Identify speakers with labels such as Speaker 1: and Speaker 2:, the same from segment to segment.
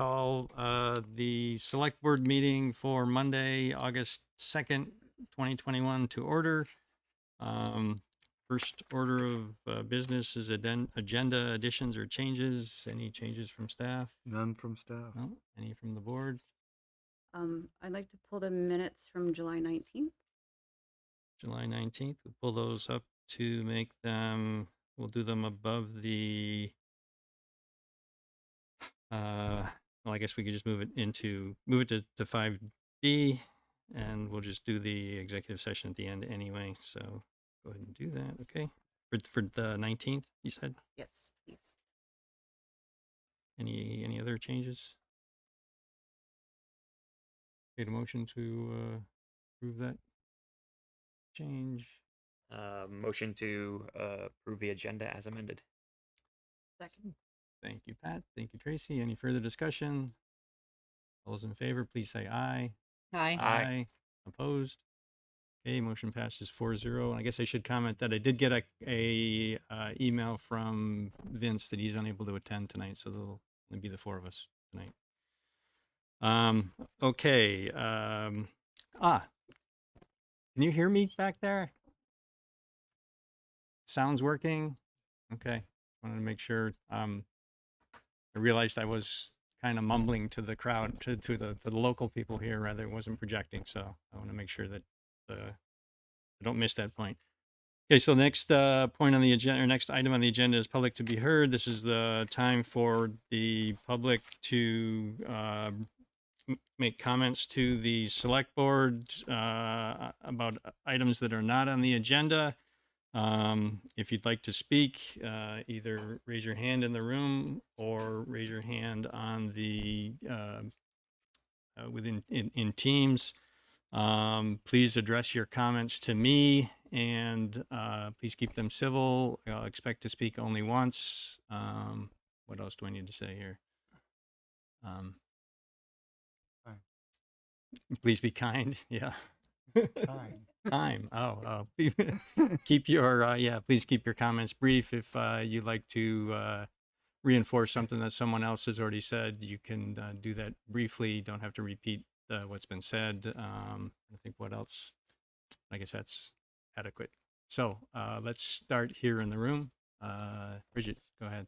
Speaker 1: call the Select Board meeting for Monday, August 2nd, 2021 to order. First order of business is agenda additions or changes. Any changes from staff?
Speaker 2: None from staff.
Speaker 1: No? Any from the board?
Speaker 3: I'd like to pull the minutes from July 19th.
Speaker 1: July 19th, we'll pull those up to make them, we'll do them above the, well, I guess we could just move it to 5D, and we'll just do the executive session at the end anyway. So go ahead and do that. Okay. For the 19th, you said?
Speaker 3: Yes, please.
Speaker 1: Any other changes? Made a motion to approve that change.
Speaker 4: Motion to approve the agenda as amended.
Speaker 3: Second.
Speaker 1: Thank you, Pat. Thank you, Tracy. Any further discussion? All those in favor, please say aye.
Speaker 3: Aye.
Speaker 4: Aye.
Speaker 1: Opposed? Okay, motion passes 4-0. And I guess I should comment that I did get a email from Vince that he's unable to attend tonight, so there'll only be the four of us tonight. Okay. Can you hear me back there? Sound's working? Okay. Wanted to make sure. I realized I was kind of mumbling to the crowd, to the local people here, rather it wasn't projecting. So I want to make sure that I don't miss that point. Okay, so next point on the agenda, or next item on the agenda is public to be heard. This is the time for the public to make comments to the select board about items that are not on the agenda. If you'd like to speak, either raise your hand in the room or raise your hand on the in Teams. Please address your comments to me, and please keep them civil. I'll expect to speak only once. What else do I need to say here? Please be kind. Yeah. Time. Oh. Keep your please keep your comments brief. If you'd like to reinforce something that someone else has already said, you can do that briefly. You don't have to repeat what's been said. I think what else? I guess that's adequate. So let's start here in the room. Bridget, go ahead.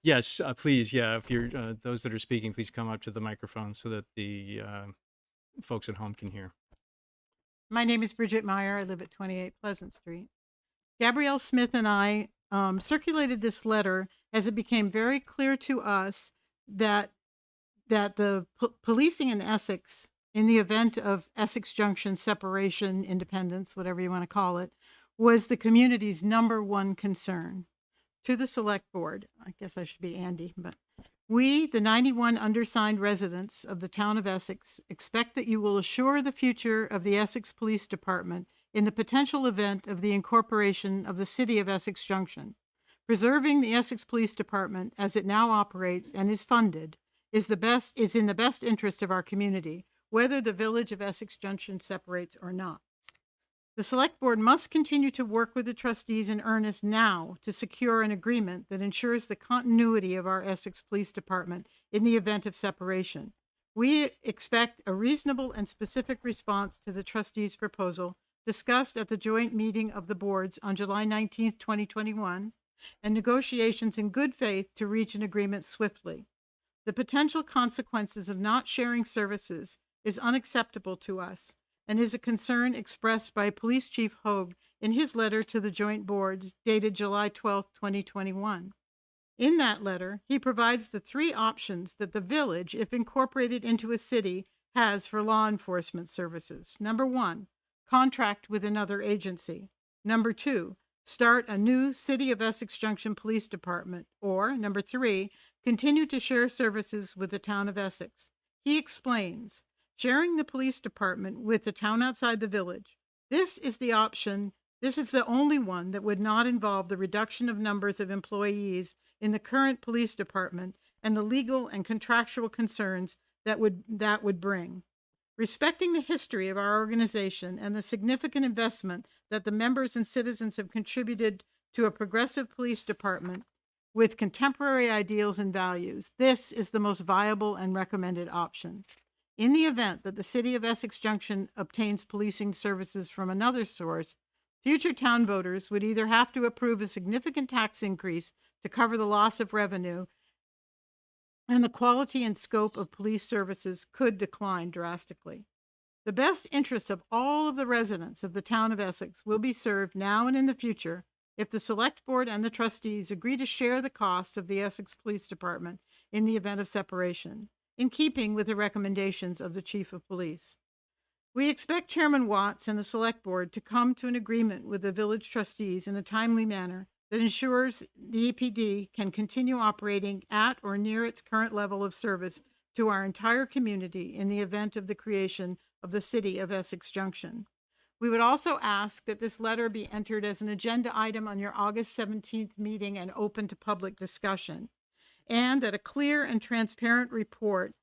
Speaker 1: Yes, please. Yeah, if you're those that are speaking, please come up to the microphone so that the folks at home can hear.
Speaker 5: My name is Bridget Meyer. I live at 28 Pleasant Street. Gabrielle Smith and I circulated this letter as it became very clear to us that the policing in Essex, in the event of Essex Junction separation, independence, whatever you want to call it, was the community's number one concern. To the select board, I guess I should be Andy, but we, the 91 undersigned residents of the town of Essex, expect that you will assure the future of the Essex Police Department in the potential event of the incorporation of the city of Essex Junction. Preserving the Essex Police Department as it now operates and is funded is in the best interest of our community, whether the village of Essex Junction separates or not. The select board must continue to work with the trustees in earnest now to secure an agreement that ensures the continuity of our Essex Police Department in the event of separation. We expect a reasonable and specific response to the trustees' proposal discussed at the joint meeting of the boards on July 19th, 2021, and negotiations in good faith to reach an agreement swiftly. The potential consequences of not sharing services is unacceptable to us, and is a concern expressed by Police Chief Hogue in his letter to the joint boards dated July 12, 2021. In that letter, he provides the three options that the village, if incorporated into a city, has for law enforcement services. Number 1, contract with another agency. Number 2, start a new City of Essex Junction Police Department. Or, number 3, continue to share services with the town of Essex. He explains, sharing the police department with the town outside the village. This is the option. This is the only one that would not involve the reduction of numbers of employees in the current police department and the legal and contractual concerns that would bring. Respecting the history of our organization and the significant investment that the members and citizens have contributed to a progressive police department, with contemporary ideals and values. This is the most viable and recommended option. In the event that the City of Essex Junction obtains policing services from another source, future town voters would either have to approve a significant tax increase to cover the loss of revenue, and the quality and scope of police services could decline drastically. The best interests of all of the residents of the town of Essex will be served now and in the future if the Select Board and the trustees agree to share the costs of the Essex Police Department in the event of separation, in keeping with the recommendations of the Chief of Police. We expect Chairman Watts and the Select Board to come to an agreement with the village trustees in a timely manner that ensures the EPD can continue operating at or near its current level of service to our entire community in the event of the creation of the City of Essex Junction. We would also ask that this letter be entered as an agenda item on your August 17th meeting and open to public discussion, and that a clear and transparent report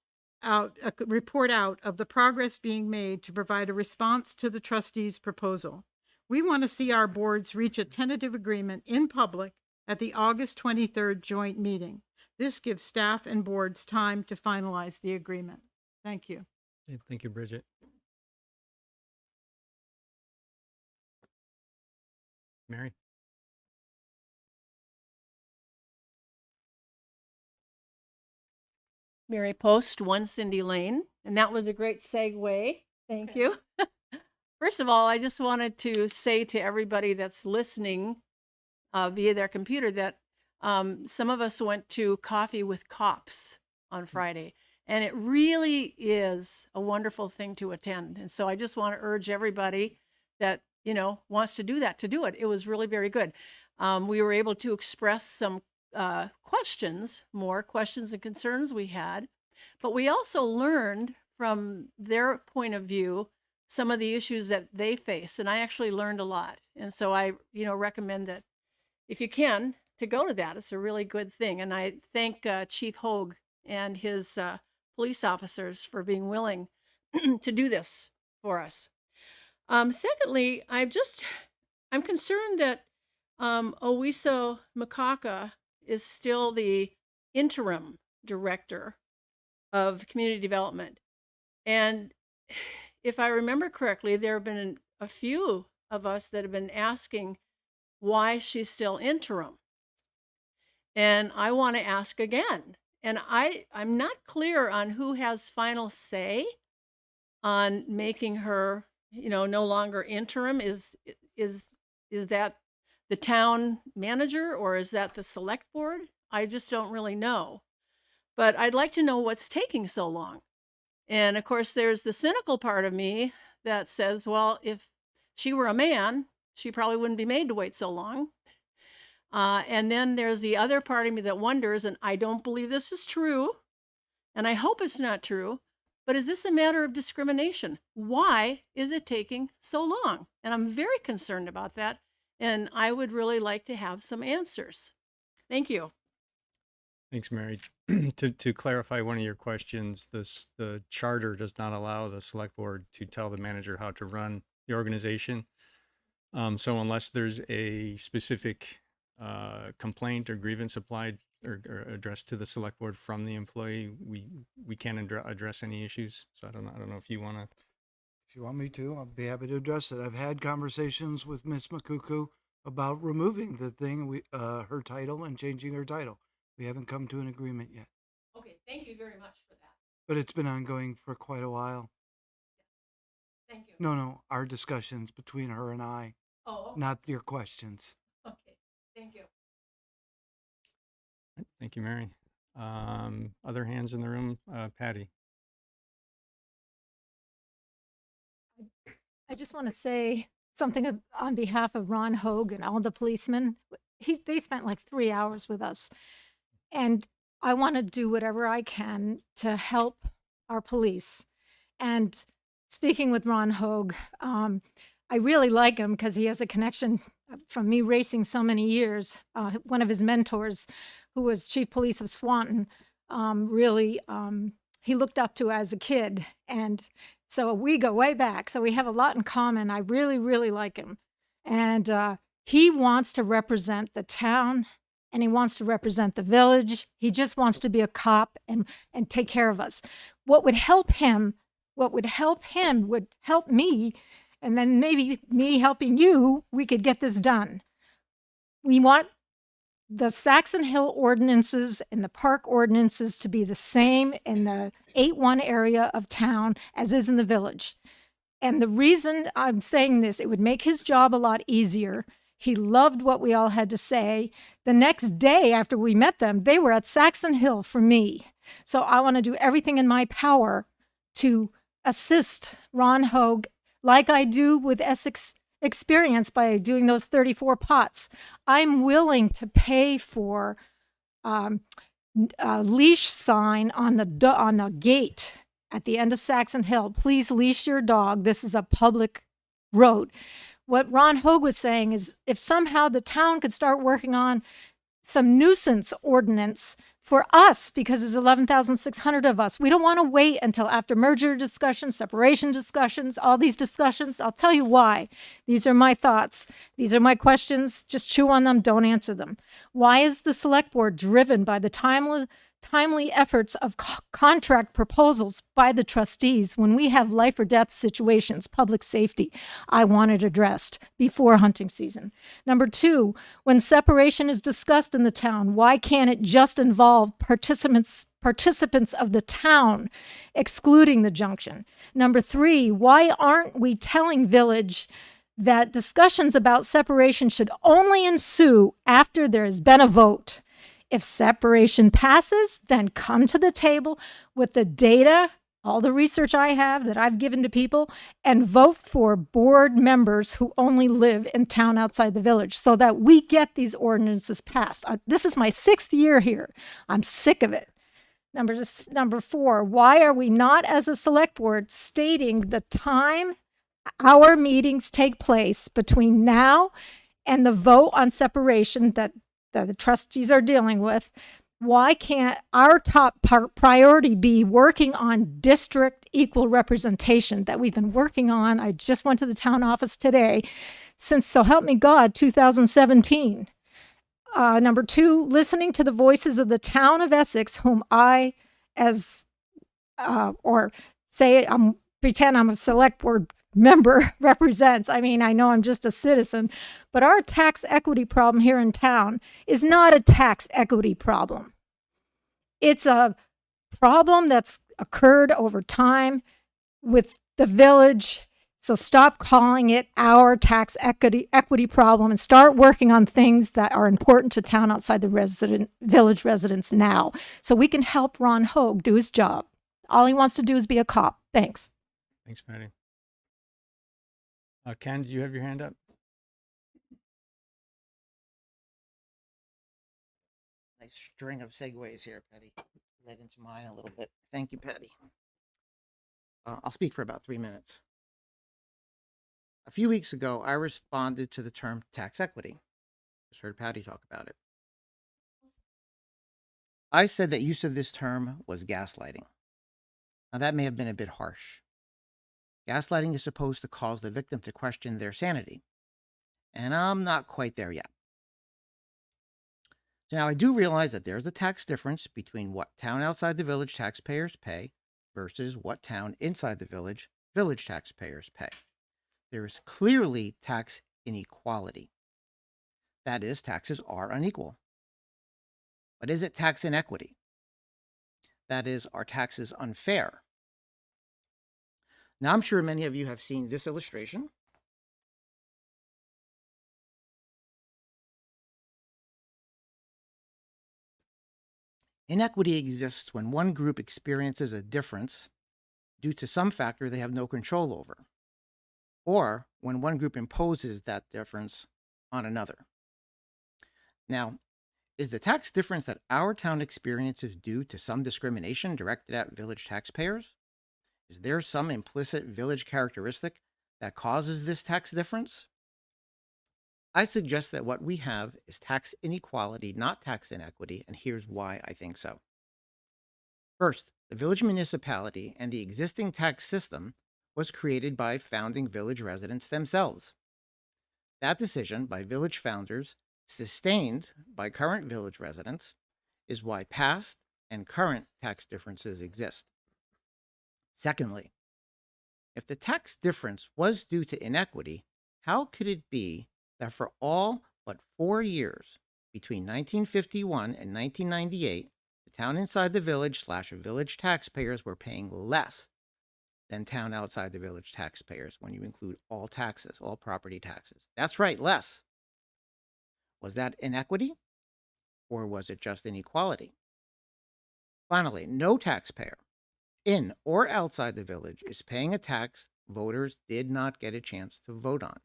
Speaker 5: out of the progress being made to provide a response to the trustees' proposal. We want to see our boards reach a tentative agreement in public at the August 23rd joint meeting. This gives staff and boards time to finalize the agreement. Thank you.
Speaker 1: Okay, thank you, Bridget. Mary?
Speaker 2: Mary Post, 1 Cindy Lane, and that was a great segue. Thank you. First of all, I just wanted to say to everybody that's listening via their computer that some of us went to Coffee with Cops on Friday, and it really is a wonderful thing to attend. And so I just want to urge everybody that, you know, wants to do that to do it. It was really very good. We were able to express some more questions and concerns we had, but we also learned from their point of view some of the issues that they face, and I actually learned a lot. And so I, recommend that if you can, to go to that. It's a really good thing. And I thank Chief Hogue and his police officers for being willing to do this for us. Secondly, I'm concerned that Owiso Makaka is still the interim director of community development. And if I remember correctly, there have been a few of us that have been asking why she's still interim. And I want to ask again. And I'm not clear on who has final say on making her, no longer interim. Is that the town manager, or is that the select board? I just don't really know. But I'd like to know what's taking so long. And of course, there's the cynical part of me that says, well, if she were a man, she probably wouldn't be made to wait so long. And then there's the other part of me that wonders, and I don't believe this is true, and I hope it's not true, but is this a matter of discrimination? Why is it taking so long? And I'm very concerned about that. And I would really like to have some answers. Thank you.
Speaker 1: Thanks, Mary. To clarify one of your questions, the charter does not allow the select board to tell the manager how to run the organization. So unless there's a specific complaint or grievance applied or addressed to the select board from the employee, we can't address any issues. So I don't know if you want to.
Speaker 6: If you want me to, I'll be happy to address it. I've had conversations with Miss Makuku about removing the thing, her title, and changing her title. We haven't come to an agreement yet.
Speaker 2: Okay, thank you very much for that.
Speaker 6: But it's been ongoing for quite a while.
Speaker 2: Thank you.
Speaker 6: No, our discussions between her and I,
Speaker 2: Oh, okay.
Speaker 6: not your questions.
Speaker 2: Okay, thank you.
Speaker 1: Thank you, Mary. Other hands in the room, Patty.
Speaker 7: I just want to say something on behalf of Ron Hogue and all the policemen. They spent like 3 hours with us. And I want to do whatever I can to help our police. And speaking with Ron Hogue, I really like him because he has a connection from me racing so many years. One of his mentors, who was chief police of Swanton, he looked up to as a kid. And so we go way back. So we have a lot in common. I really, really like him. And he wants to represent the town and he wants to represent the village. He just wants to be a cop and take care of us. What would help him would help me, and then maybe me helping you, we could get this done. We want the Saxon Hill ordinances and the park ordinances to be the same in the 8-1 area of town as is in the village. And the reason I'm saying this, it would make his job a lot easier. He loved what we all had to say. The next day after we met them, they were at Saxon Hill for me. So I want to do everything in my power to assist Ron Hogue, like I do with Essex Experience by doing those 34 pots. I'm willing to pay for a leash sign on the gate at the end of Saxon Hill. Please leash your dog. This is a public road. What Ron Hogue was saying is if somehow the town could start working on some nuisance ordinance for us, because there's 11,600 of us. We don't want to wait until after merger discussions, separation discussions, all these discussions. I'll tell you why. These are my thoughts. These are my questions. Just chew on them. Don't answer them. Why is the select board driven by the timely efforts of contract proposals by the trustees when we have life or death situations, public safety? I want it addressed before hunting season. Number 2, when separation is discussed in the town, why can't it just involve participants of the town, excluding the junction? Number 3, why aren't we telling village that discussions about separation should only ensue after there has been a vote? If separation passes, then come to the table with the data, all the research I have that I've given to people, and vote for board members who only live in town outside the village so that we get these ordinances passed. This is my 6th year here. I'm sick of it. Number 4, why are we not, as a select board, stating the time our meetings take place between now and the vote on separation that the trustees are dealing with? Why can't our top priority be working on district equal representation that we've been working on? I just went to the town office today since, so help me God, 2017. Number 2, listening to the voices of the town of Essex, whom I, pretend I'm a select board member represents. I mean, I know I'm just a citizen, but our tax equity problem here in town is not a tax equity problem. It's a problem that's occurred over time with the village. So stop calling it our tax equity problem and start working on things that are important to town outside the village residents now, so we can help Ron Hogue do his job. All he wants to do is be a cop. Thanks.
Speaker 1: Thanks, Patty. Ken, did you have your hand up?
Speaker 8: Nice string of segues here, Patty. Led into mine a little bit. Thank you, Patty. I'll speak for about 3 minutes. A few weeks ago, I responded to the term tax equity. Just heard Patty talk about it. I said that use of this term was gaslighting. Now, that may have been a bit harsh. Gaslighting is supposed to cause the victim to question their sanity, and I'm not quite there yet. So now I do realize that there's a tax difference between what town outside the village taxpayers pay versus what town inside the village taxpayers pay. There is clearly tax inequality. That is, taxes are unequal. But is it tax inequity? That is, are taxes unfair? Now, I'm sure many of you have seen this illustration. Inequity exists when one group experiences a difference due to some factor they have no control over, or when one group imposes that difference on another. Now, is the tax difference that our town experiences due to some discrimination directed at village taxpayers? Is there some implicit village characteristic that causes this tax difference? I suggest that what we have is tax inequality, not tax inequity, and here's why I think so. First, the village municipality and the existing tax system was created by founding village residents themselves. That decision by village founders sustained by current village residents, is why past and current tax differences exist. Secondly, if the tax difference was due to inequity, how could it be that for all but 4 years between 1951 and 1998, the town inside the village / village taxpayers were paying less than town outside the village taxpayers when you include all taxes, all property taxes? That's right, less. Was that inequity, or was it just inequality? Finally, no taxpayer in or outside the village is paying a tax voters did not get a chance to vote on.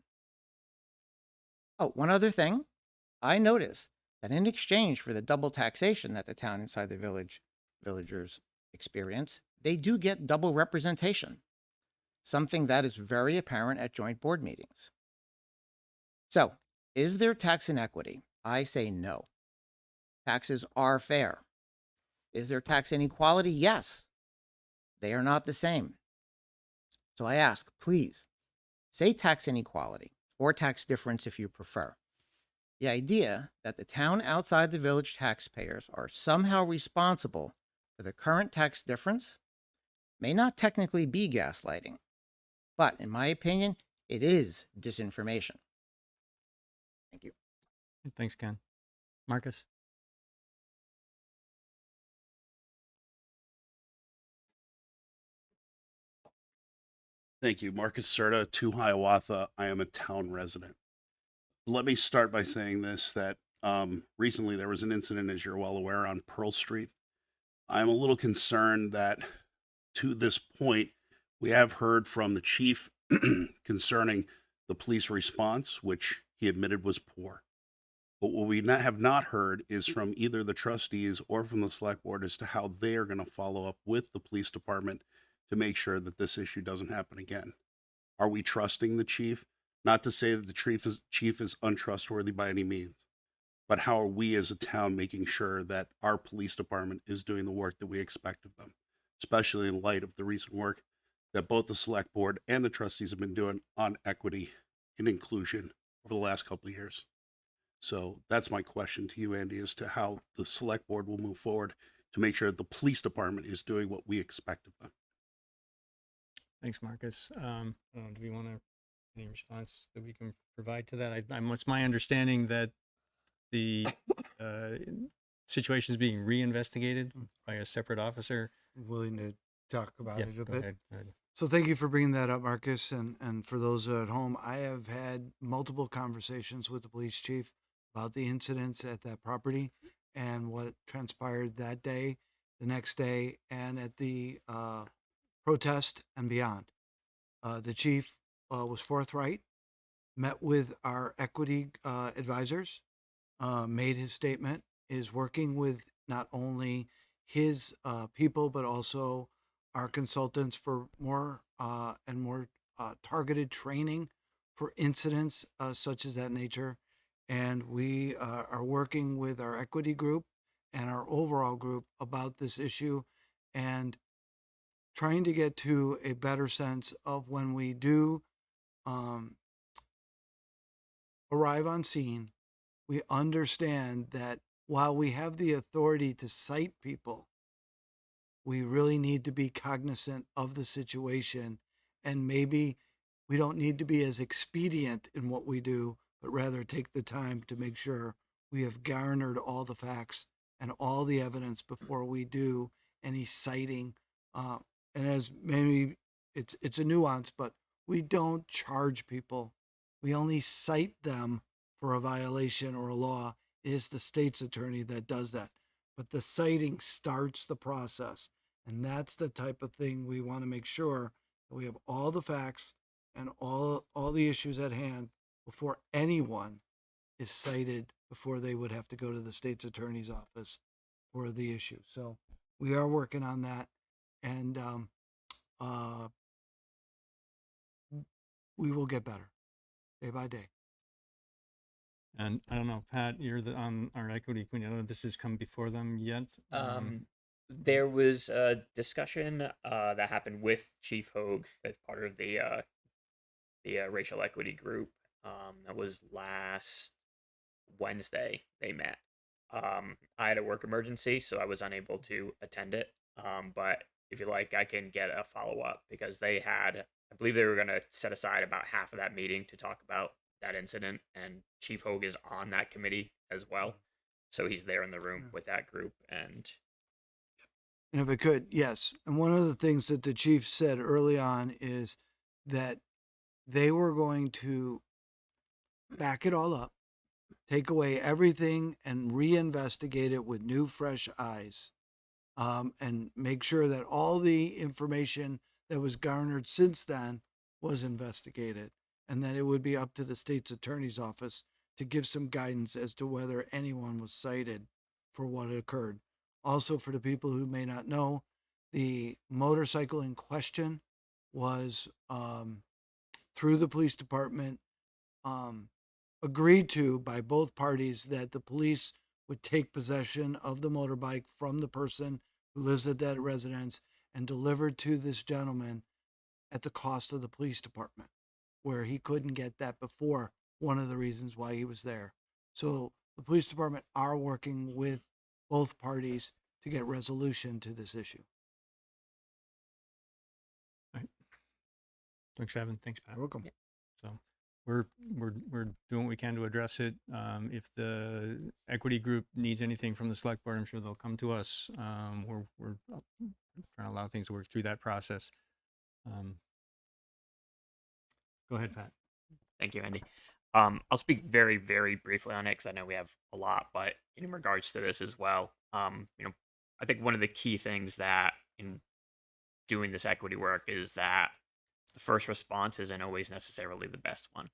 Speaker 8: Oh, one other thing. I noticed that in exchange for the double taxation that the town inside the villagers experience, they do get double representation, something that is very apparent at joint board meetings. So, is there tax inequity? I say no. Taxes are fair. Is there tax inequality? Yes. They are not the same. So I ask, please, say tax inequality, or tax difference if you prefer. The idea that the town outside the village taxpayers are somehow responsible for the current tax difference may not technically be gaslighting, but in my opinion, it is disinformation. Thank you.
Speaker 1: Thanks, Ken. Marcus?
Speaker 9: Thank you. Marcus Serta, 2 Hiawatha. I am a town resident. Let me start by saying this, that recently there was an incident, as you're well aware, on Pearl Street. I'm a little concerned that to this point, we have heard from the chief concerning the police response, which he admitted was poor. But what we have not heard is from either the trustees or from the select board as to how they are going to follow up with the police department to make sure that this issue doesn't happen again. Are we trusting the chief? Not to say that the chief is untrustworthy by any means, but how are we as a town making sure that our police department is doing the work that we expect of them, especially in light of the recent work that both the select board and the trustees have been doing on equity and inclusion over the last couple of years. So that's my question to you, Andy, as to how the select board will move forward to make sure that the police department is doing what we expect of them.
Speaker 1: Thanks, Marcus. Do we want to, any response that we can provide to that? It's my understanding that the situation is being reinvestigated by a separate officer.
Speaker 6: Willing to talk about
Speaker 1: Yeah,
Speaker 6: it a
Speaker 1: go
Speaker 6: bit.
Speaker 1: ahead. Go ahead.
Speaker 6: So thank you for bringing that up, Marcus. And for those at home, I have had multiple conversations with the police chief about the incidents at that property and what transpired that day, the next day, and at the protest and beyond. The chief was forthright, met with our equity advisors, made his statement, is working with not only his people, but also our consultants for more and more targeted training for incidents such as that nature. And we are working with our equity group and our overall group about this issue and trying to get to a better sense of when we do arrive on scene, we understand that while we have the authority to cite people, we really need to be cognizant of the situation, and maybe we don't need to be as expedient in what we do, but rather take the time to make sure we have garnered all the facts and all the evidence before we do any citing. And as maybe it's a nuance, but we don't charge people. We only cite them for a violation or a law. It is the state's attorney that does that. But the citing starts the process. And that's the type of thing we want to make sure that we have all the facts and all the issues at hand before anyone is cited, before they would have to go to the state's attorney's office for the issue. So we are working on that. And we will get better day by day.
Speaker 1: And I don't know, Pat, you're on our equity committee. I don't know if this has come before them yet.
Speaker 4: There was a discussion that happened with Chief Hogue as part of the racial equity group. That was last Wednesday they met. I had a work emergency, so I was unable to attend it. But if you like, I can get a follow up because they had, I believe they were going to set aside about half of that meeting to talk about that incident, and Chief Hogue is on that committee as well. So he's there in the room with that group. And
Speaker 6: if I could, yes. And one of the things that the chief said early on is that they were going to back it all up, take away everything and reinvestigate it with new, fresh eyes, and make sure that all the information that was garnered since then was investigated, and that it would be up to the state's attorney's office to give some guidance as to whether anyone was cited for what occurred. Also, for the people who may not know, the motorcycle in question was through the police department agreed to by both parties that the police would take possession of the motorbike from the person who lives at that residence and deliver it to this gentleman at the cost of the police department, where he couldn't get that before, one of the reasons why he was there. So the police department are working with both parties to get resolution to this issue.
Speaker 1: Thanks, Evan. Thanks, Pat.
Speaker 6: You're welcome.
Speaker 1: So we're doing what we can to address it. If the equity group needs anything from the select board, I'm sure they'll come to us. We're trying to allow things to work through that process. Go ahead, Pat.
Speaker 4: thank you, Andy. I'll speak very, very briefly on it because I know we have a lot, but in regards to this as well, I think one of the key things that in doing this equity work is that the first response isn't always necessarily the best one.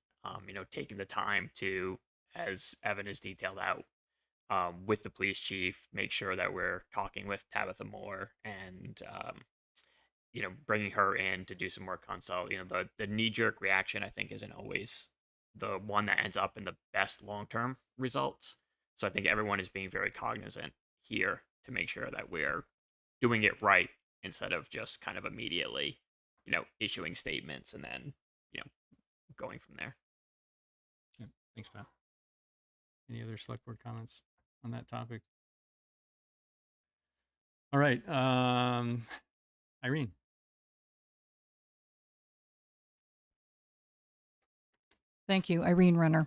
Speaker 4: Taking the time to, as Evan has detailed out, with the police chief, make sure that we're talking with Tabitha Moore and, bringing her in to do some more consult. The knee-jerk reaction, I think, isn't always the one that ends up in the best long-term results. So I think everyone is being very cognizant here to make sure that we're doing it right instead of just kind of immediately, issuing statements and then, going from there.
Speaker 1: Yeah, thanks, Pat. Any other select board comments on that topic? All right, Irene.
Speaker 10: Thank you, Irene Renner.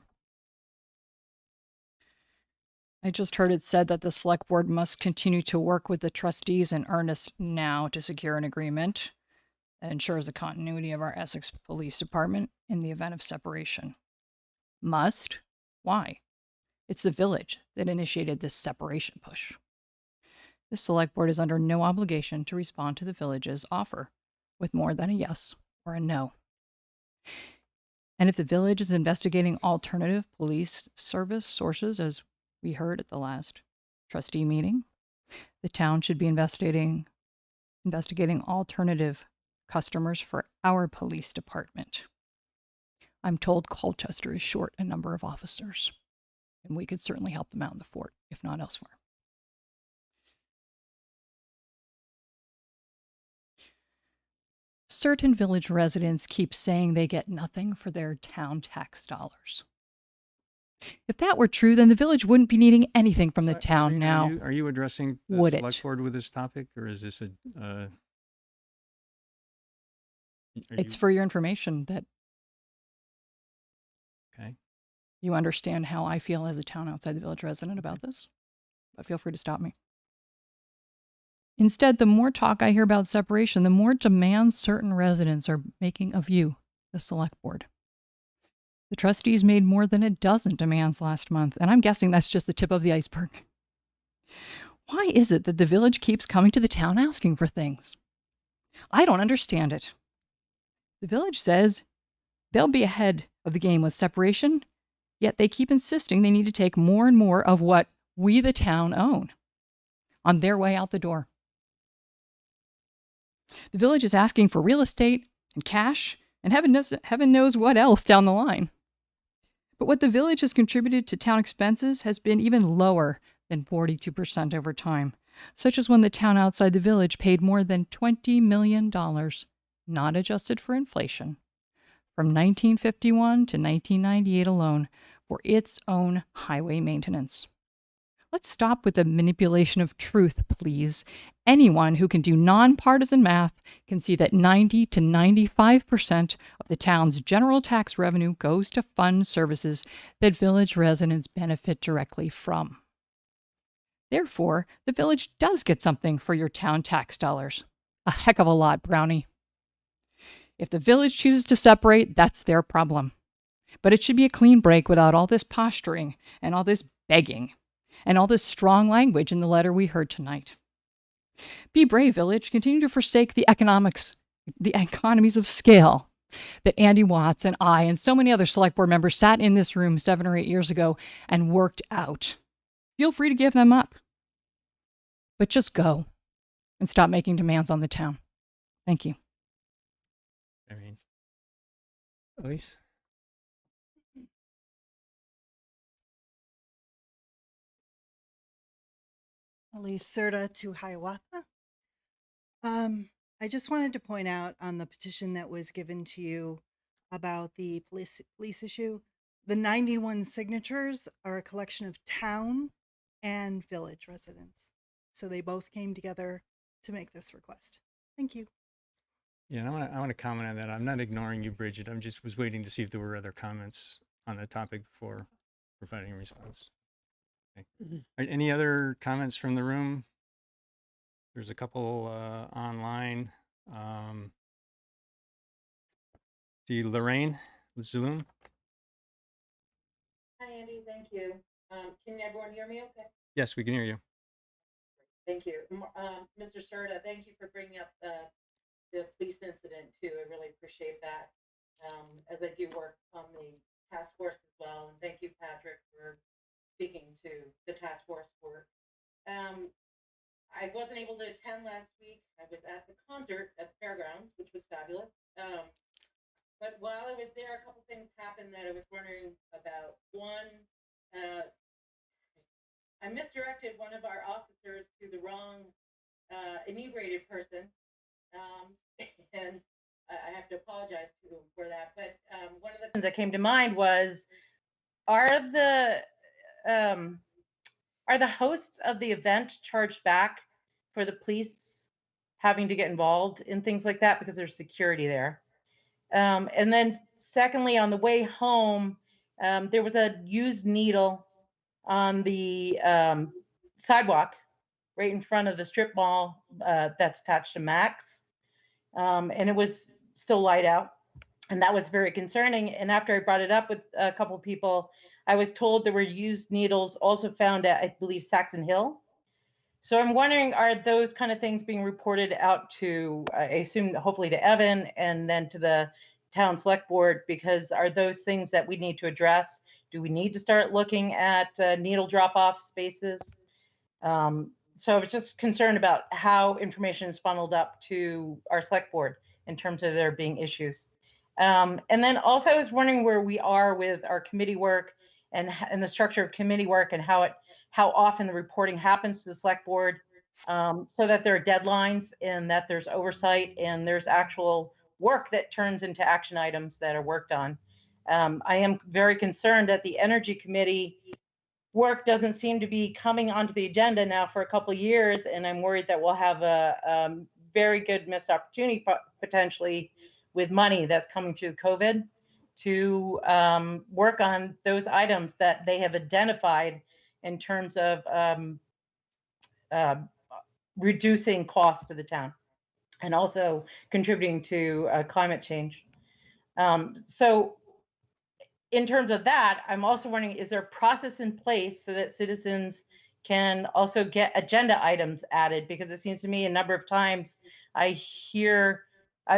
Speaker 10: I just heard it said that the select board must continue to work with the trustees in earnest now to secure an agreement that ensures the continuity of our Essex Police Department in the event of separation. Must? Why? It's the village that initiated this separation push. The select board is under no obligation to respond to the village's offer with more than a yes or a no. And if the village is investigating alternative police service sources, as we heard at the last trustee meeting, the town should be investigating alternative customers for our police department. I'm told Colchester is short a number of officers, and we could certainly help them out in the fort, if not elsewhere. Certain village residents keep saying they get nothing for their town tax dollars. If that were true, then the village wouldn't be needing anything from the town now.
Speaker 1: Are you addressing the
Speaker 10: Would
Speaker 1: select
Speaker 10: it?
Speaker 1: board with this topic, or is this
Speaker 10: It's for your information that
Speaker 1: okay?
Speaker 10: you understand how I feel as a town outside the village resident about this, but feel free to stop me. Instead, the more talk I hear about separation, the more demands certain residents are making of you, the select board. The trustees made more than a dozen demands last month, and I'm guessing that's just the tip of the iceberg. Why is it that the village keeps coming to the town asking for things? I don't understand it. The village says they'll be ahead of the game with separation, yet they keep insisting they need to take more and more of what we, the town, own on their way out the door. The village is asking for real estate and cash and heaven knows what else down the line. But what the village has contributed to town expenses has been even lower than 42% over time, such as when the town outside the village paid more than $20 million, not adjusted for inflation, from 1951 to 1998 alone, for its own highway maintenance. Let's stop with the manipulation of truth, please. Anyone who can do nonpartisan math can see that 90 to 95% of the town's general tax revenue goes to fund services that village residents benefit directly from. Therefore, the village does get something for your town tax dollars. A heck of a lot, Brownie. If the village chooses to separate, that's their problem. But it should be a clean break without all this posturing and all this begging and all this strong language in the letter we heard tonight. Be brave, village. Continue to forsake the economies of scale that Andy Watts and I and so many other select board members sat in this room 7 or 8 years ago and worked out. Feel free to give them up. But just go and stop making demands on the town. Thank you.
Speaker 1: I mean, Elise?
Speaker 11: Elise Serta to Hiawatha. I just wanted to point out on the petition that was given to you about the police issue, the 91 signatures are a collection of town and village residents. So they both came together to make this request. Thank you.
Speaker 1: Yeah, and I want to comment on that. I'm not ignoring you, Bridget. I'm just was waiting to see if there were other comments on the topic before providing a response. Okay. Any other comments from the room? There's a couple online. See Lorraine Zaloom.
Speaker 12: Hi, Andy. Thank you. Can everyone hear me okay?
Speaker 1: Yes, we can hear you.
Speaker 12: Thank you. Mr. Serta, thank you for bringing up the police incident too. I really appreciate that. As I do work on the task force as well. And thank you, Patrick, for speaking to the task force work. I wasn't able to attend last week. I was at the concert at the fairgrounds, which was fabulous. But while I was there, a couple things happened that I was wondering about. One, I misdirected one of our officers to the wrong inebriated person. And I have to apologize to him for that. But one of the things that came to mind was, are the hosts of the event charged back for the police having to get involved in things like that because there's security there? And then secondly, on the way home, there was a used needle on the sidewalk right in front of the strip mall that's attached to Max. And it was still light out. And that was very concerning. And after I brought it up with a couple of people, I was told there were used needles also found at, I believe, Saxon Hill. So I'm wondering, are those kind of things being reported out to, I assume, hopefully to Evan and then to the town select board? Because are those things that we need to address? Do we need to start looking at needle drop-off spaces? So I was just concerned about how information is funneled up to our select board in terms of there being issues. And then also I was wondering where we are with our committee work and the structure of committee work and how often the reporting happens to the select board, so that there are deadlines and that there's oversight and there's actual work that turns into action items that are worked on. I am very concerned that the energy committee work doesn't seem to be coming onto the agenda now for a couple of years, and I'm worried that we'll have a very good missed opportunity potentially with money that's coming through COVID to work on those items that they have identified in terms of reducing costs to the town and also contributing to climate change. So in terms of that, I'm also wondering, is there a process in place so that citizens can also get agenda items added? Because it seems to me a number of times I've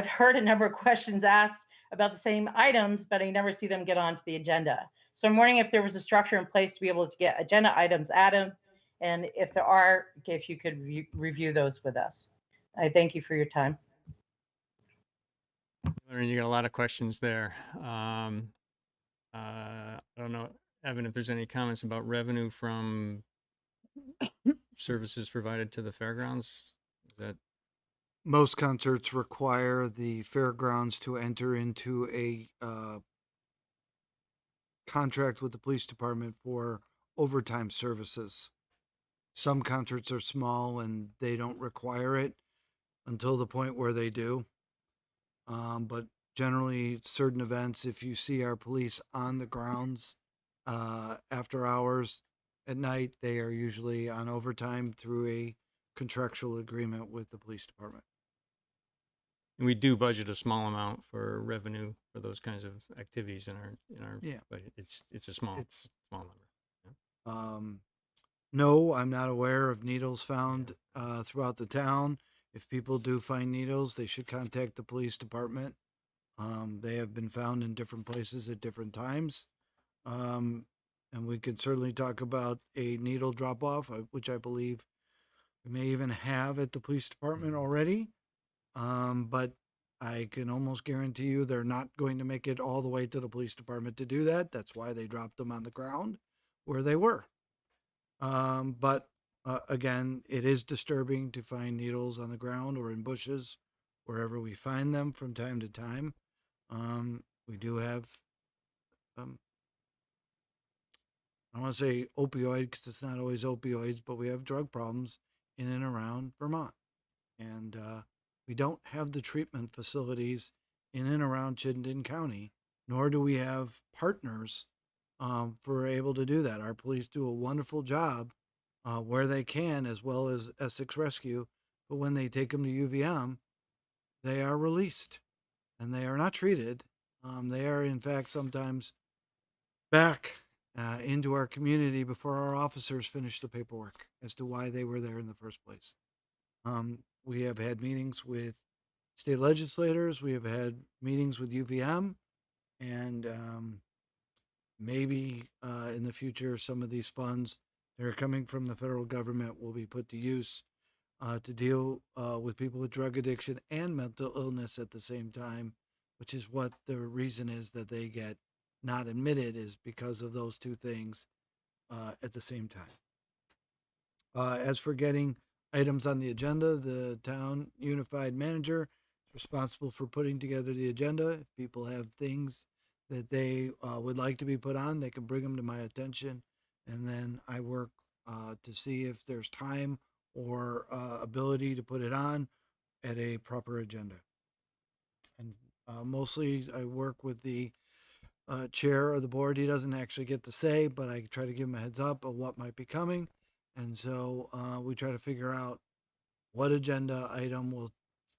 Speaker 12: heard a number of questions asked about the same items, but I never see them get onto the agenda. So I'm wondering if there was a structure in place to be able to get agenda items added, and if there are, if you could review those with us. I thank you for your time.
Speaker 1: Lauren, you got a lot of questions there. I don't know, Evan, if there's any comments about revenue from services provided to the fairgrounds. Is that
Speaker 6: Most concerts require the fairgrounds to enter into a contract with the police department for overtime services. Some concerts are small and they don't require it until the point where they do. But generally, certain events, if you see our police on the grounds after hours at night, they are usually on overtime through a contractual agreement with the police department.
Speaker 1: And we do budget a small amount for revenue for those kinds of activities in our
Speaker 6: Yeah.
Speaker 1: budget. It's a small
Speaker 6: It's
Speaker 1: small number.
Speaker 6: no, I'm not aware of needles found throughout the town. If people do find needles, they should contact the police department. They have been found in different places at different times. And we could certainly talk about a needle drop off, which I believe we may even have at the police department already. But I can almost guarantee you they're not going to make it all the way to the police department to do that. That's why they dropped them on the ground where they were. But again, it is disturbing to find needles on the ground or in bushes, wherever we find them from time to time. We do have, I don't want to say opioid because it's not always opioids, but we have drug problems in and around Vermont. And we don't have the treatment facilities in and around Chittenden County, nor do we have partners for able to do that. Our police do a wonderful job where they can, as well as Essex Rescue. But when they take them to UVM, they are released and they are not treated. They are, in fact, sometimes back into our community before our officers finish the paperwork as to why they were there in the first place. We have had meetings with state legislators. We have had meetings with UVM, and maybe in the future, some of these funds that are coming from the federal government will be put to use to deal with people with drug addiction and mental illness at the same time, which is what the reason is that they get not admitted, is because of those two things at the same time. As for getting items on the agenda, the town unified manager is responsible for putting together the agenda. If people have things that they would like to be put on, they can bring them to my attention, and then I work to see if there's time or ability to put it on at a proper agenda. And mostly I work with the chair of the board. He doesn't actually get to say, but I try to give him a heads up of what might be coming. And so we try to figure out what agenda item will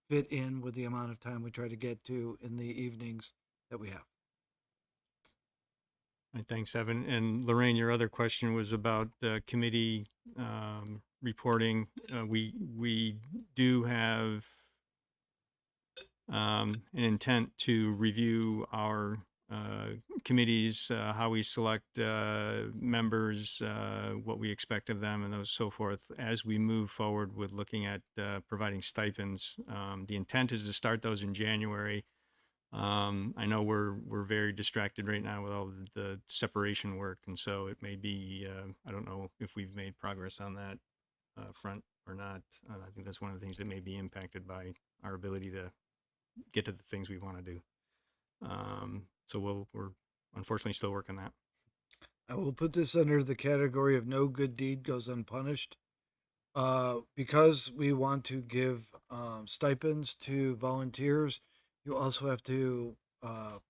Speaker 6: fit in with the amount of time we try to get to in the evenings that we have.
Speaker 1: All right, thanks, Evan. And Lorraine, your other question was about committee reporting. We do have an intent to review our committees, how we select members, what we expect of them, and those so forth as we move forward with looking at providing stipends. The intent is to start those in January. I know we're very distracted right now with all the separation work, and so it may be I don't know if we've made progress on that front or not. I think that's one of the things that may be impacted by our ability to get to the things we want to do. So we're unfortunately still working that.
Speaker 6: I will put this under the category of no good deed goes unpunished. Because we want to give stipends to volunteers, you also have to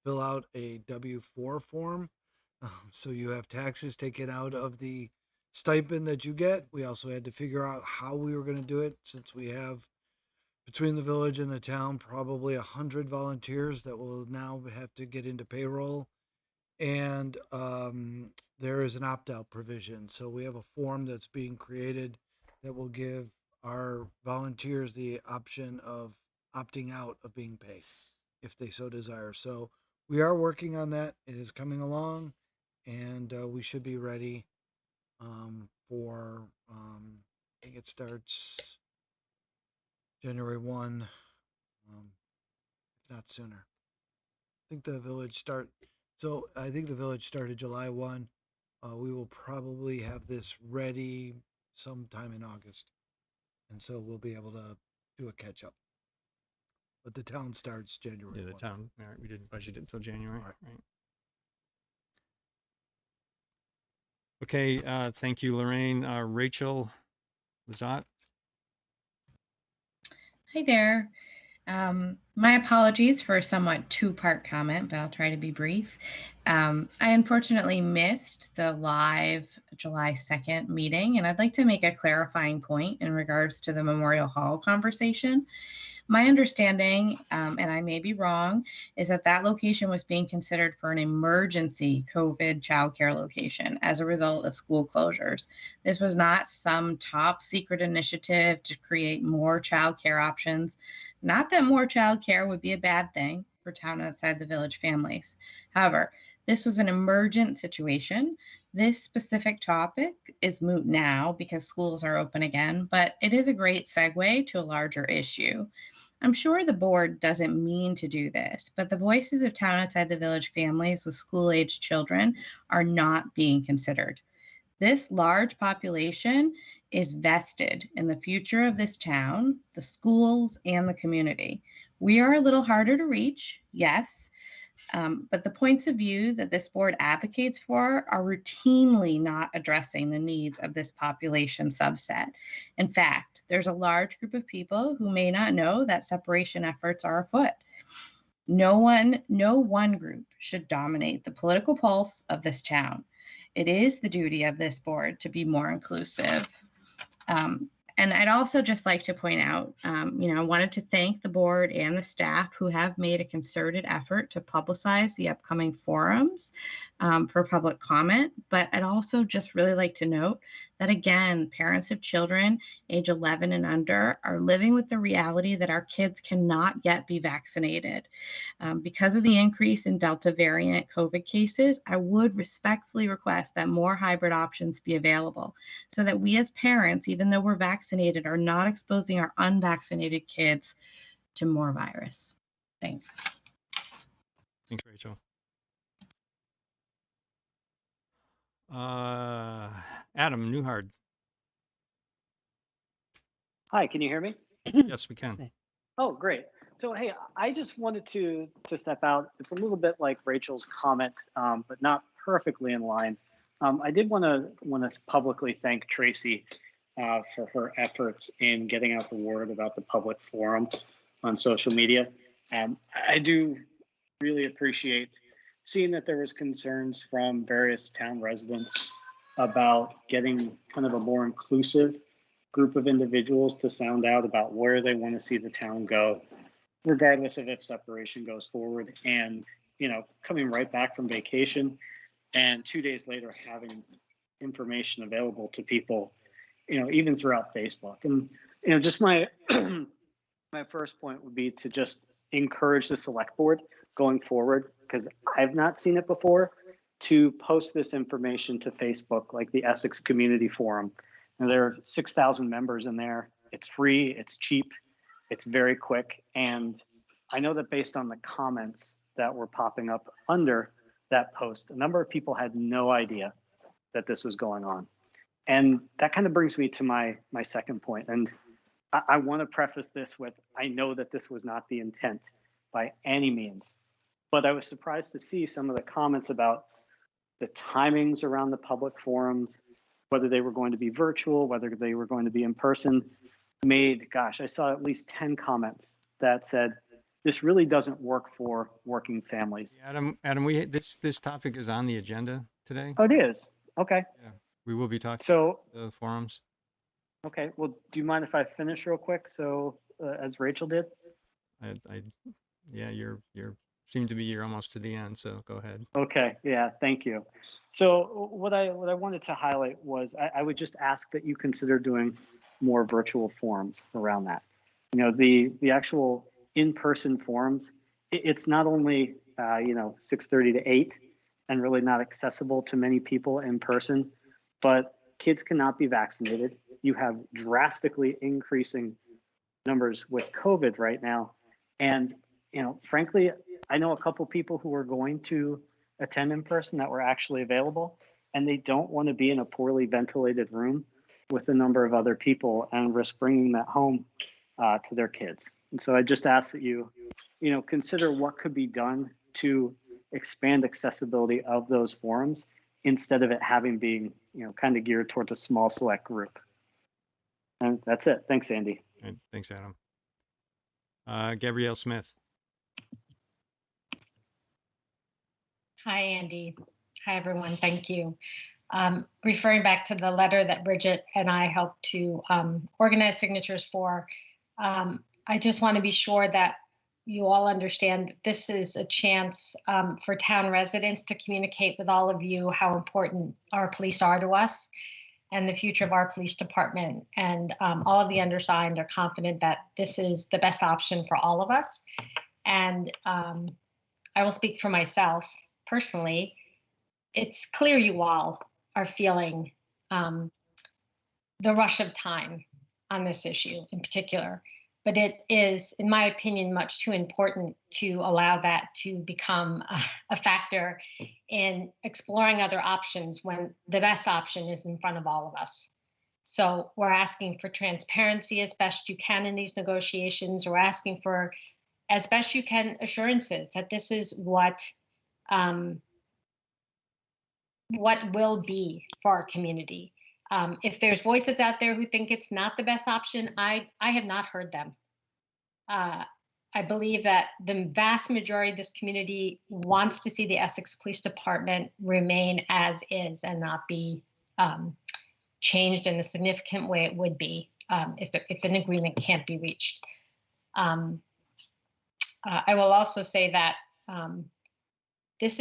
Speaker 6: fill out a W-4 form. So you have taxes taken out of the stipend that you get. We also had to figure out how we were going to do it, since we have between the village and the town probably 100 volunteers that will now have to get into payroll. And there is an opt-out provision. So we have a form that's being created that will give our volunteers the option of opting out of being paid if they so desire. So we are working on that. It is coming along, and we should be ready for, I think it starts January 1, if not sooner. I think the village started July 1. We will probably have this ready sometime in August. And so we'll be able to do a catch up. But the town starts January
Speaker 1: Yeah, the
Speaker 6: 1.
Speaker 1: town. All right, we didn't budget it until January.
Speaker 6: All right.
Speaker 1: Right. Okay, thank you, Lorraine. Rachel Lazat.
Speaker 13: Hi there. My apologies for a somewhat two-part comment, but I'll try to be brief. I unfortunately missed the live July 2nd meeting, and I'd like to make a clarifying point in regards to the Memorial Hall conversation. My understanding, and I may be wrong, is that that location was being considered for an emergency COVID childcare location as a result of school closures. This was not some top secret initiative to create more childcare options. Not that more childcare would be a bad thing for town outside the village families. However, this was an emergent situation. This specific topic is moot now because schools are open again, but it is a great segue to a larger issue. I'm sure the board doesn't mean to do this, but the voices of town outside the village families with school-aged children are not being considered. This large population is vested in the future of this town, the schools, and the community. We are a little harder to reach, yes, but the points of view that this board advocates for are routinely not addressing the needs of this population subset. In fact, there's a large group of people who may not know that separation efforts are afoot. No one group should dominate the political pulse of this town. It is the duty of this board to be more inclusive. And I'd also just like to point out, I wanted to thank the board and the staff who have made a concerted effort to publicize the upcoming forums for public comment. But I'd also just really like to note that, again, parents of children age 11 and under are living with the reality that our kids cannot yet be vaccinated. Because of the increase in Delta variant COVID cases, I would respectfully request that more hybrid options be available so that we as parents, even though we're vaccinated, are not exposing our unvaccinated kids to more virus. Thanks.
Speaker 1: Thanks, Rachel. Adam Newhard.
Speaker 14: Hi, can you hear me?
Speaker 1: Yes, we can.
Speaker 14: Oh, great. So, hey, I just wanted to step out. It's a little bit like Rachel's comment, but not perfectly in line. I did want to publicly thank Tracy for her efforts in getting out the word about the public forum on social media. I do really appreciate seeing that there was concerns from various town residents about getting kind of a more inclusive group of individuals to sound out about where they want to see the town go, regardless of if separation goes forward. And, coming right back from vacation and 2 days later having information available to people, even throughout Facebook. And, just my my first point would be to just encourage the select board going forward, because I've not seen it before, to post this information to Facebook, like the Essex Community Forum. And there are 6,000 members in there. It's free, it's cheap, it's very quick. And I know that based on the comments that were popping up under that post, a number of people had no idea that this was going on. And that kind of brings me to my second point. And I want to preface this with, I know that this was not the intent by any means, but I was surprised to see some of the comments about the timings around the public forums, whether they were going to be virtual, whether they were going to be in person, I saw at least 10 comments that said, this really doesn't work for working families.
Speaker 1: Adam, this topic is on the agenda today.
Speaker 14: Oh, it is? Okay.
Speaker 1: Yeah, we will be talking
Speaker 14: So,
Speaker 1: the forums.
Speaker 14: okay, well, do you mind if I finish real quick? So, as Rachel did?
Speaker 1: Yeah, you're you're almost to the end, so go ahead.
Speaker 14: Okay, yeah, thank you. So what I wanted to highlight was I would just ask that you consider doing more virtual forums around that. The actual in-person forums, it's not only 6:30 to 8 and really not accessible to many people in person, but kids cannot be vaccinated. You have drastically increasing numbers with COVID right now. And, frankly, I know a couple people who are going to attend in person that were actually available, and they don't want to be in a poorly ventilated room with a number of other people and risk bringing that home to their kids. And so I just ask that you consider what could be done to expand accessibility of those forums instead of it having being, kind of geared towards a small select group. And that's it. Thanks, Andy.
Speaker 1: All right, thanks, Adam. Gabrielle Smith.
Speaker 13: Hi, Andy. Hi, everyone. Thank you. Referring back to the letter that Bridget and I helped to organize signatures for, I just want to be sure that you all understand that this is a chance for town residents to communicate with all of you how important our police are to us and the future of our police department. And all of the undersigned are confident that this is the best option for all of us. And I will speak for myself personally. It's clear you all are feeling the rush of time on this issue in particular. But it is, in my opinion, much too important to allow that to become a factor in exploring other options when the best option is in front of all of us. So we're asking for transparency as best you can in these negotiations. We're asking for, as best you can, assurances that this is what will be for our community. If there's voices out there who think it's not the best option, I have not heard them. I believe that the vast majority of this community wants to see the Essex Police Department remain as is and not be changed in the significant way it would be if an agreement can't be reached. I will also say that this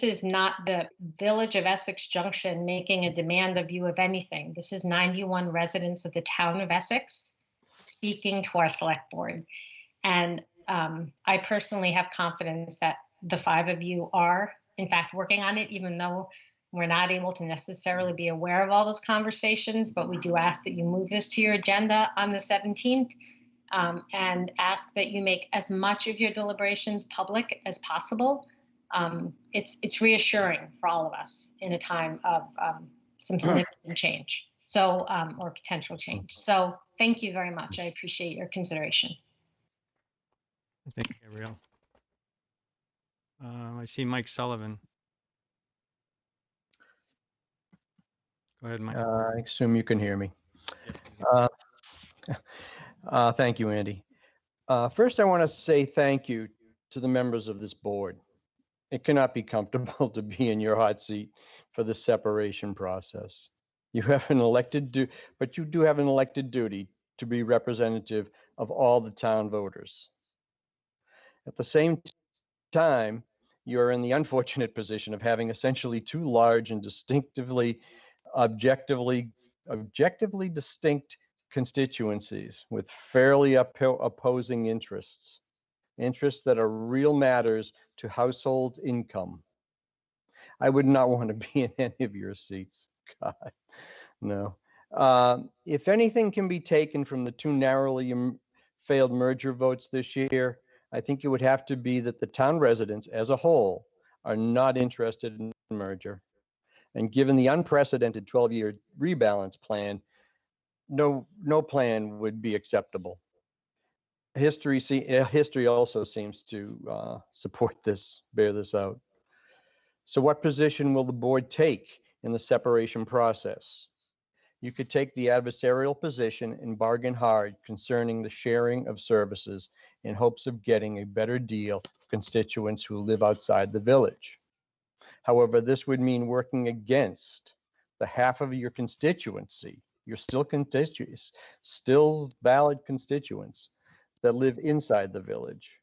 Speaker 13: is not the village of Essex Junction making a demand of you of anything. This is 91 residents of the town of Essex speaking to our select board. And I personally have confidence that the 5 of you are, in fact, working on it, even though we're not able to necessarily be aware of all those conversations. But we do ask that you move this to your agenda on the 17th and ask that you make as much of your deliberations public as possible. It's reassuring for all of us in a time of some significant change, so or potential change. So thank you very much. I appreciate your consideration.
Speaker 1: Thank you, Gabrielle. I see Mike Sullivan. Go ahead, Mike.
Speaker 15: I assume you can hear me. Thank you, Andy. First, I want to say thank you to the members of this board. It cannot be comfortable to be in your hot seat for the separation process. You have an elected but you do have an elected duty to be representative of all the town voters. At the same time, you're in the unfortunate position of having essentially 2 large and objectively distinct constituencies with fairly opposing interests that are real matters to household income. I would not want to be in any of your seats. God, no. If anything can be taken from the 2 narrowly failed merger votes this year, I think it would have to be that the town residents as a whole are not interested in merger. And given the unprecedented 12-year rebalance plan, no plan would be acceptable. History also seems to bear this out. So what position will the board take in the separation process? You could take the adversarial position and bargain hard concerning the sharing of services in hopes of getting a better deal for constituents who live outside the village. However, this would mean working against the half of your constituency, your still valid constituents that live inside the village.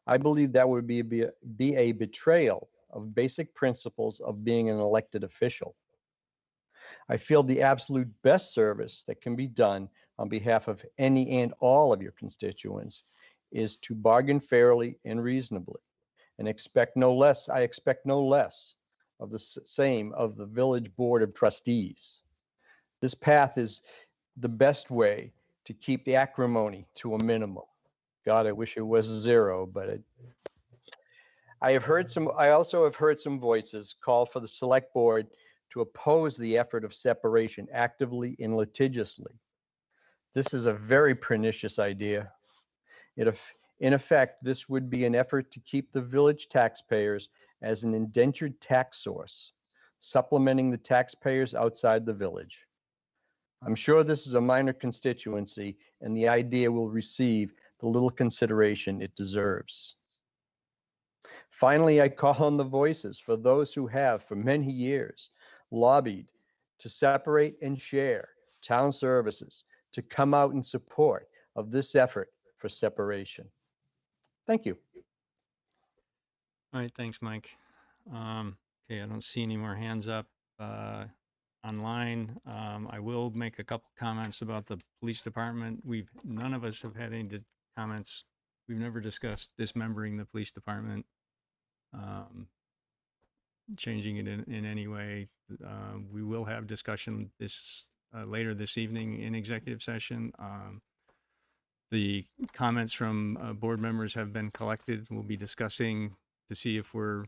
Speaker 15: I believe that would be a betrayal of basic principles of being an elected official. I feel the absolute best service that can be done on behalf of any and all of your constituents is to bargain fairly and reasonably and I expect no less of the same of the village board of trustees. This path is the best way to keep the acrimony to a minimum. God, I wish it was 0, but I also have heard some voices call for the select board to oppose the effort of separation actively and litigiously. This is a very pernicious idea. In effect, this would be an effort to keep the village taxpayers as an indentured tax source supplementing the taxpayers outside the village. I'm sure this is a minor constituency and the idea will receive the little consideration it deserves. Finally, I call on the voices for those who have, for many years, lobbied to separate and share town services to come out in support of this effort for separation. Thank you.
Speaker 1: All right, thanks, Mike. Okay, I don't see any more hands up online. I will make a couple comments about the police department. None of us have had any comments. We've never discussed dismembering the police department, changing it in any way. We will have discussion this later this evening in executive session. The comments from board members have been collected. We'll be discussing to see if we're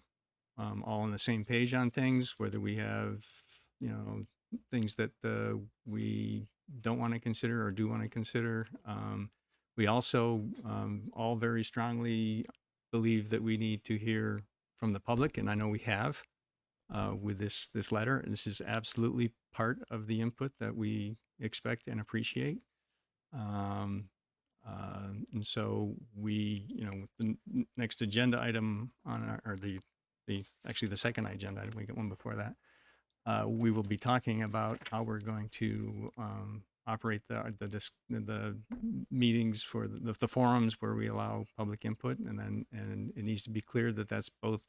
Speaker 1: all on the same page on things, whether we have, things that we don't want to consider or do want to consider. We also all very strongly believe that we need to hear from the public, and I know we have with this letter. This is absolutely part of the input that we expect and appreciate. And so we, the next agenda item on or actually the second agenda item, we get one before that. We will be talking about how we're going to operate the meetings for the forums where we allow public input, and it needs to be clear that that's both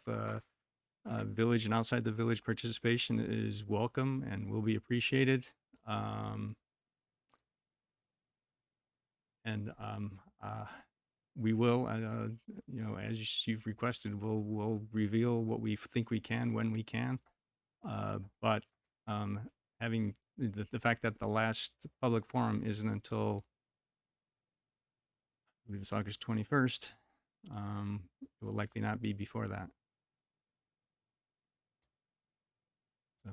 Speaker 1: village and outside the village participation is welcome and will be appreciated. We will, as you've requested, we'll reveal what we think we can when we can. But having the fact that the last public forum isn't until, I believe it's August 21st, it will likely not be before that. So,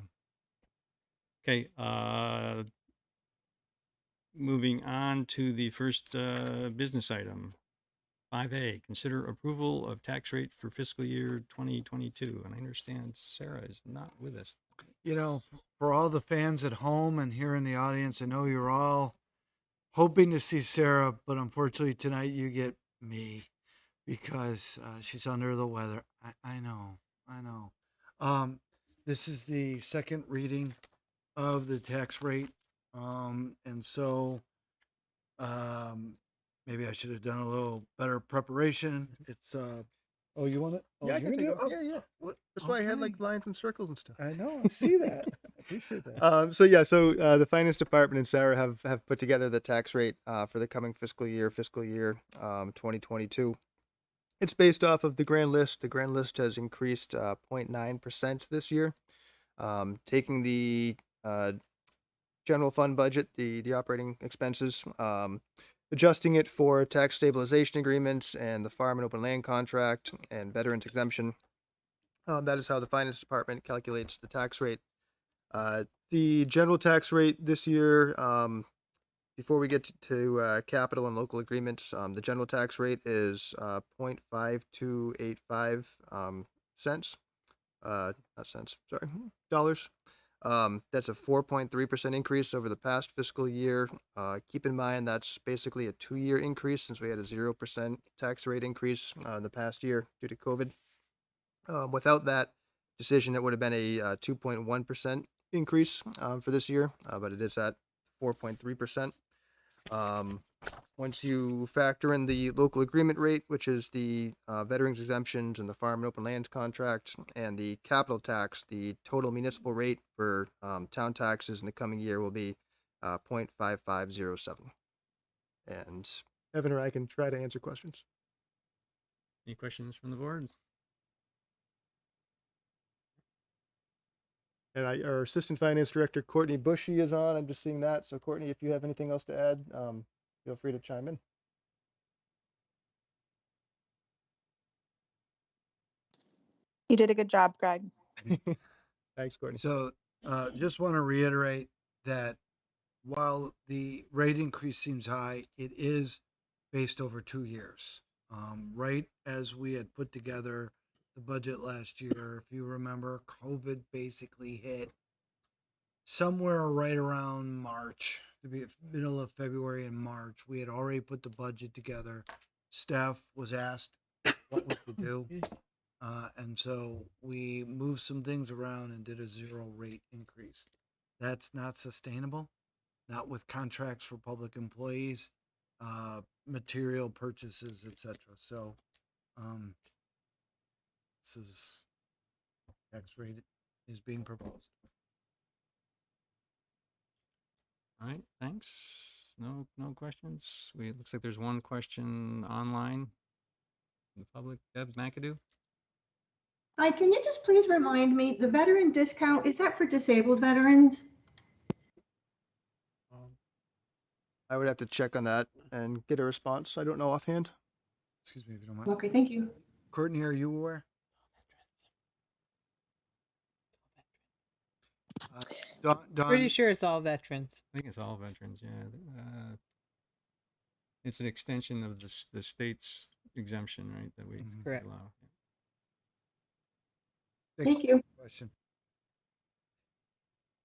Speaker 1: okay. Moving on to the first business item, 5A, consider approval of tax rate for fiscal year 2022. And I understand Sarah is not with us.
Speaker 6: For all the fans at home and here in the audience, I know you're all hoping to see Sarah, but unfortunately tonight you get me because she's under the weather. I know. This is the second reading of the tax rate. And so maybe I should have done a little better preparation. It's oh, you want it? Oh,
Speaker 16: Yeah, I
Speaker 6: you're
Speaker 16: can take
Speaker 6: gonna
Speaker 16: it.
Speaker 6: do-
Speaker 16: Yeah.
Speaker 6: What?
Speaker 16: That's why I had
Speaker 6: Okay.
Speaker 16: like lines and circles and stuff.
Speaker 6: I know. I see that. I appreciate that.
Speaker 16: So the finance department and Sarah have put together the tax rate for the coming fiscal year 2022. It's based off of the grand list. The grand list has increased 0.9% this year. Taking the general fund budget, the operating expenses, adjusting it for tax stabilization agreements and the farm and open land contract and veterans exemption. That is how the finance department calculates the tax rate. The general tax rate this year, before we get to capital and local agreements, the general tax rate is 0.5285 cents. Not cents, sorry, dollars. That's a 4.3% increase over the past fiscal year. Keep in mind that's basically a 2-year increase since we had a 0% tax rate increase in the past year due to COVID. Without that decision, it would have been a 2.1% increase for this year, but it is at 4.3%. Once you factor in the local agreement rate, which is the veterans exemptions and the farm and open lands contract, and the capital tax, the total municipal rate for town taxes in the coming year will be 0.5507. And Evan or I can try to answer questions.
Speaker 1: Any questions from the board?
Speaker 16: And our assistant finance director, Courtney Bushy, is on. I'm just seeing that. So Courtney, if you have anything else to add, feel free to chime in.
Speaker 17: You did a good job, Greg.
Speaker 16: Thanks, Courtney.
Speaker 6: So just want to reiterate that while the rate increase seems high, it is based over 2 years. Right as we had put together the budget last year. If you remember, COVID basically hit somewhere right around March, to be middle of February and March. We had already put the budget together. Staff was asked what we could do. And so we moved some things around and did a 0 rate increase. That's not sustainable, not with contracts for public employees, material purchases, etc. So, this is tax rate is being proposed.
Speaker 1: All right, thanks. No questions. It looks like there's one question online from the public. Deb McAdoo?
Speaker 18: Hi, can you just please remind me, the veteran discount, is that for disabled veterans?
Speaker 16: I would have to check on that and get a response. I don't know offhand.
Speaker 6: Excuse me if you don't mind.
Speaker 18: Okay, thank you.
Speaker 6: Courtney, are you aware? Dawn,
Speaker 19: Pretty sure it's all veterans.
Speaker 1: I think it's all veterans, yeah. It's an extension of the state's exemption, right, that we
Speaker 19: Correct.
Speaker 1: allow.
Speaker 18: Thank you.
Speaker 6: Question.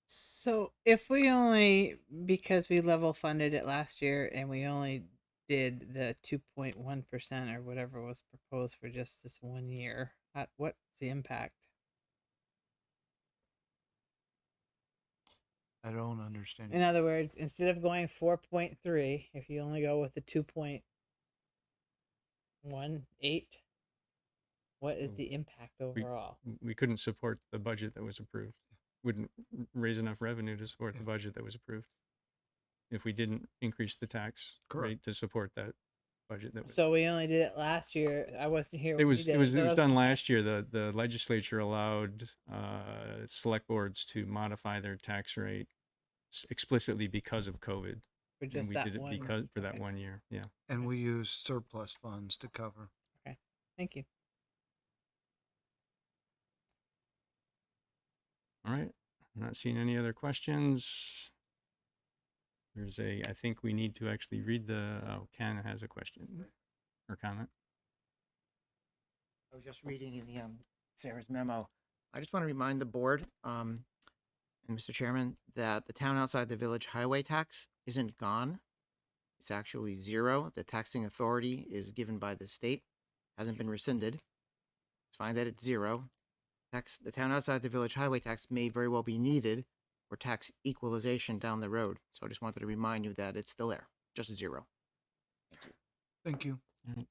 Speaker 19: So if we only, because we level funded it last year and we only did the 2.1% or whatever was proposed for just this 1 year, what's the impact?
Speaker 6: I don't understand.
Speaker 19: In other words, instead of going 4.3, if you only go with the 2.18, what is the impact overall?
Speaker 1: We couldn't support the budget that was approved. Wouldn't raise enough revenue to support the budget that was approved. If we didn't increase the tax rate to support that budget that was.
Speaker 19: So we only did it last year. I wasn't here.
Speaker 1: It was done last year. The legislature allowed select boards to modify their tax rate explicitly because of COVID.
Speaker 19: For just
Speaker 1: and we
Speaker 19: that
Speaker 1: did it
Speaker 19: one-
Speaker 1: because for that
Speaker 19: okay.
Speaker 1: 1 year. Yeah.
Speaker 6: And we use surplus funds to cover.
Speaker 19: Okay, thank you.
Speaker 1: All right. I'm not seeing any other questions. I think we need to actually read Ken has a question or comment.
Speaker 8: I was just reading in the Sarah's memo. I just want to remind the board and Mr. Chairman that the town outside the village highway tax isn't gone. It's actually 0. The taxing authority is given by the state, hasn't been rescinded. It's fine that it's 0. The town outside the village highway tax may very well be needed for tax equalization down the road. So I just wanted to remind you that it's still there, just 0.
Speaker 6: Thank you.
Speaker 1: All right.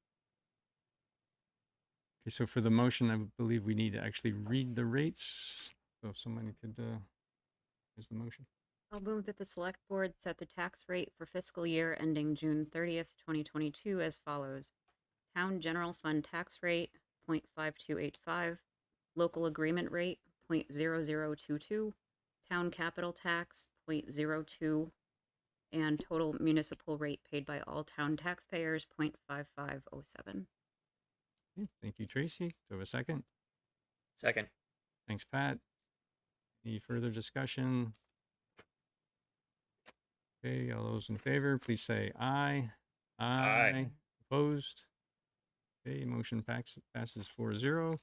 Speaker 1: Okay, so for the motion, I believe we need to actually read the rates. So if somebody could, here's the motion.
Speaker 3: I'll move that the select board set the tax rate for fiscal year ending June 30th, 2022 as follows. Town general fund tax rate, 0.5285. Local agreement rate, 0.0022. Town capital tax, 0.02. And total municipal rate paid by all town taxpayers, 0.5507.
Speaker 1: Okay, thank you, Tracy. Do we have a second?
Speaker 4: Second.
Speaker 1: Thanks, Pat. Any further discussion? Okay, all those in favor, please say aye.
Speaker 4: Aye.
Speaker 1: Opposed? Okay, motion passes 4-0.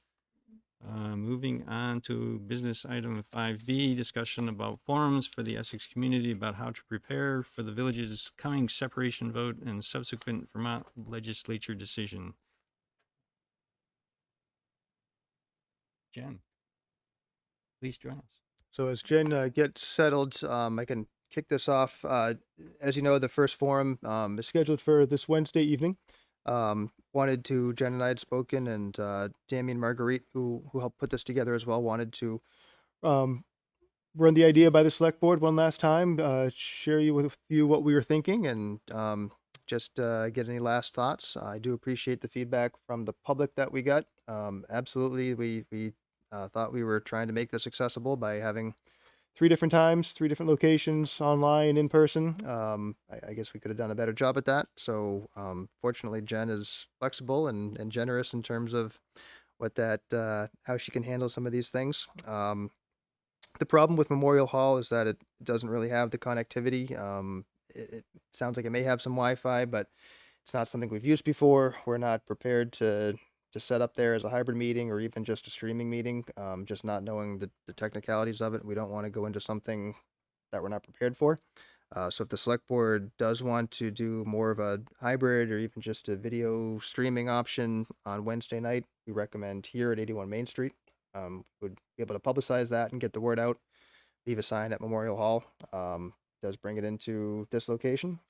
Speaker 1: Moving on to business item 5B, discussion about forums for the Essex community about how to prepare for the village's coming separation vote and subsequent Vermont legislature decision. Jen, please join us.
Speaker 16: So as Jen gets settled, I can kick this off. As you know, the first forum is scheduled for this Wednesday evening. Jen and I had spoken, and Damien Marguerite, who helped put this together as well, wanted to run the idea by the select board one last time, share with you what we were thinking, and just get any last thoughts. I do appreciate the feedback from the public that we got. Absolutely, we thought we were trying to make this accessible by having 3 different times, 3 different locations, online, in person. I guess we could have done a better job at that. So fortunately, Jen is flexible and generous in terms of how she can handle some of these things. The problem with Memorial Hall is that it doesn't really have the connectivity. It sounds like it may have some Wi-Fi, but it's not something we've used before. We're not prepared to set up there as a hybrid meeting or even just a streaming meeting, just not knowing the technicalities of it. We don't want to go into something that we're not prepared for. So if the select board does want to do more of a hybrid or even just a video streaming option on Wednesday night, we recommend here at 81 Main Street. Would be able to publicize that and get the word out. Leave a sign at Memorial Hall. Does bring it into this location.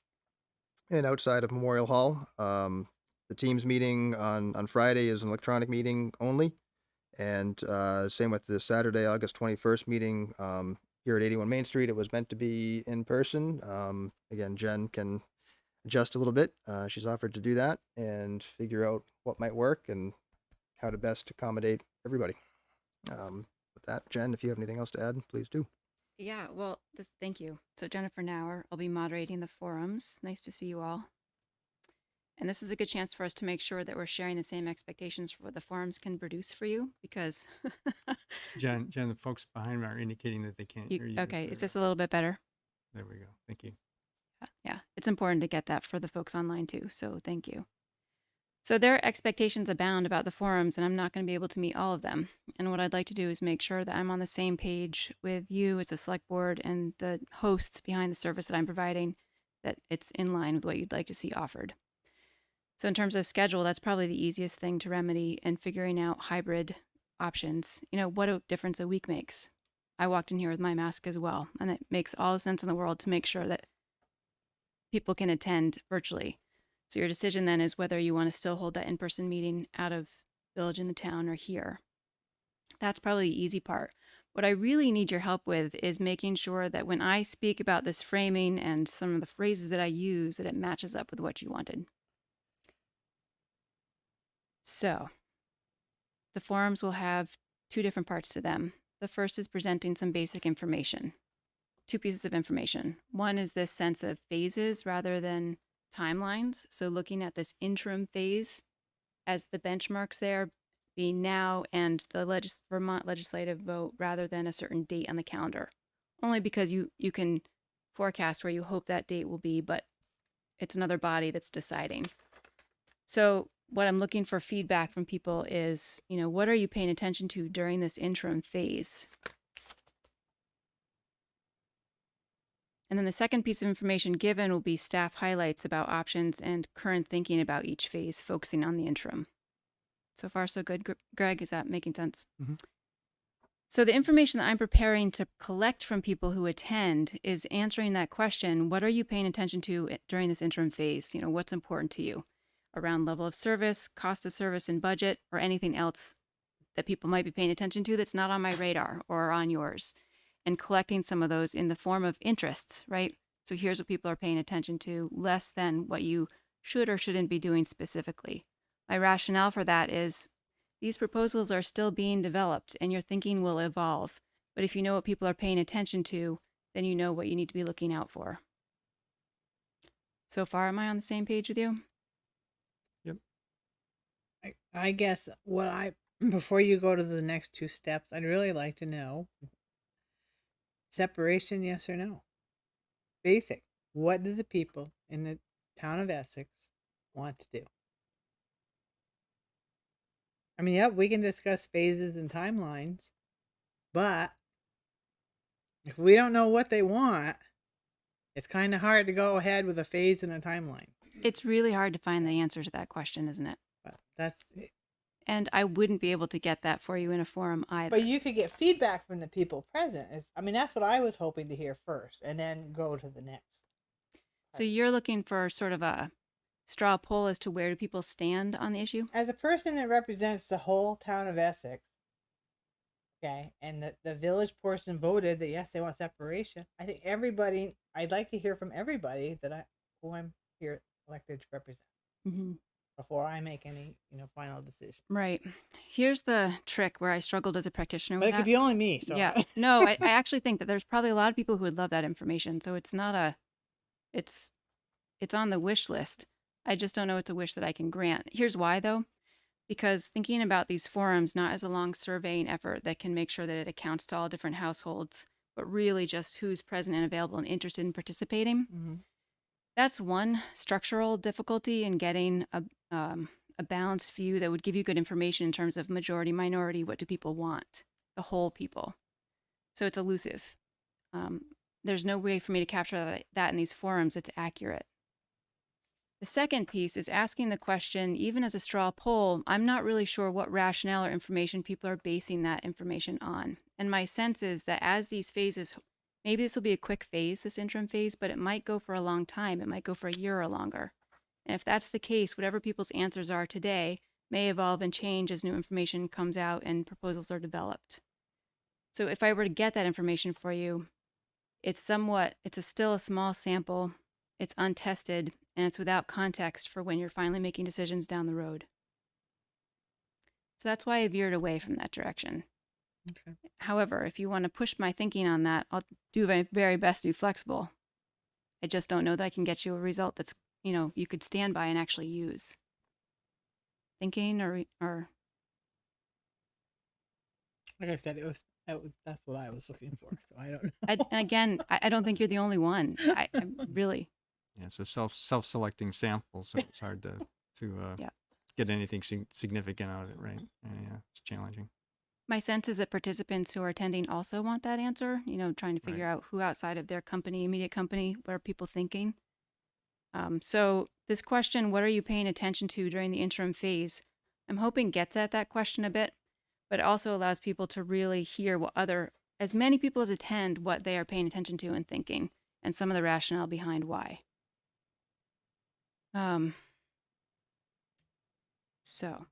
Speaker 16: And outside of Memorial Hall, the Teams meeting on Friday is an electronic meeting only. And same with the Saturday, August 21st meeting here at 81 Main Street. It was meant to be in person. Again, Jen can adjust a little bit. She's offered to do that and figure out what might work and how to best accommodate everybody. With that, Jen, if you have anything else to add, please do.
Speaker 3: Yeah, well, thank you. So Jennifer Nauer, I'll be moderating the forums. Nice to see you all. And this is a good chance for us to make sure that we're sharing the same expectations for what the forums can produce for you, because
Speaker 1: Jen, the folks behind me are indicating that they can't hear you.
Speaker 3: Okay,
Speaker 1: so-
Speaker 3: is this a little bit better?
Speaker 1: There we go. Thank you.
Speaker 3: Yeah, it's important to get that for the folks online too, so thank you. So there are expectations abound about the forums, and I'm not going to be able to meet all of them. And what I'd like to do is make sure that I'm on the same page with you as a select board and the hosts behind the service that I'm providing, that it's in line with what you'd like to see offered. So in terms of schedule, that's probably the easiest thing to remedy, and figuring out hybrid options. You know, what a difference a week makes. I walked in here with my mask as well, and it makes all the sense in the world to make sure that people can attend virtually. So your decision then is whether you want to still hold that in-person meeting out of Village in the Town or here. That's probably the easy part. What I really need your help with is making sure that when I speak about this framing and some of the phrases that I use, that it matches up with what you wanted. So the forums will have two different parts to them. The first is presenting some basic information. Two pieces of information. One is this sense of phases rather than timelines. So looking at this interim phase as the benchmarks there being now and the Vermont legislative vote rather than a certain date on the calendar. Only because you can forecast where you hope that date will be, but it's another body that's deciding. So what I'm looking for feedback from people is, you know, what are you paying attention to during this interim phase? And then the second piece of information given will be staff highlights about options and current thinking about each phase, focusing on the interim. So far, so good. Greg, is that making sense?
Speaker 1: Mm-hmm.
Speaker 3: So the information that I'm preparing to collect from people who attend is answering that question. What are you paying attention to during this interim phase? You know, what's important to you around level of service, cost of service and budget, or anything else that people might be paying attention to that's not on my radar or on yours, and collecting some of those in the form of interests, right? So here's what people are paying attention to, less than what you should or shouldn't be doing specifically. My rationale for that is these proposals are still being developed and your thinking will evolve. But if you know what people are paying attention to, then you know what you need to be looking out for. So far, am I on the same page with you?
Speaker 1: Yep.
Speaker 19: I guess before you go to the next two steps, I'd really like to know separation, yes or no? Basic. What do the people in the town of Essex want to do? I mean, yep, we can discuss phases and timelines, but if we don't know what they want, it's kind of hard to go ahead with a phase and a timeline.
Speaker 3: It's really hard to find the answer to that question, isn't it?
Speaker 19: But that's it.
Speaker 3: And I wouldn't be able to get that for you in a forum either.
Speaker 19: But you could get feedback from the people present. That's what I was hoping to hear first, and then go to the next.
Speaker 3: So you're looking for sort of a straw poll as to where do people stand on the issue?
Speaker 19: As a person that represents the whole town of Essex, okay, and the village portion voted that yes, they want separation. I think I'd like to hear from everybody who I'm here elected to represent.
Speaker 3: Mm-hmm.
Speaker 19: Before I make any, final decision.
Speaker 3: Right. Here's the trick where I struggled as a practitioner
Speaker 19: But
Speaker 3: with
Speaker 19: it could be only me. So.
Speaker 3: Yeah. No, I actually think that there's probably a lot of people who would love that information. So it's not it's on the wish list. I just don't know it's a wish that I can grant. Here's why though. Because thinking about these forums not as a long surveying effort that can make sure that it accounts to all different households, but really just who's present and available and interested in participating.
Speaker 19: Mm-hmm.
Speaker 3: That's one structural difficulty in getting
Speaker 20: a balanced view that would give you good information in terms of majority, minority, what do people want, the whole people. So it's elusive. There's no way for me to capture that in these forums that's accurate. The second piece is asking the question, even as a straw poll, I'm not really sure what rationale or information people are basing that information on. And my sense is that as these phases, maybe this will be a quick phase, this interim phase, but it might go for a long time. It might go for a year or longer. And if that's the case, whatever people's answers are today may evolve and change as new information comes out and proposals are developed. So if I were to get that information for you, it's still a small sample, it's untested, and it's without context for when you're finally making decisions down the road. So that's why I veered away from that direction.
Speaker 19: Okay.
Speaker 20: However, if you want to push my thinking on that, I'll do my very best to be flexible. I just don't know that I can get you a result that's, you could stand by and actually use. Thinking or
Speaker 19: Like I said, that's what I was looking for. So I don't know.
Speaker 20: and again, I don't think you're the only one. I really.
Speaker 1: Yeah, it's a self-selecting sample, so it's hard to
Speaker 20: Yeah.
Speaker 1: get anything significant out of it, right? Yeah, it's challenging.
Speaker 20: My sense is that participants who are attending also want that answer, trying to figure out who outside of their company, immediate company, what are people thinking? So this question, what are you paying attention to during the interim phase? I'm hoping gets at that question a bit, but it also allows people to really hear as many people as attend, what they are paying attention to and thinking, and some of the rationale behind why. So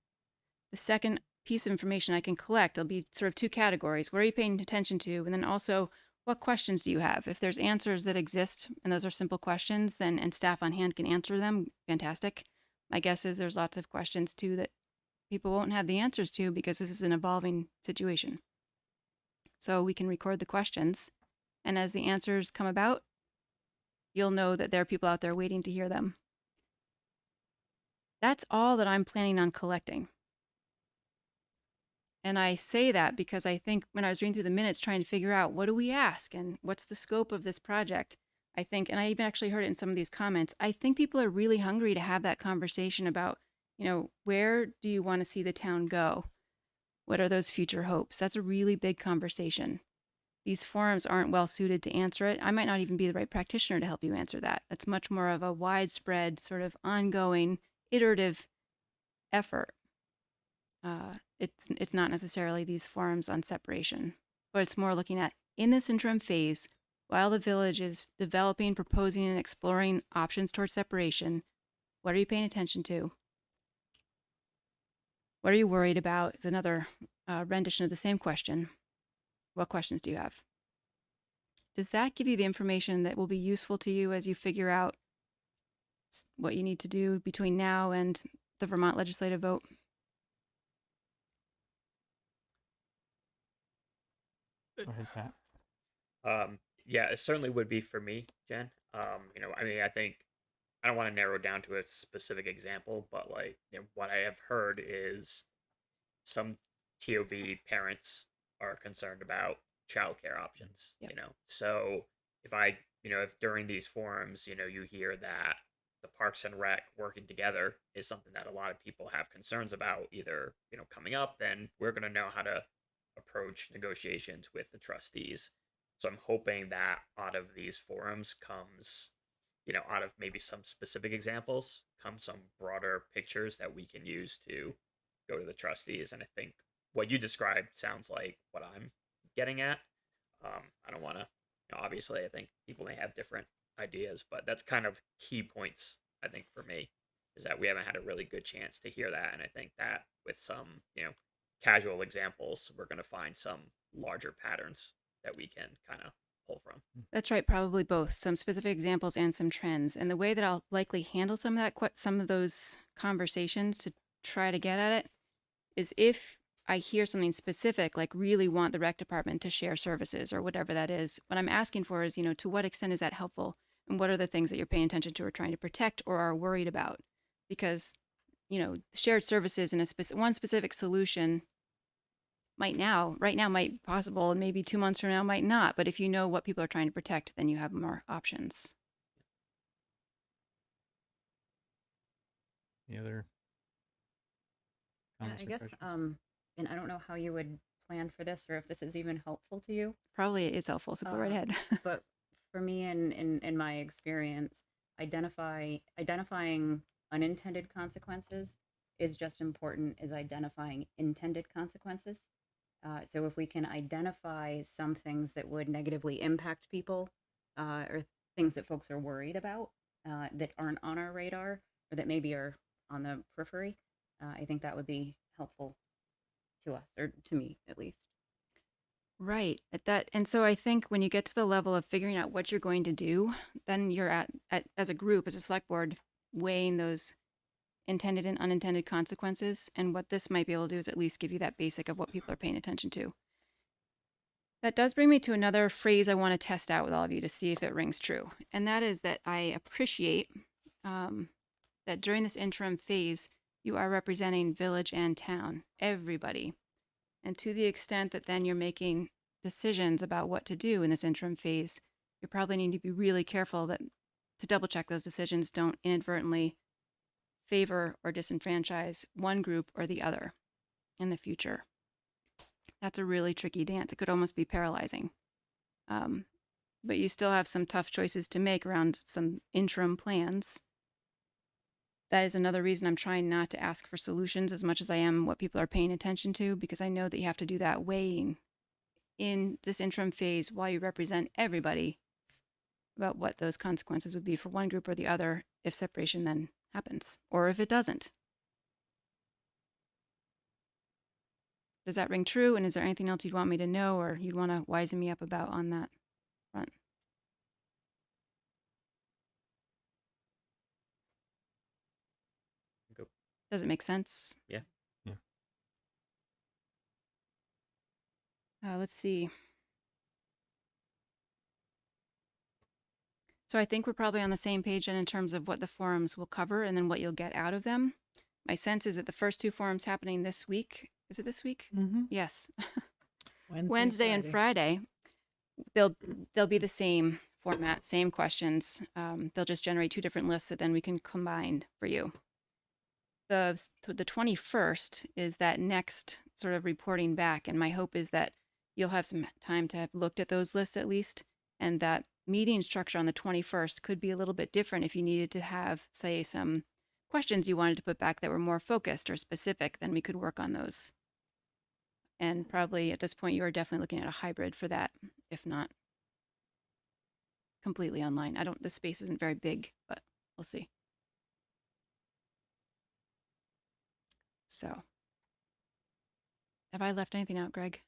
Speaker 20: the second piece of information I can collect, it'll be sort of two categories. What are you paying attention to? And then also, what questions do you have? If there's answers that exist, and those are simple questions, and staff on hand can answer them, fantastic. My guess is there's lots of questions too that people won't have the answers to because this is an evolving situation. So we can record the questions, and as the answers come about, you'll know that there are people out there waiting to hear them. That's all that I'm planning on collecting. And I say that because I think when I was reading through the minutes trying to figure out what do we ask and what's the scope of this project, I think, and I even actually heard it in some of these comments, I think people are really hungry to have that conversation about, where do you want to see the town go? What are those future hopes? That's a really big conversation. These forums aren't well suited to answer it. I might not even be the right practitioner to help you answer that. That's much more of a widespread, sort of ongoing, iterative effort. It's not necessarily these forums on separation, but it's more looking at, in this interim phase, while the village is developing, proposing, and exploring options towards separation, what are you paying attention to? What are you worried about? Is another rendition of the same question. What questions do you have? Does that give you the information that will be useful to you as you figure out what you need to do between now and the Vermont legislative vote?
Speaker 1: Go ahead, Pat.
Speaker 4: Yeah, it certainly would be for me, Jen. I think I don't want to narrow down to a specific example, but what I have heard is some TOV parents are concerned about childcare options.
Speaker 20: Yep.
Speaker 4: So if during these forums, you hear that the Parks and Rec working together is something that a lot of people have concerns about, either coming up, then we're going to know how to approach negotiations with the trustees. So I'm hoping that out of these forums comes, out of maybe some specific examples, come some broader pictures that we can use to go to the trustees. And I think what you described sounds like what I'm getting at. I don't want to, obviously, I think people may have different ideas, but that's kind of key points, I think, for me, is that we haven't had a really good chance to hear that. And I think that with some, casual examples, we're going to find some larger patterns that we can kind of pull from.
Speaker 20: That's right, probably both, some specific examples and some trends. And the way that I'll likely handle some of those conversations to try to get at it is if I hear something specific, like really want the rec department to share services or whatever that is, what I'm asking for is, to what extent is that helpful? And what are the things that you're paying attention to or trying to protect or are worried about? Because, shared services in one specific solution right now might be possible, and maybe 2 months from now might not. But if you know what people are trying to protect, then you have more options.
Speaker 1: Any other
Speaker 3: I guess,
Speaker 1: Christian?
Speaker 3: and I don't know how you would plan for this or if this is even helpful to you.
Speaker 20: Probably it is helpful, so go right ahead.
Speaker 3: But for me, in my experience, identifying unintended consequences is just important as identifying intended consequences. So if we can identify some things that would negatively impact people, or things that folks are worried about, that aren't on our radar or that maybe are on the periphery, I think that would be helpful to us, or to me at least.
Speaker 20: Right. And so I think when you get to the level of figuring out what you're going to do, then you're at as a group, as a select board, weighing those intended and unintended consequences. And what this might be able to do is at least give you that basic of what people are paying attention to. That does bring me to another phrase I want to test out with all of you to see if it rings true. And that is that I appreciate that during this interim phase, you are representing village and town, everybody. And to the extent that then you're making decisions about what to do in this interim phase, you probably need to be really careful to double check those decisions don't inadvertently favor or disenfranchise one group or the other in the future. That's a really tricky dance. It could almost be paralyzing. But you still have some tough choices to make around some interim plans. That is another reason I'm trying not to ask for solutions as much as I am what people are paying attention to, because I know that you have to do that weighing in this interim phase while you represent everybody about what those consequences would be for one group or the other if separation then happens, or if it doesn't. Does that ring true? And is there anything else you'd want me to know or you'd want to wisen me up about on that front?
Speaker 4: Go.
Speaker 20: Does it make sense?
Speaker 4: Yeah.
Speaker 1: Yeah.
Speaker 20: Let's see. So I think we're probably on the same page in terms of what the forums will cover and then what you'll get out of them. My sense is that the first two forums happening this week. Is it this week?
Speaker 19: Mm-hmm.
Speaker 20: Yes.
Speaker 19: Wednesday
Speaker 20: and Friday. They'll be the same format, same questions. They'll just generate two different lists that then we can combine for you. The 21st is that next sort of reporting back, and my hope is that you'll have some time to have looked at those lists at least, and that meeting structure on the 21st could be a little bit different if you needed to have, say, some questions you wanted to put back that were more focused or specific, then we could work on those. And probably at this point, you are definitely looking at a hybrid for that, if not completely online. The space isn't very big, but we'll see. So, have I left anything out, Greg?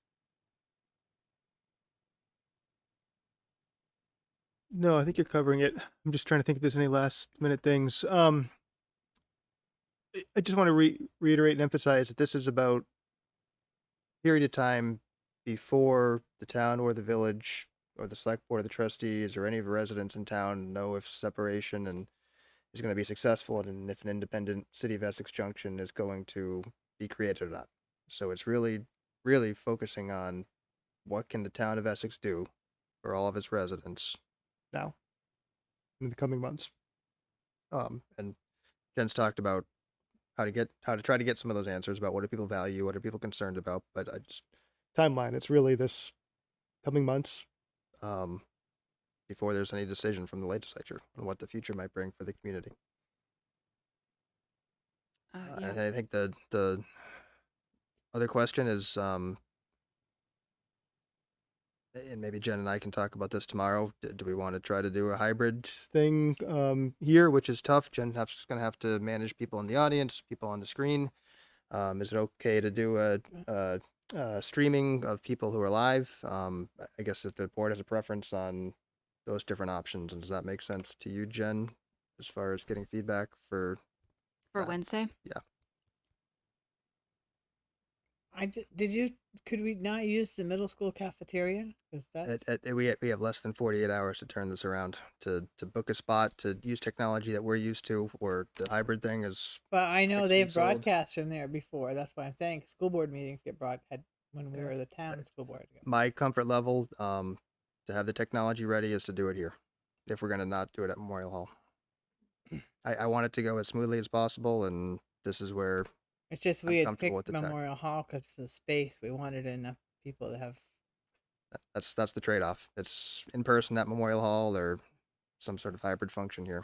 Speaker 16: No, I think you're covering it. I'm just trying to think if there's any last minute things. I just want to reiterate and emphasize that this is about period of time before the town or the village or the select board or the trustees or any of the residents in town know if separation is going to be successful and if an independent city of Essex Junction is going to be created or not. So it's really, really focusing on what can the town of Essex do for all of its residents now in the coming months. And Jen's talked about how to try to get some of those answers about what do people value, what are people concerned about, but timeline, it's really this coming months before there's any decision from the legislature on what the future might bring for the community.
Speaker 20: Yeah.
Speaker 16: I think the other question is, and maybe Jen and I can talk about this tomorrow. Do we want to try to do a hybrid thing here, which is tough? Jen is going to have to manage people in the audience, people on the screen. Is it okay to do a streaming of people who are live? I guess if the board has a preference on those different options, and does that make sense to you, Jen, as far as getting feedback for
Speaker 20: Wednesday?
Speaker 16: Yeah.
Speaker 19: Could we not use the middle school cafeteria? Because that's
Speaker 16: We have less than 48 hours to turn this around, to book a spot, to use technology that we're used to, or the hybrid thing is.
Speaker 19: But I know
Speaker 16: 6
Speaker 19: they've
Speaker 16: weeks old.
Speaker 19: broadcast from there before. That's why I'm saying school board meetings get broadcast when we were the town school board.
Speaker 16: My comfort level to have the technology ready is to do it here, if we're going to not do it at Memorial Hall. I want it to go as smoothly as possible, and this is where
Speaker 19: It's just
Speaker 16: I'm
Speaker 19: we had
Speaker 16: comfortable with
Speaker 19: picked
Speaker 16: the tech.
Speaker 19: Memorial Hall because of the space. We wanted enough people to have.
Speaker 16: That's the trade-off. It's in person at Memorial Hall or some sort of hybrid function here.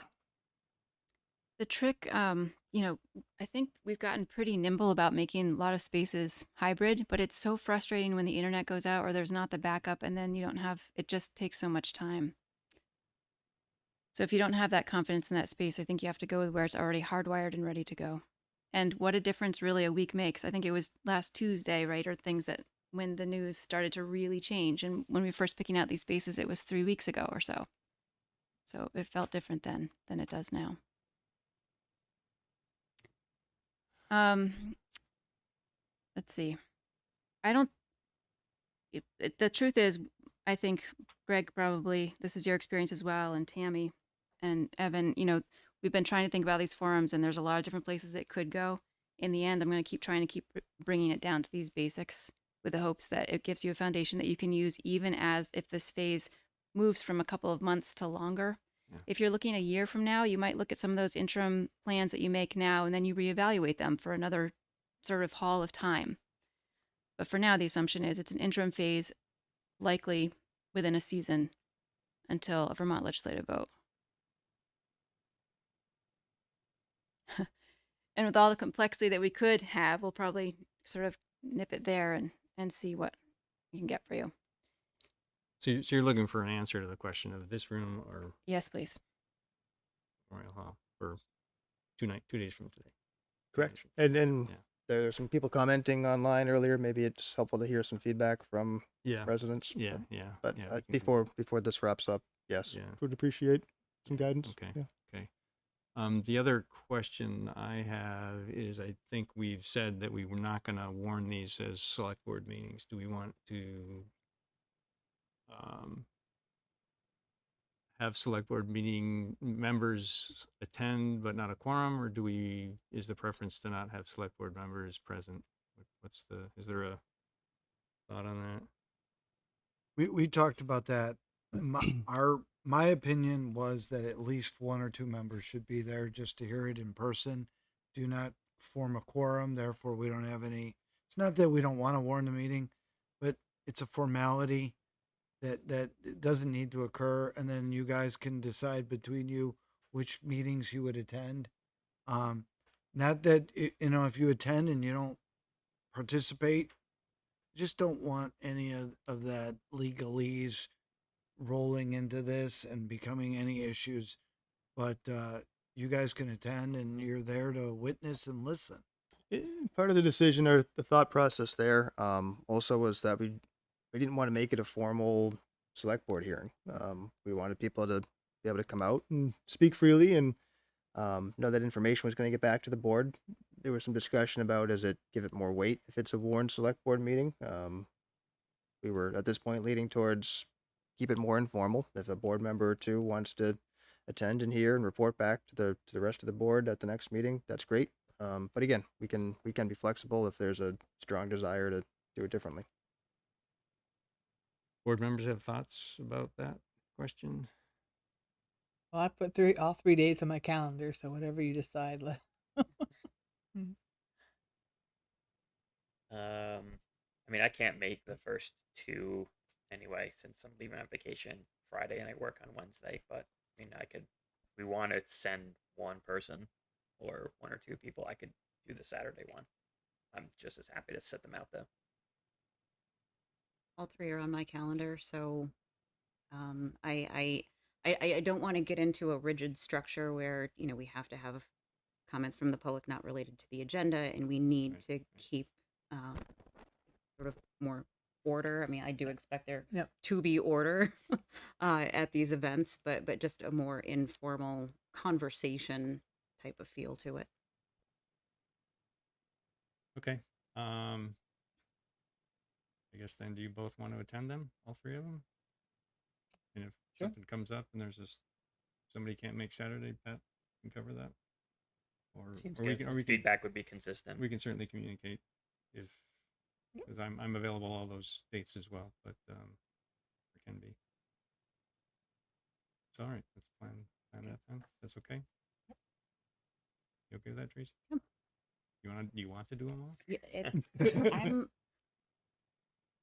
Speaker 20: The trick, I think we've gotten pretty nimble about making a lot of spaces hybrid, but it's so frustrating when the internet goes out or there's not the backup and then you don't have, it just takes so much time. So if you don't have that confidence in that space, I think you have to go with where it's already hardwired and ready to go. And what a difference really a week makes. I think it was last Tuesday, right? Or things that when the news started to really change. And when we were first picking out these spaces, it was 3 weeks ago or so. So it felt different then than it does now. Let's see. I don't, the truth is, I think Greg, probably this is your experience as well. And Tammy and Evan, we've been trying to think about these forums and there's a lot of different places it could go. In the end, I'm going to keep trying to keep bringing it down to these basics with the hopes that it gives you a foundation that you can use even as if this phase moves from a couple of months to longer. Yeah. If you're looking a year from now, you might look at some of those interim plans that you make now and then you reevaluate them for another sort of haul of time. But for now, the assumption is it's an interim phase, likely within a season until a Vermont legislative vote. And with all the complexity that we could have, we'll probably sort of nip it there and see what we can get for you.
Speaker 1: So you're looking for an answer to the question of this room or
Speaker 20: Yes, please.
Speaker 1: Memorial Hall for 2 days from today.
Speaker 16: Correct. And there are some people commenting online earlier. Maybe it's helpful to hear some feedback from residents.
Speaker 1: Yeah.
Speaker 16: But before this wraps up, yes, would appreciate some guidance.
Speaker 1: Okay.
Speaker 16: Yeah.
Speaker 1: Okay. The other question I have is, I think we've said that we were not going to warn these as select board meetings. Do we want to have select board meeting members attend but not a quorum, or is the preference to not have select board members present? Is there a thought on that?
Speaker 6: We talked about that. My opinion was that at least 1 or 2 members should be there just to hear it in person. Do not form a quorum, therefore we don't have any. It's not that we don't want to warn the meeting, but it's a formality that it doesn't need to occur, and then you guys can decide between you which meetings you would attend. Not that if you attend and you don't participate, just don't want any of that legalese rolling into this and becoming any issues. But you guys can attend and you're there to witness and listen.
Speaker 16: Part of the decision or the thought process there also was that we didn't want to make it a formal select board hearing. We wanted people to be able to come out and speak freely and know that information was going to get back to the board. There was some discussion about, give it more weight if it's a warned select board meeting. We were at this point leading towards keep it more informal. If a board member or two wants to attend and hear and report back to the rest of the board at the next meeting, that's great. But again, we can be flexible if there's a strong desire to do it differently.
Speaker 1: Board members have thoughts about that question?
Speaker 19: Well, I put all 3 days on my calendar, so whatever you decide.
Speaker 4: I mean, I can't make the first 2 anyway, since I'm leaving on vacation Friday and I work on Wednesday. But I mean, if we want to send 1 person or 1 or 2 people, I could do the Saturday one. I'm just as happy to set them out though.
Speaker 3: All 3 are on my calendar, so I don't want to get into a rigid structure where we have to have comments from the public not related to the agenda, and we need to keep sort of more order. I mean, I do expect there to be order at these events, but just a more informal conversation type of feel to it.
Speaker 1: Okay. I guess then, do you both want to attend them, all 3 of them? And if something comes up and somebody can't make Saturday, Pat can cover that. Or
Speaker 4: Feedback would be consistent.
Speaker 1: We can certainly communicate because I'm available all those dates as well, but there can be. So all right, let's plan that then. That's okay. You okay with that, Tracy?
Speaker 3: Yep.
Speaker 1: Do you want to do them all?
Speaker 3: Yeah,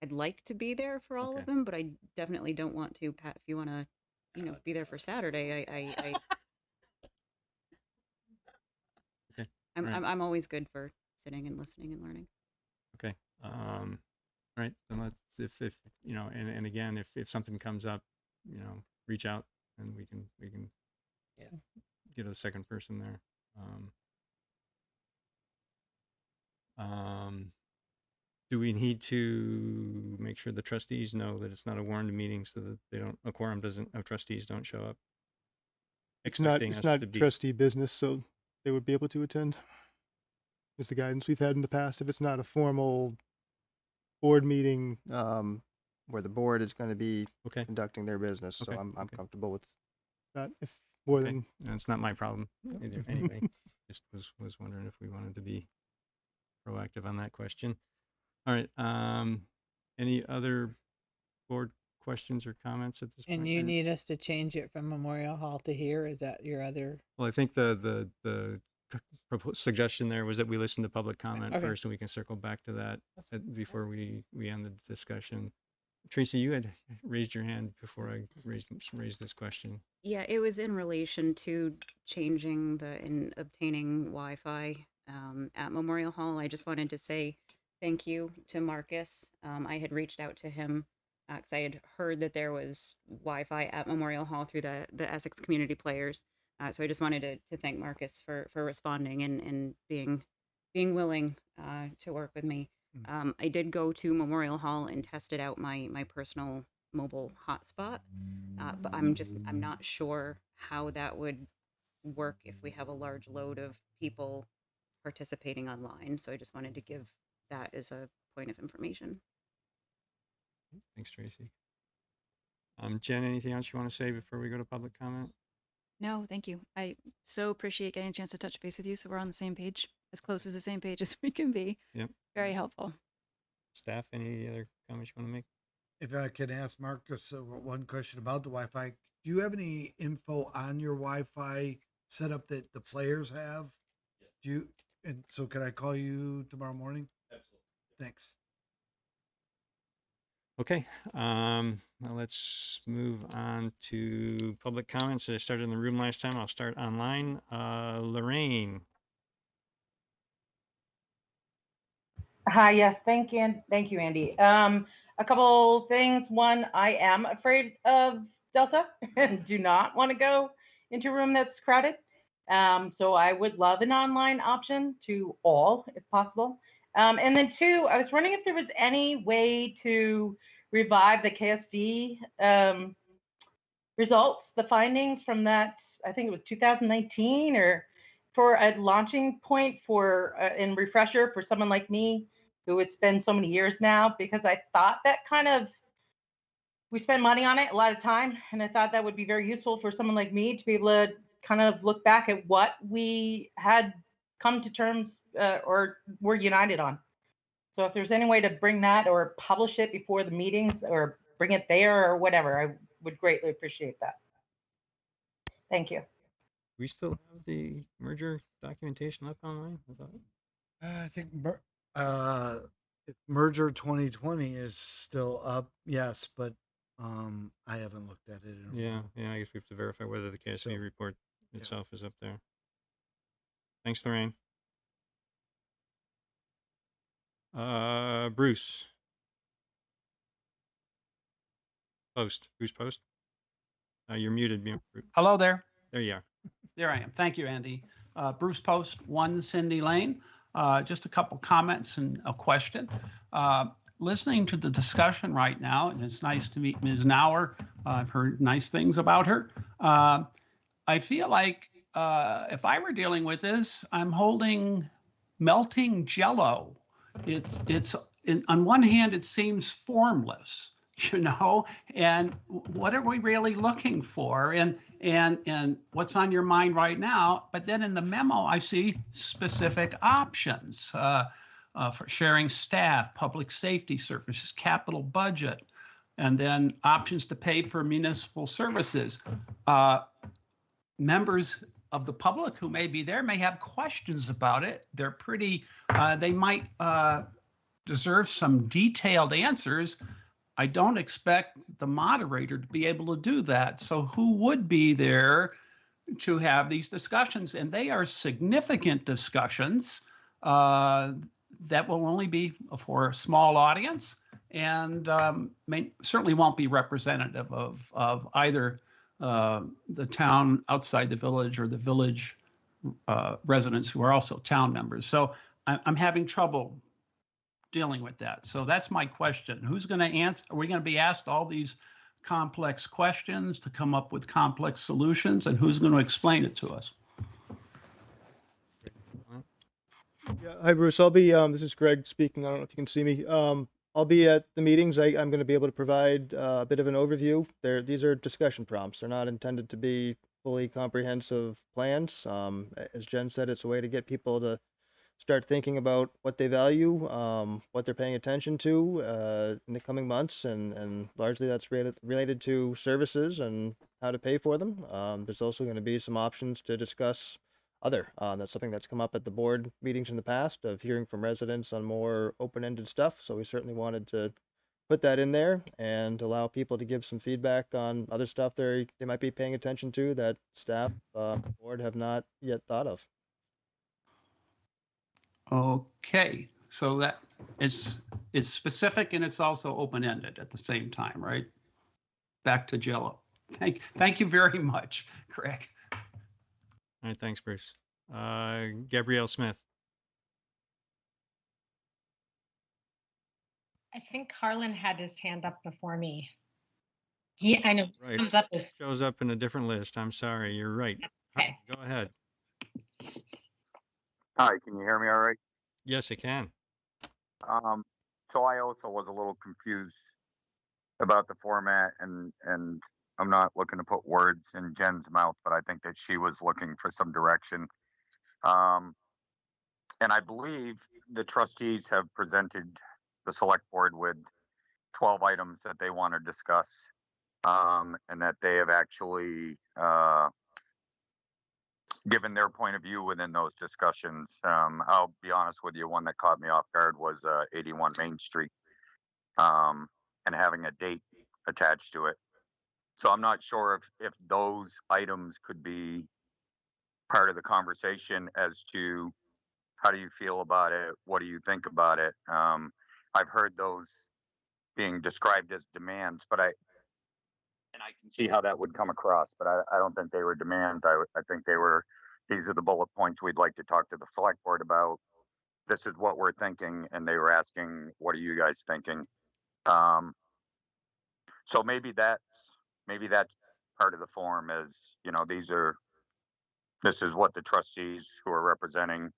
Speaker 3: I'd like to be there for all of
Speaker 1: Okay.
Speaker 3: them, but I definitely don't want to. Pat, if you want to, be there for Saturday,
Speaker 1: Okay.
Speaker 3: I'm,
Speaker 1: All right.
Speaker 3: I'm always good for sitting and listening and learning.
Speaker 1: Okay. All right. Then let's, if and again, if something comes up, reach out and we can get a second person there. Do we need to make sure the trustees know that it's not a warned meeting so that a quorum of trustees don't show up?
Speaker 16: It's not
Speaker 1: Expecting us to be,
Speaker 16: trustee business, so they would be able to attend. Is the guidance we've had in the past. If it's not a formal board meeting, where the board is going to be
Speaker 1: okay.
Speaker 16: conducting their business, so
Speaker 1: Okay,
Speaker 16: I'm
Speaker 1: okay.
Speaker 16: comfortable with that. If more
Speaker 1: Okay.
Speaker 16: than
Speaker 1: That's not my problem either. Anyway, just was wondering if we wanted to be proactive on that question. All right. Any other board questions or comments at this point?
Speaker 19: And you need us to change it from Memorial Hall to here? Is that your other?
Speaker 1: Well, I think the suggestion there was that we listen to public comment
Speaker 19: Okay.
Speaker 1: first, and we can circle back to that before we end the discussion. Tracy, you had raised your hand before I raised this question.
Speaker 3: Yeah, it was in relation to changing and obtaining Wi-Fi at Memorial Hall. I just wanted to say thank you to Marcus. I had reached out to him because I had heard that there was Wi-Fi at Memorial Hall through the Essex Community Players. So I just wanted to thank Marcus for responding and being willing to work with me. I did go to Memorial Hall and tested out my personal mobile hotspot, but I'm not sure how that would work if we have a large load of people participating online. So I just wanted to give that as a point of information.
Speaker 1: Thanks, Tracy. Jen, anything else you want to say before we go to public comment?
Speaker 20: No, thank you. I so appreciate getting a chance to touch base with you so we're on the same page, as close as the same page as we can be.
Speaker 1: Yep.
Speaker 20: Very helpful.
Speaker 1: Staff, any other comments you want to make?
Speaker 6: If I can ask Marcus one question about the Wi-Fi, do you have any info on your Wi-Fi setup that the players have? Do you? And so, can I call you tomorrow morning? Absolutely. Thanks.
Speaker 1: Okay, now let's move on to public comments. I started in the room last time. I'll start online. Lorraine.
Speaker 12: Hi, yes, thank you, Andy. A couple things. One, I am afraid of Delta and do not want to go into a room that's crowded. So I would love an online option to all, if possible. And then two, I was wondering if there was any way to revive the KSV results, the findings from that, I think it was 2019, or for a launching point for and refresher for someone like me who it's been so many years now, because I thought that we spend money on it a lot of time, and I thought that would be very useful for someone like me to be able to kind of look back at what we had come to terms or were united on. So if there's any way to bring that or publish it before the meetings or bring it there or whatever, I would greatly appreciate that. Thank you.
Speaker 1: We still have the merger documentation up online?
Speaker 6: I think if merger 2020 is still up, yes, but I haven't looked at it.
Speaker 1: Yeah, I guess we have to verify whether the KSV report itself is up there. Thanks, Lorraine. Bruce. Bruce Post. You're muted.
Speaker 21: Hello there.
Speaker 1: There you are.
Speaker 21: There I am. Thank you, Andy. Bruce Post, 1 Cindy Lane. Just a couple comments and a question. Listening to the discussion right now, and it's nice to meet Ms. Nauer. I've heard nice things about her. I feel like if I were dealing with this, I'm holding melting Jell-O. On one hand, it seems formless, and what are we really looking for? And what's on your mind right now? But then in the memo, I see specific options for sharing staff, public safety services, capital budget, and then options to pay for municipal services. Members of the public who may be there may have questions about it. They're pretty, they might deserve some detailed answers. I don't expect the moderator to be able to do that. So who would be there to have these discussions? And they are significant discussions that will only be for a small audience, and certainly won't be representative of either the town outside the village or the village residents who are also town members. So I'm having trouble dealing with that. So that's my question. Who's going to answer? Are we going to be asked all these complex questions to come up with complex solutions, and who's going to explain it to us?
Speaker 16: Yeah, hi Bruce. I'll be this is Greg speaking. I don't know if you can see me. I'll be at the meetings. I'm going to be able to provide a bit of an overview. These are discussion prompts. They're not intended to be fully comprehensive plans. As Jen said, it's a way to get people to start thinking about what they value, what they're paying attention to in the coming months, and largely that's related to services and how to pay for them. There's also going to be some options to discuss other. That's something that's come up at the board meetings in the past, of hearing from residents on more open-ended stuff. So we certainly wanted to put that in there and allow people to give some feedback on other stuff they might be paying attention to that staff, board have not yet thought of.
Speaker 21: Okay, so that it's specific and it's also open-ended at the same time, right? Back to Jello. Thank you very much, Craig.
Speaker 1: All right, thanks, Bruce. Gabrielle Smith.
Speaker 5: I think Harlan had his hand up before me. I know
Speaker 1: Right.
Speaker 5: comes up as
Speaker 1: Shows up in a different list. I'm sorry. You're right.
Speaker 5: okay.
Speaker 1: Go ahead.
Speaker 22: Hi, can you hear me all right?
Speaker 1: Yes, it can.
Speaker 22: So I also was a little confused about the format, and I'm not looking to put words in Jen's mouth, but I think that she was looking for some direction. And I believe the trustees have presented the select board with 12 items that they want to discuss, and that they have actually given their point of view within those discussions. I'll be honest with you, one that caught me off guard was 81 Main Street, and having a date attached to it. So I'm not sure if those items could be part of the conversation as to how do you feel about it? What do you think about it? I've heard those being described as demands, but I can see how that would come across, but I don't think they were demands. I think they were, these are the bullet points we'd like to talk to the select board about. This is what we're thinking, and they were asking, what are you guys thinking? So maybe that's part of the form, is, you know, this is what the trustees who are representing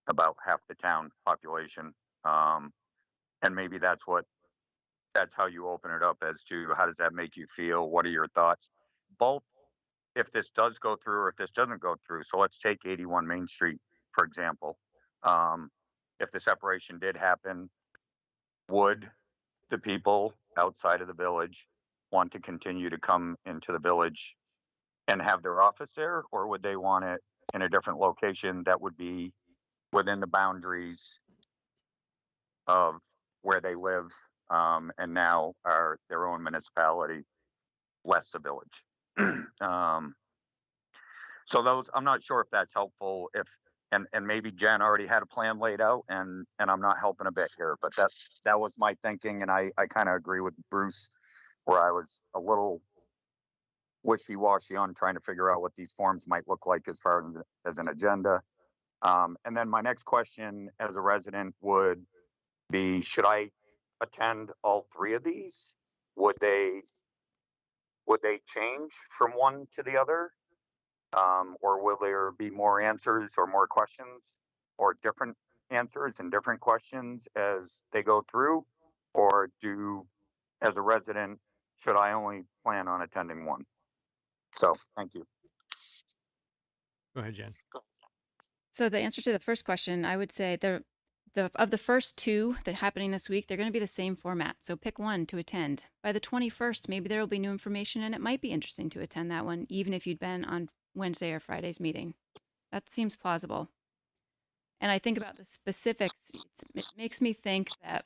Speaker 22: about half the town population. And maybe that's how you open it up, as to how does that make you feel? What are your thoughts? Both, if this does go through or if this doesn't go through. So let's take 81 Main Street, for example. If the separation did happen, would the people outside of the village want to continue to come into the village and have their office there, or would they want it in a different location that would be within the boundaries of where they live, and now are their own municipality, less the village? So those, I'm not sure if that's helpful, and maybe Jen already had a plan laid out, and I'm not helping a bit here, but that was my thinking, and I kind of agree with Bruce, where I was a little wishy-washy on trying to figure out what these forms might look like as far as an agenda. And then my next question as a resident would be, should I attend all three of these? Would they change from one to the other? Or will there be more answers or more questions, or different answers and different questions as they go through? Or as a resident, should I only plan on attending one? So, thank you.
Speaker 1: Go ahead, Jen.
Speaker 20: So the answer to the first question, I would say of the first two that are happening this week, they're going to be the same format. So pick one to attend. By the 21st, maybe there will be new information, and it might be interesting to attend that one, even if you'd been on Wednesday or Friday's meeting. That seems plausible. And I think about the specifics. It makes me think that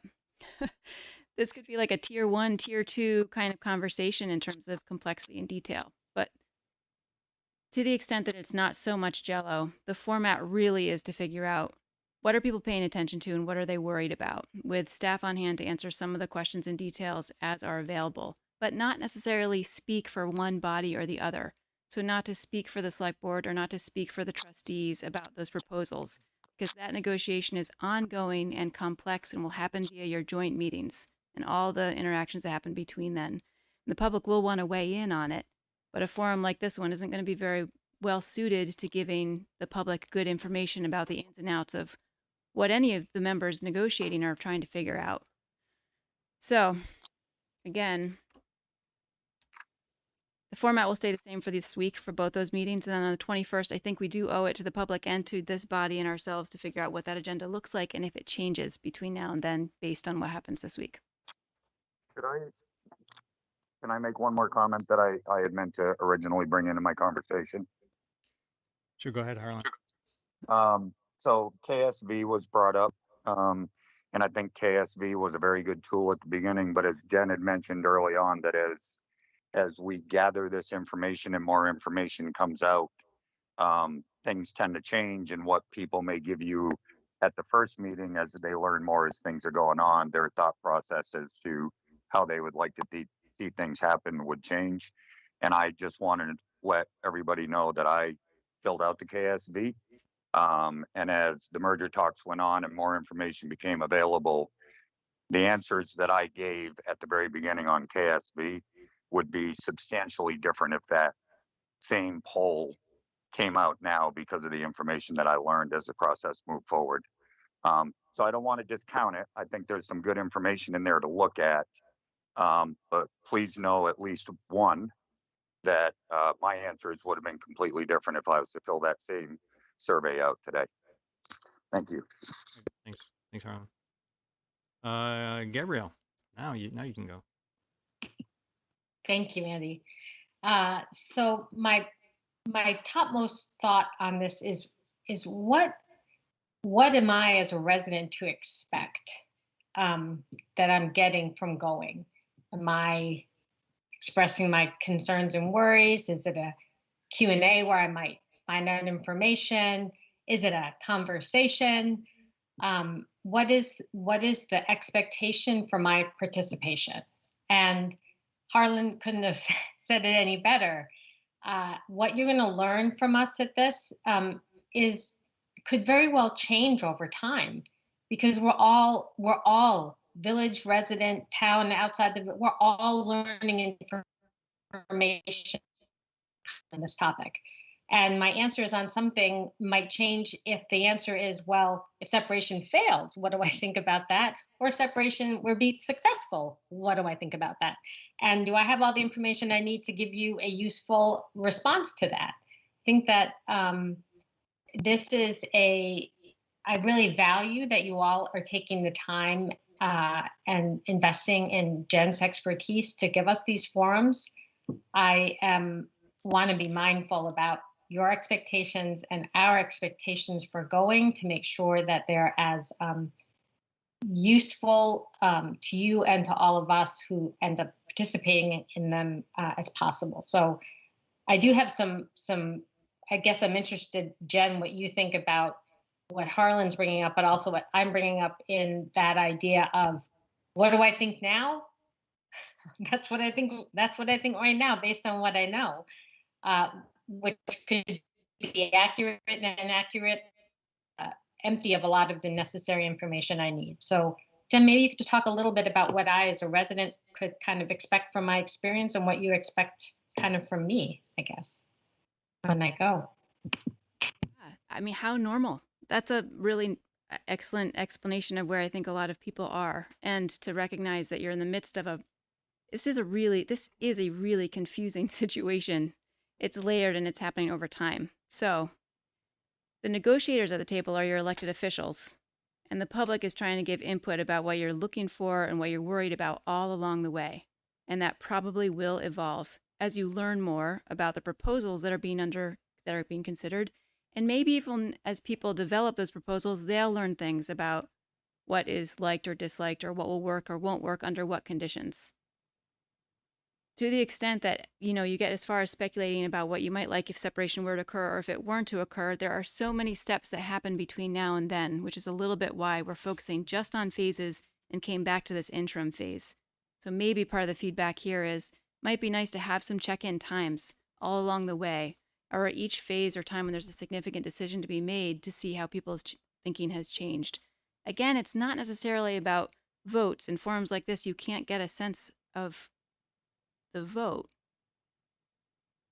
Speaker 20: this could be like a tier 1, tier 2 kind of conversation in terms of complexity and detail. But to the extent that it's not so much jello, the format really is to figure out what are people paying attention to and what are they worried about, with staff on hand to answer some of the questions and details as are available, but not necessarily speak for one body or the other. So not to speak for the select board or not to speak for the trustees about those proposals, because that negotiation is ongoing and complex and will happen via your joint meetings and all the interactions that happen between then. And the public will want to weigh in on it, but a forum like this one isn't going to be very well suited to giving the public good information about the ins and outs of what any of the members negotiating are trying to figure out. So, again, the format will stay the same for this week for both those meetings. And then on the 21st, I think we do owe it to the public and to this body and ourselves to figure out what that agenda looks like and if it changes between now and then based on what happens this week.
Speaker 22: Can I make one more comment that I had meant to originally bring into my conversation?
Speaker 1: Sure, go ahead, Harlan.
Speaker 22: So KSV was brought up, and I think KSV was a very good tool at the beginning, but as Jen had mentioned early on, that as we gather this information and more information comes out, things tend to change, and what people may give you at the first meeting as they learn more as things are going on, their thought process as to how they would like to see things happen would change. And I just wanted to let everybody know that I filled out the KSV. And as the merger talks went on and more information became available, the answers that I gave at the very beginning on KSV would be substantially different if that same poll came out now because of the information that I learned as the process moved forward. So I don't want to discount it. I think there's some good information in there to look at. But please know at least one, that my answers would have been completely different if I was to fill that same survey out today. Thank you.
Speaker 1: Thanks, Harlan. Gabrielle, now you can go.
Speaker 5: Thank you, Andy. So my topmost thought on this is what am I as a resident to expect that I'm getting from going? Am I expressing my concerns and worries? Is it a Q&A where I might find out information? Is it a conversation? What is the expectation for my participation? And Harlan couldn't have said it any better. What you're going to learn from us at this could very well change over time, because we're all village resident, town, outside we're all learning information on this topic. And my answers on something might change if the answer is, well, if separation fails, what do I think about that? Or if separation were be successful, what do I think about that? And do I have all the information I need to give you a useful response to that? I think that I really value that you all are taking the time and investing in Jen's expertise to give us these forums. I want to be mindful about your expectations and our expectations for going, to make sure that they're as useful to you and to all of us who end up participating in them as possible. So I do have some, I guess I'm interested, Jen, what you think about what Harlan's bringing up, but also what I'm bringing up in that idea of, what do I think now? That's what I think right now, based on what I know, which could be accurate and inaccurate, empty of a lot of the necessary information I need. So Jen, maybe you could just talk a little bit about what I, as a resident, could kind of expect from my experience, and what you expect kind of from me, I guess, when I go.
Speaker 20: I mean, how normal. That's a really excellent explanation of where I think a lot of people are, and to recognize that you're in the midst of this is a really confusing situation. It's layered and it's happening over time. So the negotiators at the table are your elected officials, and the public is trying to give input about what you're looking for and what you're worried about all along the way. And that probably will evolve as you learn more about the proposals that are being that are being considered. And maybe even as people develop those proposals, they'll learn things about what is liked or disliked, or what will work or won't work under what conditions. To the extent that, you get as far as speculating about what you might like if separation were to occur or if it weren't to occur, there are so many steps that happen between now and then, which is a little bit why we're focusing just on phases and came back to this interim phase. So maybe part of the feedback here is, might be nice to have some check-in times all along the way, or at each phase or time when there's a significant decision to be made, to see how people's thinking has changed. Again, it's not necessarily about votes. In forums like this, you can't get a sense of the vote,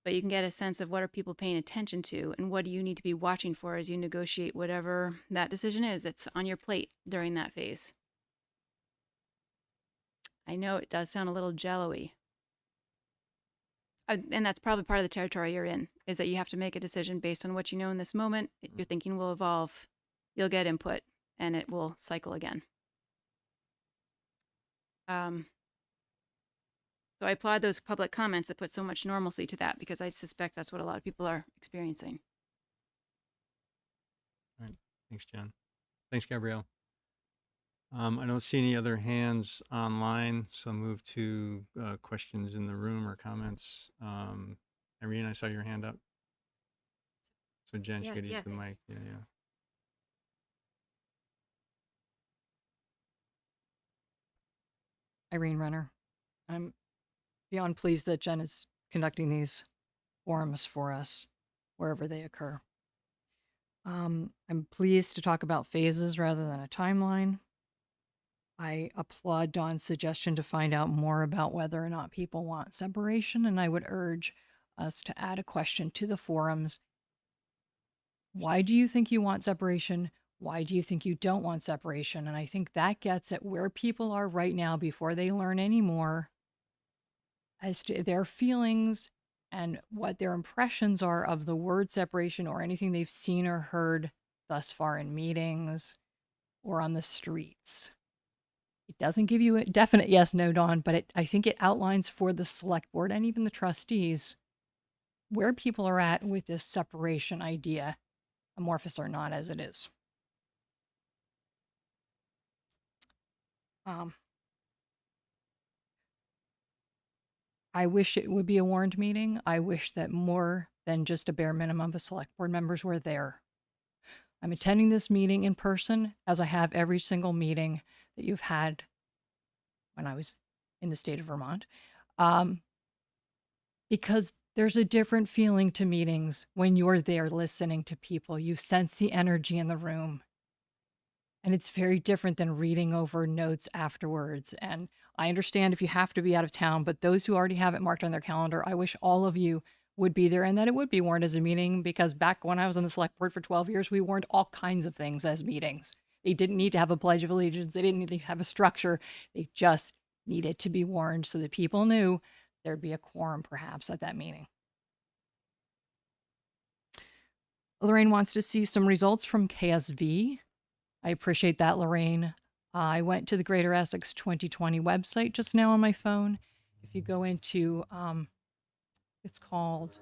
Speaker 20: but you can get a sense of what are people paying attention to and what do you need to be watching for as you negotiate whatever that decision is that's on your plate during that phase. I know it does sound a little jello-y. And that's probably part of the territory you're in, is that you have to make a decision based on what you know in this moment. Your thinking will evolve. You'll get input, and it will cycle again. So I applaud those public comments that put so much normalcy to that, because I suspect that's what a lot of people are experiencing.
Speaker 1: All right. Thanks, Jen. Thanks, Gabrielle. I don't see any other hands online, so I'll move to questions in the room or comments. Irene, I saw your hand up. So Jen, she could use the mic. Yeah.
Speaker 10: Irene Renner. I'm beyond pleased that Jen is conducting these forums for us wherever they occur. I'm pleased to talk about phases rather than a timeline. I applaud Dawn's suggestion to find out more about whether or not people want separation, and I would urge us to add a question to the forums. Why do you think you want separation? Why do you think you don't want separation? And I think that gets at where people are right now before they learn any more as to their feelings and what their impressions are of the word separation or anything they've seen or heard thus far in meetings or on the streets. It doesn't give you a definite yes, no, Dawn, but I think it outlines for the select board and even the trustees where people are at with this separation idea, amorphous or not as it is. I wish it would be a warned meeting. I wish that more than just a bare minimum of select board members were there. I'm attending this meeting in person, as I have every single meeting that you've had when I was in the state of Vermont, because there's a different feeling to meetings when you're there listening to people. You sense the energy in the room. And it's very different than reading over notes afterwards. And I understand if you have to be out of town, but those who already have it marked on their calendar, I wish all of you would be there and that it would be warned as a meeting, because back when I was on the select board for 12 years, we warned all kinds of things as meetings. They didn't need to have a pledge of allegiance. They didn't need to have a structure. They just needed to be warned so that people knew there'd be a quorum perhaps at that meeting. Lorraine wants to see some results from KSV. I appreciate that, Lorraine. I went to the Greater Essex 2020 website just now on my phone. If you go into, it's called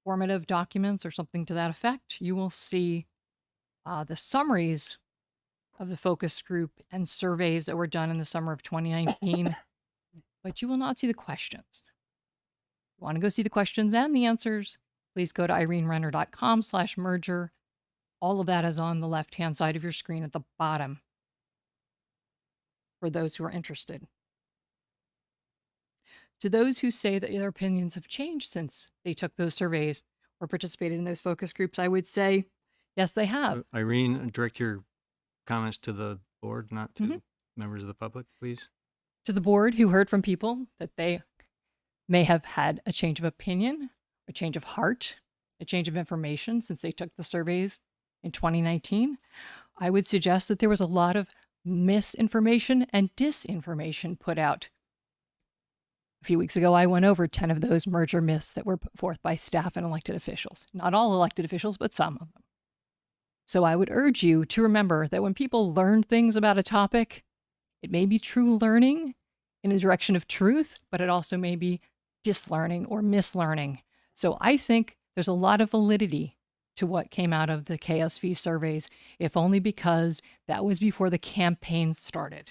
Speaker 10: formative documents or something to that effect, you will see the summaries of the focus group and surveys that were done in the summer of 2019, but you will not see the questions. If you want to go see the questions and the answers, please go to irenerenner.com/merger. All of that is on the left-hand side of your screen at the bottom for those who are interested. To those who say that their opinions have changed since they took those surveys or participated in those focus groups, I would say, yes, they have.
Speaker 1: So, Irene, direct your comments to the board, not to members of the public, please.
Speaker 10: To the board who heard from people that they may have had a change of opinion, a change of heart, a change of information since they took the surveys in 2019, I would suggest that there was a lot of misinformation and disinformation put out. A few weeks ago, I went over 10 of those merger myths that were put forth by staff and elected officials. Not all elected officials, but some of them. So I would urge you to remember that when people learn things about a topic, it may be true learning in a direction of truth, but it also may be dislearning or mislearning. So I think There's a lot of validity to what came out of the KSV surveys, if only because that was before the campaign started.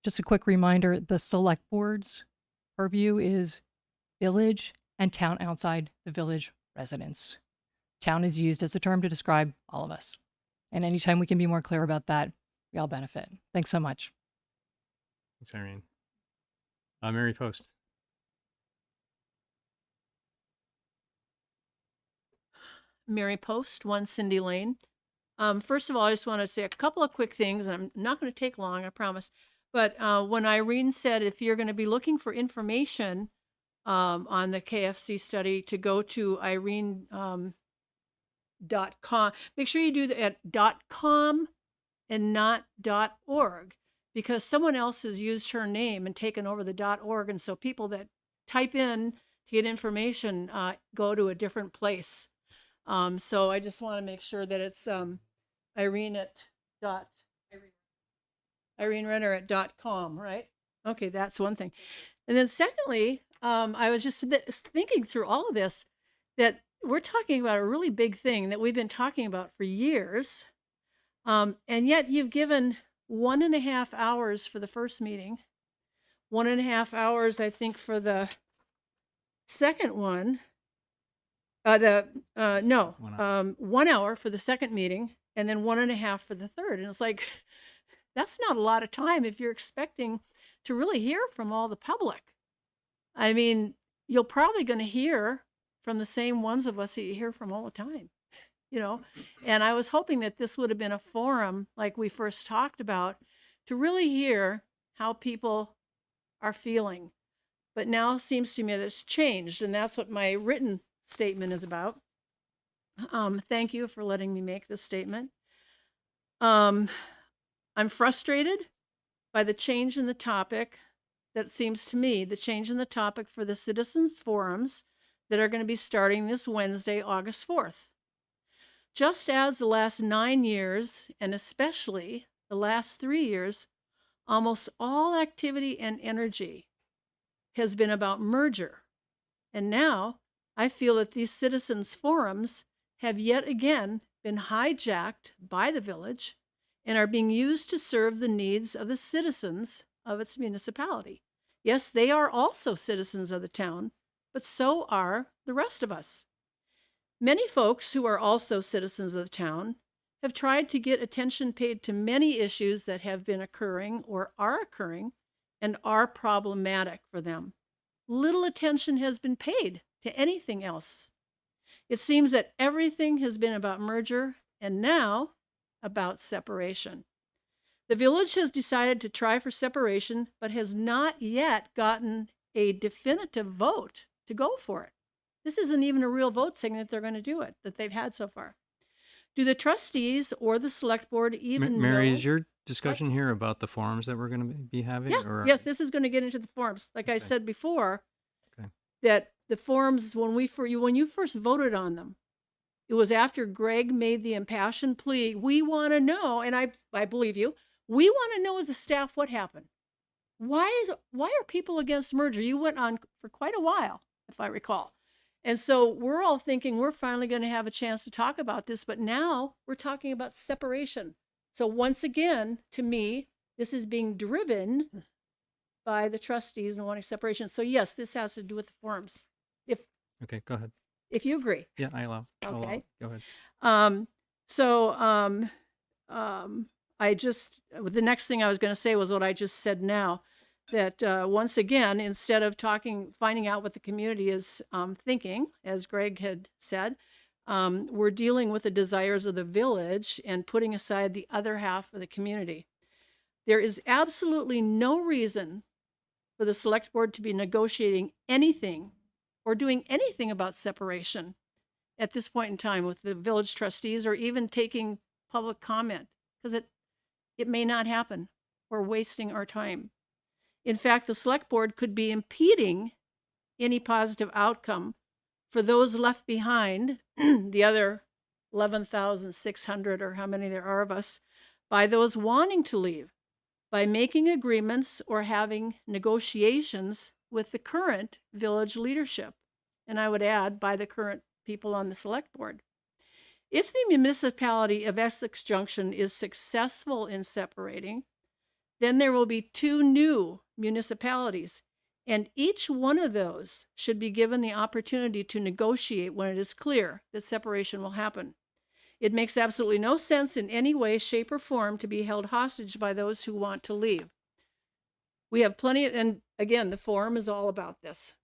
Speaker 10: Just a quick reminder, the select board's purview is village and town outside the village residents. Town is used as a term to describe all of us. And anytime we can be more clear about that, we all benefit. Thanks so much.
Speaker 1: Thanks, Irene. Mary Post.
Speaker 2: Mary Post, 1 Cindy Lane. First of all, I just want to say a couple of quick things, and I'm not going to take long, I promise. But when Irene said if you're going to be looking for information on the KFC study, to go to Irene.com. Make sure you do that at .com and not .org, because someone else has used her name and taken over the .org, and so people that type in to get information go to a different place. So I just want to make sure that it's Irene Renner at .com, right? Okay, that's one thing. And then secondly, I was just thinking through all of this, that we're talking about a really big thing that we've been talking about for years. And yet you've given 1.5 hours for the first meeting, 1.5 hours, I think, for the second one. 1 hour for the second meeting, and then 1.5 for the third. And it's like, that's not a lot of time if you're expecting to really hear from all the public. I mean, you're probably going to hear from the same ones of us that you hear from all the time, you know? And I was hoping that this would have been a forum, like we first talked about, to really hear how people are feeling. But now it seems to me that it's changed, and that's what my written statement is about. Thank you for letting me make this statement. I'm frustrated by the change in the topic. That seems to me the change in the topic for the citizens forums that are going to be starting this Wednesday, August 4th. Just as the last 9 years, and especially the last 3 years, almost all activity and energy has been about merger. And now I feel that these citizens forums have yet again been hijacked by the village and are being used to serve the needs of the citizens of its municipality. Yes, they are also citizens of the town, but so are the rest of us. Many folks who are also citizens of the town have tried to get attention paid to many issues that have been occurring or are occurring and are problematic for them. Little attention has been paid to anything else. It seems that everything has been about merger and now about separation. The village has decided to try for separation, but has not yet gotten a definitive vote to go for it. This isn't even a real vote saying that they're going to do it, that they've had so far. Do the trustees or the select board even
Speaker 1: Mary,
Speaker 2: know?
Speaker 1: is your discussion here about the forums that we're going to be having?
Speaker 2: Yeah,
Speaker 1: or?
Speaker 2: yes, this is going to get into the forums. Like I said before, that the forums, when you first voted on them, it was after Greg made the impassioned plea. We want to know, and I believe you. We want to know as a staff what happened. Why are people against merger? You went on for quite a while, if I recall. And so we're all thinking we're finally going to have a chance to talk about this, but now we're talking about separation. So once again, to me, this is being driven by the trustees and wanting separation. So yes, this has to do with the forums.
Speaker 1: Okay, go ahead.
Speaker 2: If you agree.
Speaker 1: Yeah, I allow. I'll allow.
Speaker 2: Okay.
Speaker 1: Go ahead.
Speaker 2: The next thing I was going to say was what I just said now, that once again, instead of finding out what the community is thinking, as Greg had said, we're dealing with the desires of the village and putting aside the other half of the community. There is absolutely no reason for the select board to be negotiating anything or doing anything about separation at this point in time with the village trustees, or even taking public comment, because it may not happen. We're wasting our time. In fact, the select board could be impeding any positive outcome for those left behind, the other 11,600 or how many there are of us, by those wanting to leave, by making agreements or having negotiations with the current village leadership. And I would add, by the current people on the select board. If the municipality of Essex Junction is successful in separating, then there will be 2 new municipalities, and each one of those should be given the opportunity to negotiate when it is clear that separation will happen. It makes absolutely no sense in any way, shape, or form to be held hostage by those who want to leave. We have plenty of, and again, the forum is all about this.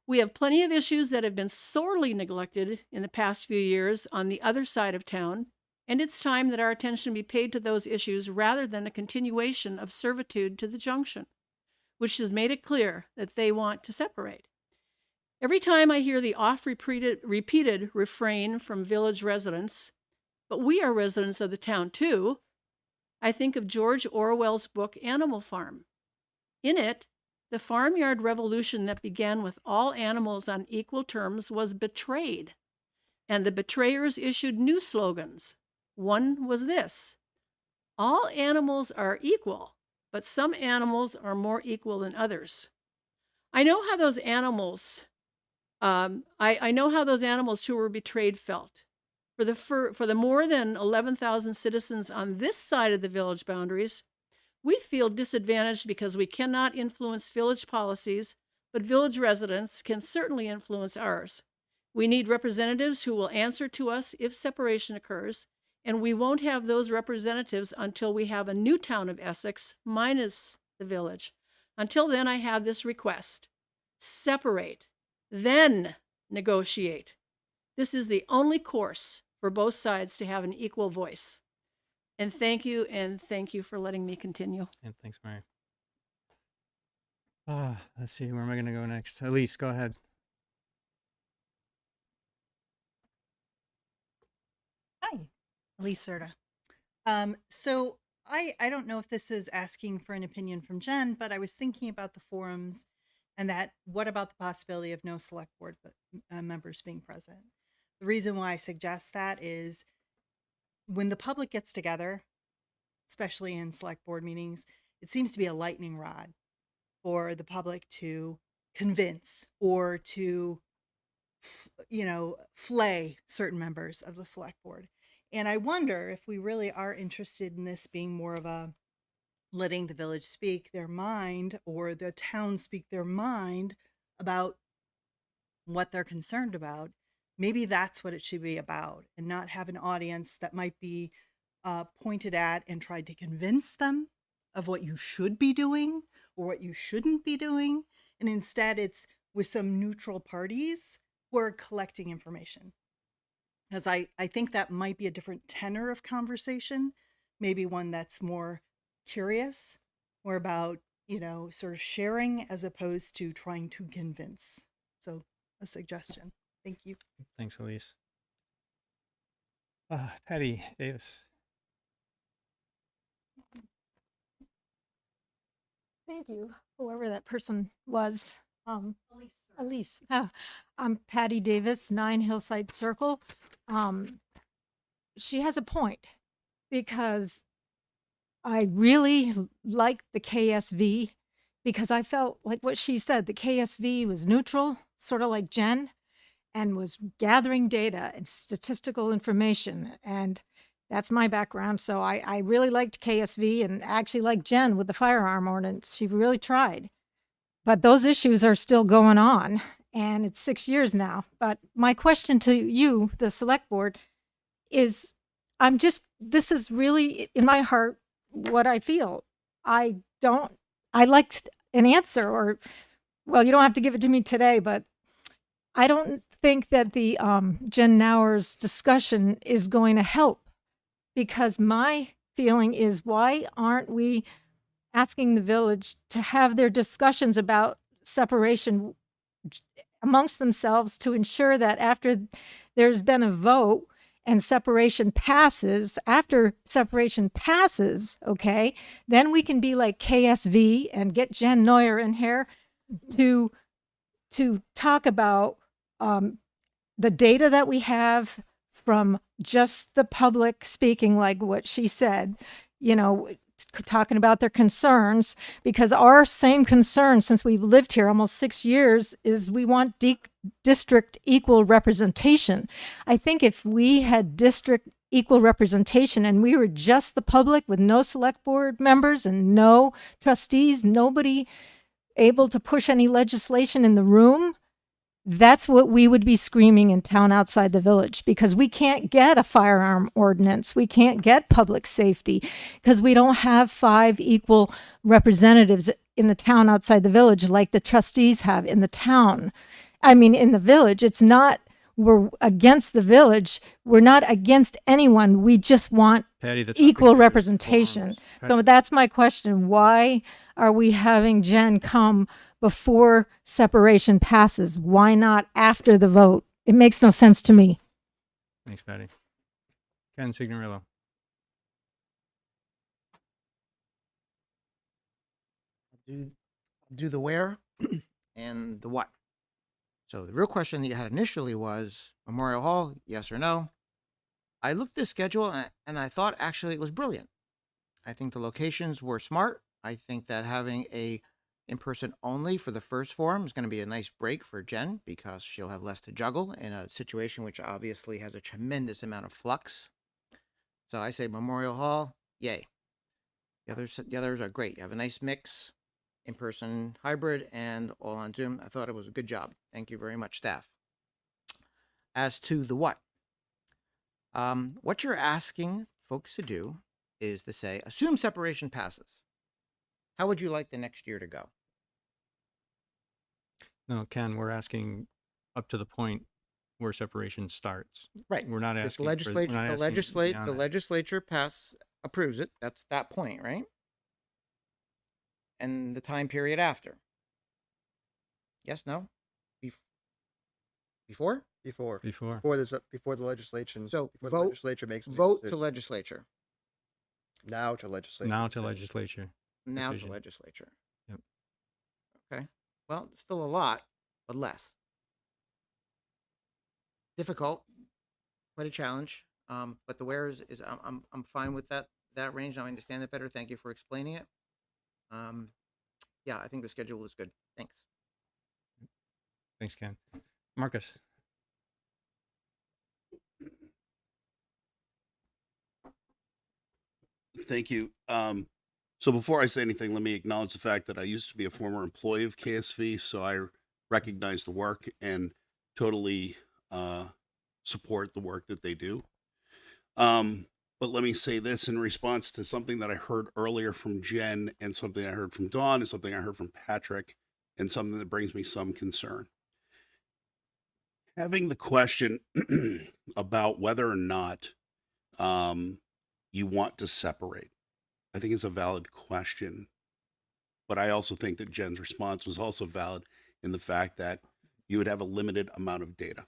Speaker 2: We have plenty of issues that have been sorely neglected in the past few years on the other side of town, and it's time that our attention be paid to those issues rather than a continuation of servitude to the junction, which has made it clear that they want to separate. Every time I hear the oft-repeated refrain from village residents, but we are residents of the town too, I think of George Orwell's book Animal Farm. In it, the farmyard revolution that began with all animals on equal terms was betrayed, and the betrayers issued new slogans. One was this: all animals are equal, but some animals are more equal than others. I know how those animals, I know how those animals who were betrayed felt. For the more than 11,000 citizens on this side of the village boundaries, we feel disadvantaged because we cannot influence village policies, but village residents can certainly influence ours. We need representatives who will answer to us if separation occurs, and we won't have those representatives until we have a new town of Essex minus the village. Until then, I have this request: separate, then negotiate. This is the only course for both sides to have an equal voice. And thank you for letting me continue.
Speaker 1: And thanks, Mary. Let's see, where am I going to go next? Elise, go ahead.
Speaker 11: Hi, Elise Serta. So I don't know if this is asking for an opinion from Jen, but I was thinking about the forums and that what about the possibility of no select board members being present? The reason why I suggest that is when the public gets together, especially in select board meetings, it seems to be a lightning rod for the public to convince or to, flay certain members of the select board. And I wonder if we really are interested in this being more of a letting the village speak their mind or the town speak their mind about what they're concerned about. Maybe that's what it should be about, and not have an audience that might be pointed at and tried to convince them of what you should be doing or what you shouldn't be doing. And instead it's with some neutral parties who are collecting information. Because I think that might be a different tenor of conversation, maybe one that's more curious, more about, sort of sharing as opposed to trying to convince. So a suggestion. Thank you.
Speaker 1: Thanks, Elise. Patty Davis.
Speaker 7: Thank you, whoever that person was. Elise. I'm Patty Davis, 9 Hillside Circle. She has a point because I really like the KSV because I felt like what she said, the KSV was neutral, sort of like Jen, and was gathering data and statistical information. And that's my background. So I really liked KSV and actually liked Jen with the firearm ordinance. She really tried. But those issues are still going on. And it's 6 years now. But my question to you, the select board, is this is really in my heart what I feel. I liked an answer, or, well, you don't have to give it to me today, but I don't think that the Jen Nauer's discussion is going to help, because my feeling is, why aren't we asking the village to have their discussions about separation amongst themselves to ensure that after there's been a vote and separation passes, after separation passes, okay, then we can be like KSV and get Jen Neuer in here to talk about the data that we have from just the public speaking, like what she said, talking about their concerns, because our same concern since we've lived here almost 6 years is we want district equal representation. I think if we had district equal representation and we were just the public with no select board members and no trustees, nobody able to push any legislation in the room, that's what we would be screaming in town outside the village, because we can't get a firearm ordinance. We can't get public safety because we don't have 5 equal representatives in the town outside the village like the trustees have in the town. I mean, in the village, it's not we're against the village. We're not against anyone. We just want
Speaker 1: Patty, the topic
Speaker 7: equal
Speaker 1: here is
Speaker 7: representation.
Speaker 1: forums.
Speaker 7: So
Speaker 1: Patty,
Speaker 7: that's my question. Why are we having Jen come before separation passes? Why not after the vote? It makes no sense to me.
Speaker 1: thanks, Patty. Ken Signorillo.
Speaker 8: Do the where and the what. So the real question that you had initially was Memorial Hall, yes or no? I looked at the schedule and I thought actually it was brilliant. I think the locations were smart. I think that having a in-person only for the first forum is going to be a nice break for Jen because she'll have less to juggle in a situation which obviously has a tremendous amount of flux. So I say Memorial Hall, yay. The others are great. You have a nice mix, in-person hybrid and all on Zoom. I thought it was a good job. Thank you very much, staff. As to the what you're asking folks to do is to say, assume separation passes. How would you like the next year to go?
Speaker 1: No, Ken, we're asking up to the point where separation starts.
Speaker 8: Right.
Speaker 1: We're not
Speaker 8: This
Speaker 1: asking.
Speaker 8: the legislature approves it. That's that point, right? And the time period after. Yes, no? Before?
Speaker 16: Before
Speaker 1: Before.
Speaker 16: before the legislation.
Speaker 8: So
Speaker 16: before the
Speaker 8: vote-
Speaker 16: legislature makes a
Speaker 8: Vote to
Speaker 16: decision.
Speaker 8: legislature.
Speaker 16: Now to legislature.
Speaker 1: Now to legislature.
Speaker 8: Now
Speaker 1: decision.
Speaker 8: to legislature.
Speaker 1: Yep.
Speaker 8: Okay. Well, still a lot, but less. Difficult, quite a challenge. But the where is I'm fine with that range. I understand it better. Thank you for explaining it. Yeah, I think the schedule is good. Thanks.
Speaker 1: Thanks, Ken. Marcus.
Speaker 9: Thank you. So before I say anything, let me acknowledge the fact that I used to be a former employee of KSV, so I recognize the work and totally support the work that they do. But let me say this in response to something that I heard earlier from Jen and something I heard from Dawn and something I heard from Patrick and something that brings me some concern. Having the question about whether or not you want to separate, I think is a valid question. But I also think that Jen's response was also valid in the fact that you would have a limited amount of data.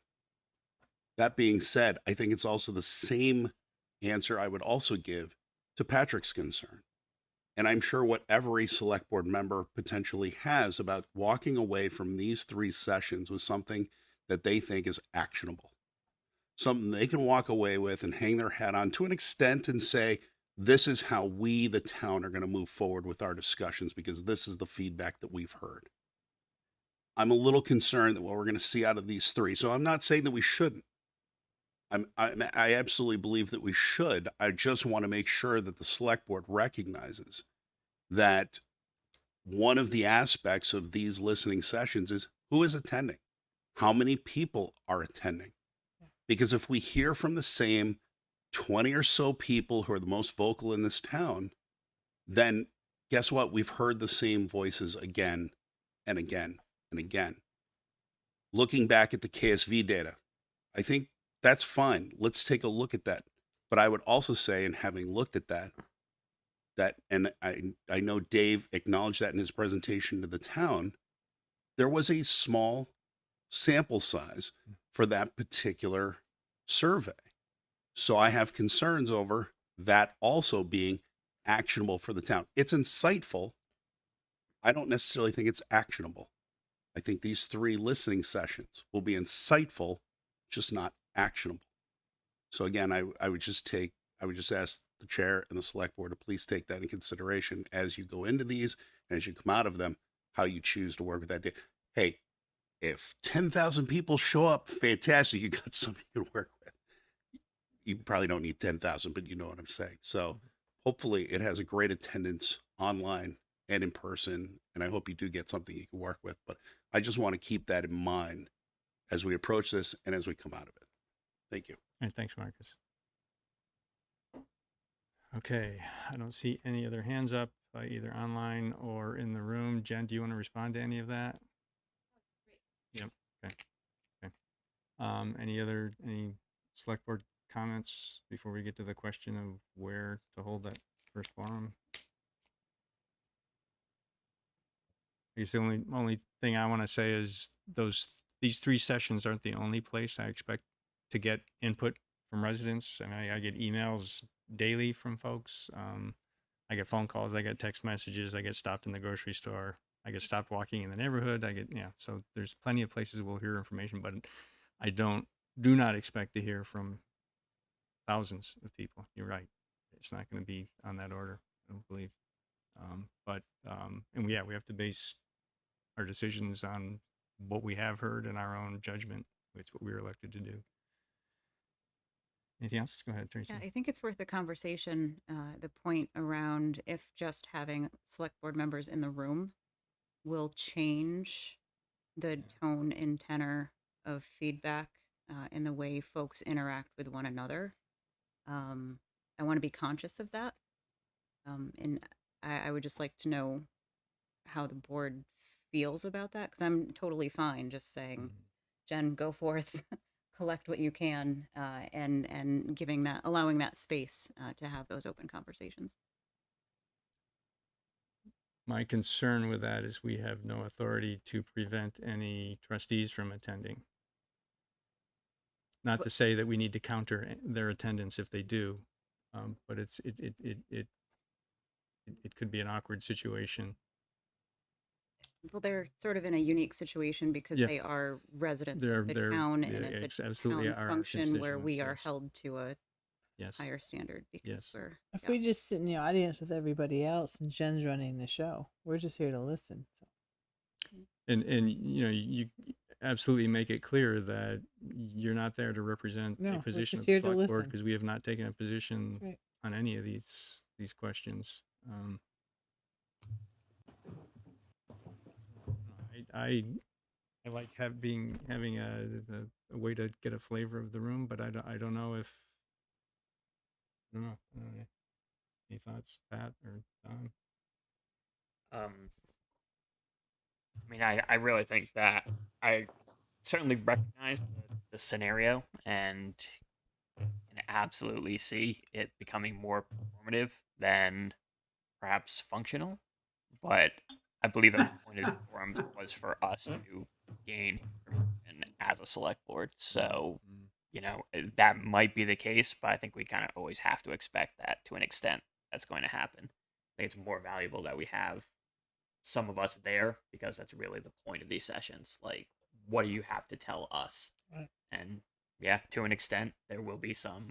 Speaker 9: That being said, I think it's also the same answer I would also give to Patrick's concern. And I'm sure what every select board member potentially has about walking away from these 3 sessions with something that they think is actionable. Something they can walk away with and hang their hat on to an extent and say, this is how we, the town, are going to move forward with our discussions because this is the feedback that we've heard. I'm a little concerned that what we're going to see out of these 3. So I'm not saying that we shouldn't. I absolutely believe that we should. I just want to make sure that the select board recognizes that one of the aspects of these listening sessions is who is attending, how many people are attending. Because if we hear from the same 20 or so people who are the most vocal in this town, then guess what? We've heard the same voices again and again and again. Looking back at the KSV data, I think that's fine. Let's take a look at that. But I would also say, and having looked at that, and I know Dave acknowledged that in his presentation to the town, there was a small sample size for that particular survey. So I have concerns over that also being actionable for the town. It's insightful. I don't necessarily think it's actionable. I think these 3 listening sessions will be insightful, just not actionable. So again, I would just ask the chair and the select board to please take that into consideration as you go into these and as you come out of them, how you choose to work with that day. Hey, if 10,000 people show up, fantastic. You got something you can work with. You probably don't need 10,000, but you know what I'm saying. So hopefully it has a great attendance online and in person. And I hope you do get something you can work with. But I just want to keep that in mind as we approach this and as we come out of it. Thank you.
Speaker 1: All right, thanks, Marcus. Okay, I don't see any other hands up, either online or in the room. Jen, do you want to respond to any of that? Yep. Okay. Okay. Any select board comments before we get to the question of where to hold that first forum? I guess the only thing I want to say is these 3 sessions aren't the only place I expect to get input from residents. I mean, I get emails daily from folks. I get phone calls, I get text messages, I get stopped in the grocery store, I get stopped walking in the neighborhood. So there's plenty of places we'll hear information, but I do not expect to hear from thousands of people. You're right. It's not going to be on that order, I don't believe. And we have to base our decisions on what we have heard in our own judgment. It's what we were elected to do. Anything else? Go ahead, Tracy.
Speaker 3: Yeah, I think it's worth a conversation. The point around if just having select board members in the room will change the tone and tenor of feedback in the way folks interact with one another. I want to be conscious of that. And I would just like to know how the board feels about that, because I'm totally fine just saying, Jen, go forth, collect what you can, and allowing that space to have those open conversations.
Speaker 1: My concern with that is we have no authority to prevent any trustees from attending. Not to say that we need to counter their attendance if they do, but it could be an awkward situation.
Speaker 3: Well, they're sort of in a unique situation because they are residents of the town, and it's a
Speaker 1: absolutely
Speaker 3: town function where we are
Speaker 1: yes.
Speaker 3: held to a
Speaker 1: Yes.
Speaker 3: higher standard because we're.
Speaker 19: If we just sit in the audience with everybody else and Jen's running the show, we're just here to listen. So.
Speaker 1: And you absolutely make it clear that you're not there to represent a position of the select board, because we have not taken a position on any of these questions. I like having a way to get a flavor of the room, but I don't know if I don't know. Any thoughts, Pat or Don?
Speaker 4: I mean, I really think that I certainly recognize the scenario and can absolutely see it becoming more performative than perhaps functional. But I believe that the point of the forums was for us to gain information as a select board. So, that might be the case, but I think we kind of always have to expect that to an extent that's going to happen. I think it's more valuable that we have some of us there, because that's really the point of these sessions. Like, what do you have to tell us?
Speaker 19: Right.
Speaker 4: And yeah, to an extent, there will be some,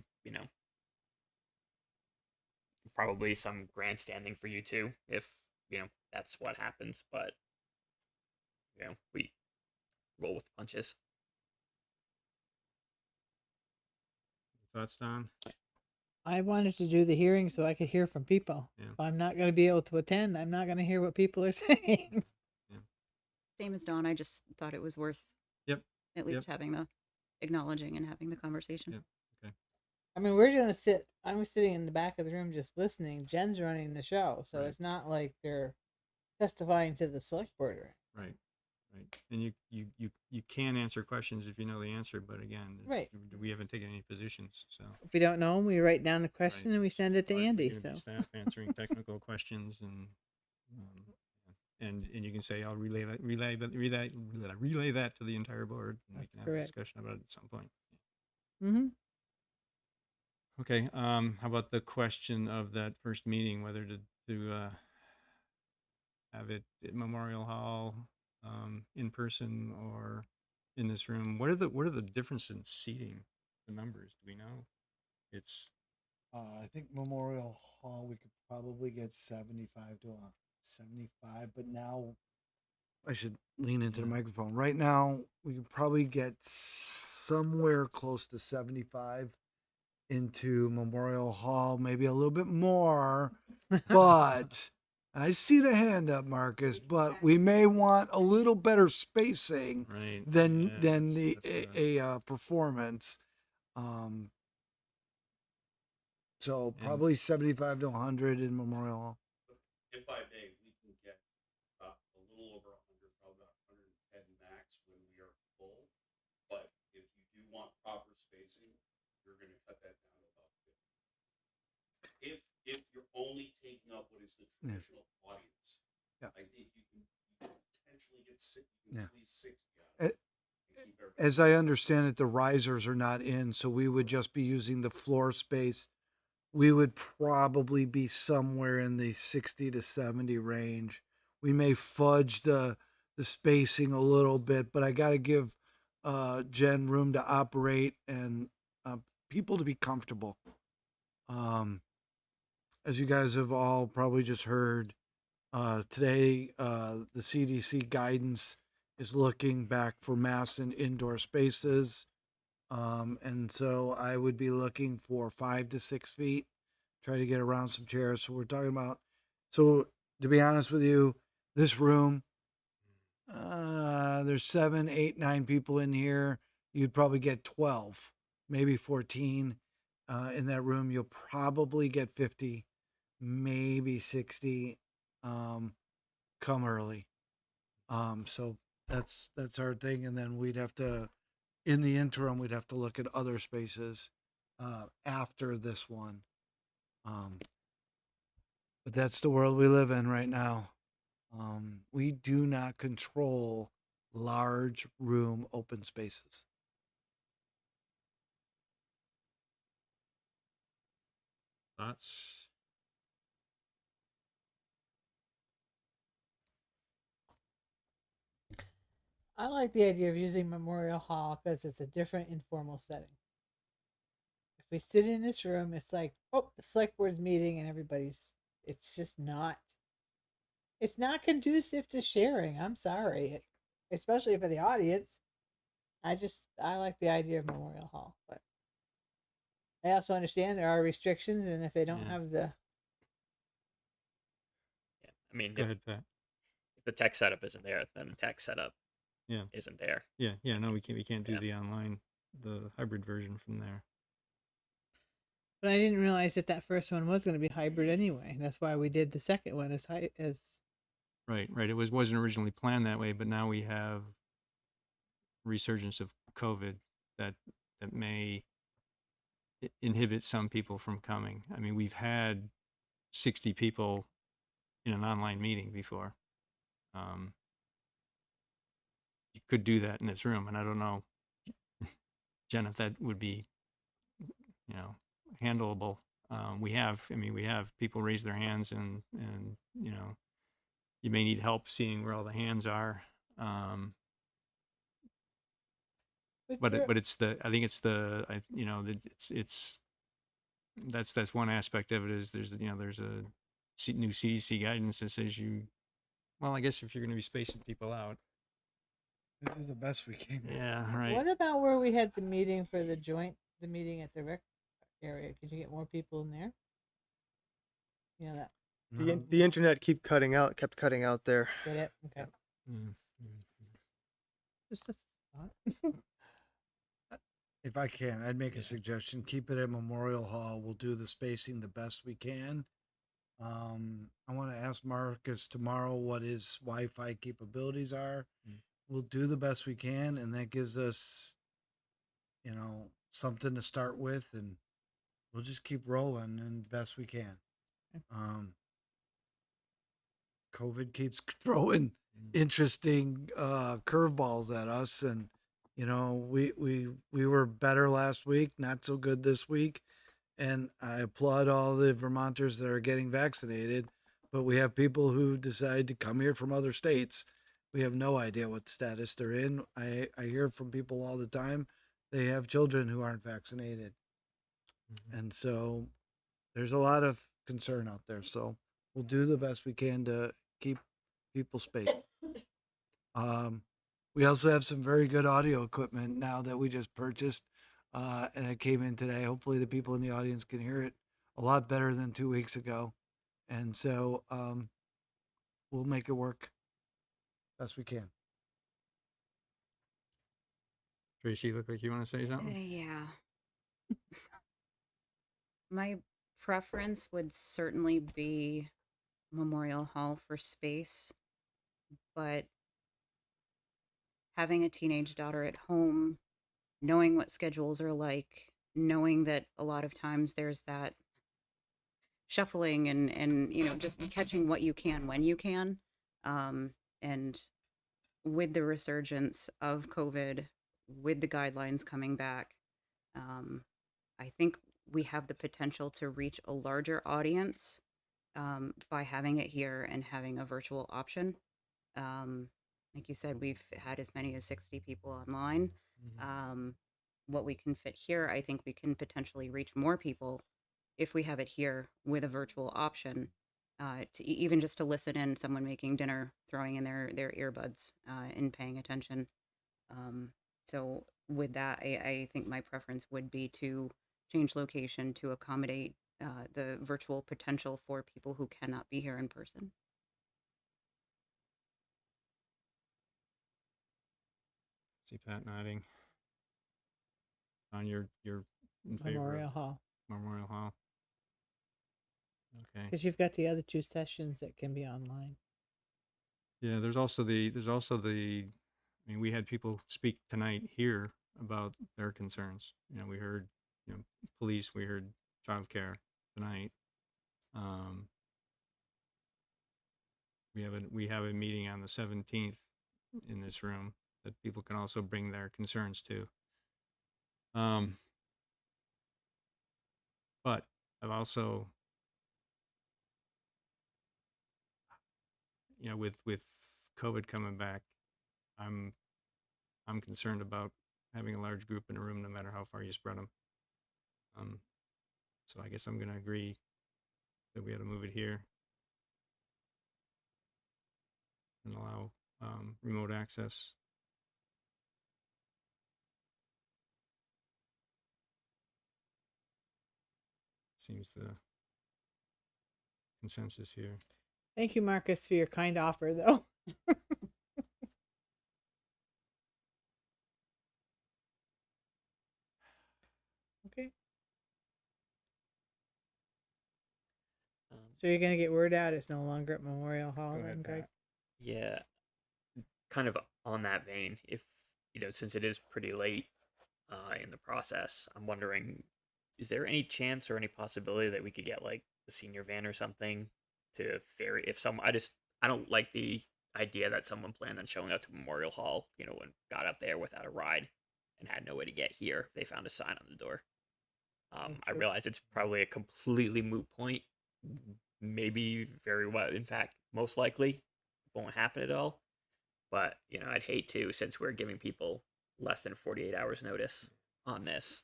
Speaker 4: probably some grandstanding for you too, if, that's what happens. But, we roll with the punches.
Speaker 1: Thoughts, Don?
Speaker 19: I wanted to do the hearing so I could hear from people.
Speaker 1: Yeah.
Speaker 19: If I'm not going to be able to attend, I'm not going to hear what people are saying.
Speaker 3: Same as Dawn. I just thought it was worth at least having the acknowledging and having the conversation.
Speaker 1: Yep. Okay.
Speaker 19: I mean, we're going to sit, I'm sitting in the back of the room just listening. Jen's running the show. So
Speaker 1: Right.
Speaker 19: it's not like they're testifying to the select board.
Speaker 1: Right. Right. And you can answer questions if you know the answer, but again,
Speaker 19: Right.
Speaker 1: we haven't taken any positions. So
Speaker 19: If we don't know them, we write down the question
Speaker 1: Right.
Speaker 19: and we send it to
Speaker 1: largely
Speaker 19: Andy.
Speaker 1: gonna be
Speaker 19: So
Speaker 1: staff answering technical questions, and you can say I'll relay that to the entire board, and we
Speaker 19: That's
Speaker 1: can have
Speaker 19: correct.
Speaker 1: a discussion about it at some point.
Speaker 19: Mm-hmm.
Speaker 1: Okay. How about the question of that first meeting, whether to have it at Memorial Hall, in person, or in this room? What are the differences in seating, the numbers? Do we know? It's
Speaker 6: I think Memorial Hall, we could probably get 75 to 75, but now I should lean into the microphone. Right now, we could probably get somewhere close to 75 into Memorial Hall, maybe a little bit more, but I see the hand up, Marcus, but we may want a little better spacing
Speaker 1: Right.
Speaker 6: than
Speaker 1: Yeah,
Speaker 6: a performance. Um, so
Speaker 1: And-
Speaker 6: probably 75 to 100 in Memorial Hall.
Speaker 9: If by day we can get a little over 100, probably about 110 max when we are full. But if you do want proper spacing, you're going to cut that down to about 50. If you're only taking up what is the traditional audience,
Speaker 6: Yeah.
Speaker 9: I think you can potentially get
Speaker 6: Yeah.
Speaker 9: at least 60 out of it. And keep everything.
Speaker 6: As I understand it, the risers are not in, so we would just be using the floor space. We would probably be somewhere in the 60 to 70 range. We may fudge the spacing a little bit, but I got to give Jen room to operate and people to be comfortable. As you guys have all probably just heard, today the CDC guidance is looking back for masks in indoor spaces. And so I would be looking for 5 to 6 feet, try to get around some chairs. So we're talking about, so to be honest with you, this room, there's 7, 8, 9 people in here. You'd probably get 12, maybe 14 in that room. You'll probably get 50, maybe 60 come early. So that's our thing. And then we'd have to, in the interim, we'd have to look at other spaces after this one. But that's the world we live in right now. We do not control large room open spaces.
Speaker 1: Thoughts?
Speaker 19: I like the idea of using Memorial Hall because it's a different informal setting. If we sit in this room, it's like, oh, the select board's meeting and it's just not, it's not conducive to sharing. I'm sorry, especially for the audience. I like the idea of Memorial Hall, but I also understand there are restrictions, and if they don't
Speaker 1: Yeah.
Speaker 19: have the,
Speaker 4: Yeah, I mean,
Speaker 1: Go ahead, Pat.
Speaker 4: if the tech setup isn't there, then the tech setup
Speaker 1: Yeah.
Speaker 4: isn't there.
Speaker 1: Yeah. No, we can't do
Speaker 4: Yeah.
Speaker 1: the online, the hybrid version from there.
Speaker 19: but I didn't realize that first one was going to be hybrid anyway. That's why we did the second one as
Speaker 1: Right. It wasn't originally planned that way, but now we have resurgence of COVID that may inhibit some people from coming. I mean, we've had 60 people in an online meeting before. You could do that in this room, and I don't know, Jen, if that would be, handleable. We have people raise their hands, and you may need help seeing where all the hands are. But it's I think it's that's one aspect of it is there's a new CDC guidance that says I guess if you're going to be spacing people out.
Speaker 6: We do the best we can.
Speaker 1: Yeah, right.
Speaker 19: What about where we had the meeting for the meeting at the rec area? Could you get more people in there? You know that.
Speaker 16: The internet kept cutting out there.
Speaker 19: Did it? Okay. Just a thought.
Speaker 6: If I can, I'd make a suggestion. Keep it at Memorial Hall. We'll do the spacing the best we can. I want to ask Marcus tomorrow what his Wi-Fi capabilities are. We'll do the best we can, and that gives us, something to start with, and we'll just keep rolling and best we can. COVID keeps throwing interesting curveballs at us, and we were better last week, not so good this week, and I applaud all the Vermonters that are getting vaccinated, but we have people who decide to come here from other states. We have no idea what status they're in. I hear from people all the time they have children who aren't vaccinated, and so there's a lot of concern out there. So we'll do the best we can to keep people spaced. We also have some very good audio equipment now that we just purchased, and it came in today. Hopefully, the people in the audience can hear it a lot better than 2 weeks ago, and so we'll make it work best we can.
Speaker 1: Tracy, you look like you want to say something?
Speaker 3: Yeah. My preference would certainly be Memorial Hall for space, but having a teenage daughter at home, knowing what schedules are like, knowing that a lot of times there's that shuffling and just catching what you can when you can, and with the resurgence of COVID, with the guidelines coming back, I think we have the potential to reach a larger audience by having it here and having a virtual option. Like you said, we've had as many as 60 people online. What we can fit here, I think we can potentially reach more people if we have it here with a virtual option, to even just to listen in, someone making dinner, throwing in their earbuds and paying attention. So with that, I think my preference would be to change location to accommodate the virtual potential for people who cannot be here in person.
Speaker 1: See Pat nodding. On your in favor
Speaker 19: Memorial
Speaker 1: of
Speaker 19: Hall.
Speaker 1: Memorial Hall. Okay.
Speaker 19: Because you've got the other 2 sessions that can be online.
Speaker 1: Yeah, there's also the I mean, we had people speak tonight here about their concerns. We heard, police, we heard childcare tonight. We have a meeting on the 17th in this room that people can also bring their concerns to. But I've also, with COVID coming back, I'm concerned about having a large group in a room, no matter how far you spread them. So I guess I'm going to agree that we had to move it here and allow remote access. Seems the consensus here.
Speaker 19: Thank you, Marcus, for your kind offer, though. Okay. So you're going to get word out it's no longer at Memorial Hall,
Speaker 1: Go ahead,
Speaker 19: then, Greg?
Speaker 1: Pat.
Speaker 4: Yeah, kind of on that vein, if since it is pretty late in the process, I'm wondering, is there any chance or any possibility that we could get like the senior van or something to ferry? If some, I don't like the idea that someone planned on showing up to Memorial Hall, and got up there without a ride and had no way to get here. They found a sign on the door. I realize it's probably a completely moot point. Maybe very well, in fact, most likely won't happen at all. But, I'd hate to, since we're giving people less than 48 hours notice on this,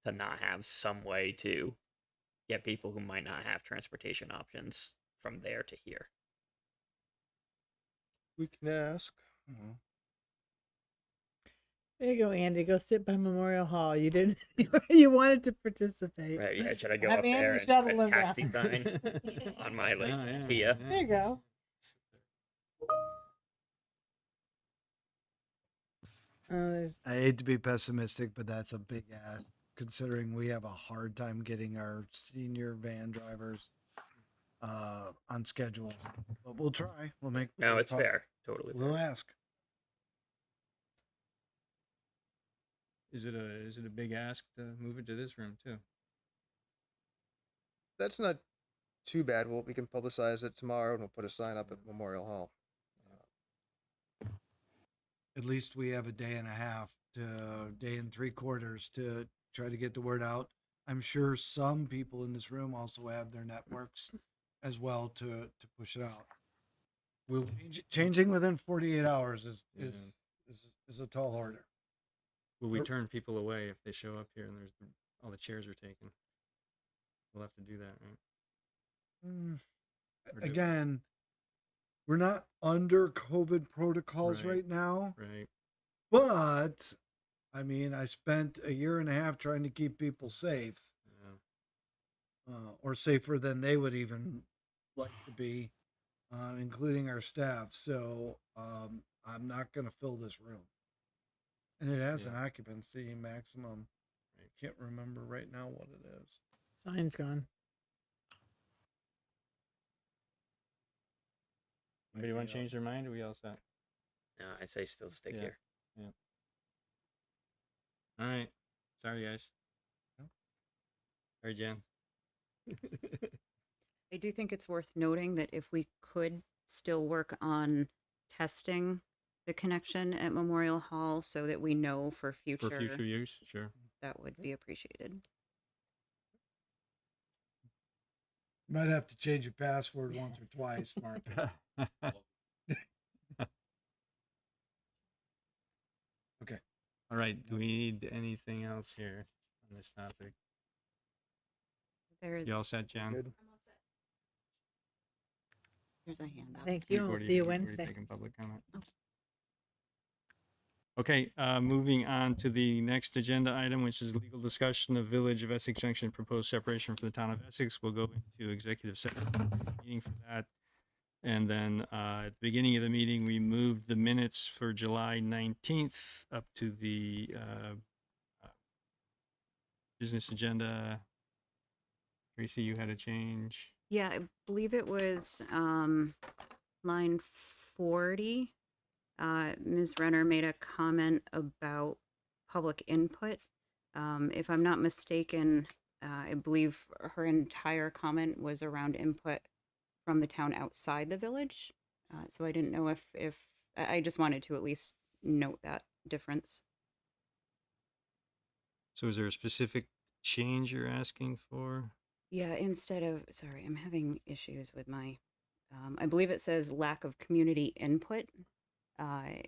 Speaker 4: to not have some way to get people who might not have transportation options from there to here.
Speaker 16: We can ask.
Speaker 19: There you go, Andy. Go sit by Memorial Hall. You didn't. You wanted to participate.
Speaker 4: Right, yeah, should I go
Speaker 19: Have
Speaker 4: up there
Speaker 19: Andy
Speaker 4: and
Speaker 19: shuttle
Speaker 4: put a
Speaker 19: him
Speaker 4: taxi
Speaker 19: down.
Speaker 4: sign on my,
Speaker 1: yeah,
Speaker 4: Kia?
Speaker 19: There you go.
Speaker 6: I hate to be pessimistic, but that's a big ask considering we have a hard time getting our senior van drivers on schedules. But we'll try. We'll make.
Speaker 4: No,
Speaker 6: we'll
Speaker 4: it's
Speaker 6: talk-
Speaker 4: fair. Totally fair.
Speaker 6: We'll ask.
Speaker 1: Is it a big ask to move it to this room too?
Speaker 16: That's not too bad. We can publicize it tomorrow and we'll put a sign up at Memorial Hall.
Speaker 6: At least we have a day and a half to day and 3/4 to try to get the word out. I'm sure some people in this room also have their networks as well to push it out. We'll changing within 48 hours is a tall order.
Speaker 1: Will we turn people away if they show up here and all the chairs are taken? We'll have to do that, right? Or do-
Speaker 6: Again, we're not under COVID protocols
Speaker 1: Right.
Speaker 6: right now,
Speaker 1: Right.
Speaker 6: but I mean, I spent a year and a half trying to keep people safe, or safer than they would even like to be, including our staff. So I'm not going to fill this room. And it has an occupancy maximum. I can't remember right now what it is.
Speaker 19: Sign's gone.
Speaker 1: Anybody want to change their mind? Or we all set?
Speaker 4: No, I say still stick
Speaker 1: Yeah.
Speaker 4: here.
Speaker 1: Yeah. All right. Sorry, guys. Sorry, Jen.
Speaker 3: I do think it's worth noting that if we could still work on testing the connection at Memorial Hall so that we know for future,
Speaker 1: For future use, sure.
Speaker 3: that would be appreciated.
Speaker 6: Might have to change your password once or twice, Mark. Okay.
Speaker 1: All right. Do we need anything else here on this topic?
Speaker 3: There's
Speaker 1: You all set, Jen?
Speaker 16: Good.
Speaker 3: There's a hand up.
Speaker 19: Thank you. We'll
Speaker 1: Already-
Speaker 19: see you
Speaker 1: already
Speaker 19: Wednesday.
Speaker 1: taken public comment.
Speaker 3: Oh.
Speaker 1: Okay, moving on to the next agenda item, which is legal discussion of Village of Essex Junction proposed separation for the town of Essex. We'll go into executive session meeting for that. And then at the beginning of the meeting, we moved the minutes for July 19th up to the business agenda. Tracy, you had a change.
Speaker 3: Yeah, I believe it was line 40. Ms. Renner made a comment about public input. If I'm not mistaken, I believe her entire comment was around input from the town outside the village. So I didn't know if I just wanted to at least note that difference.
Speaker 1: So is there a specific change you're asking for?
Speaker 3: Yeah, instead of, sorry, I'm having issues with my, I believe it says lack of community input. I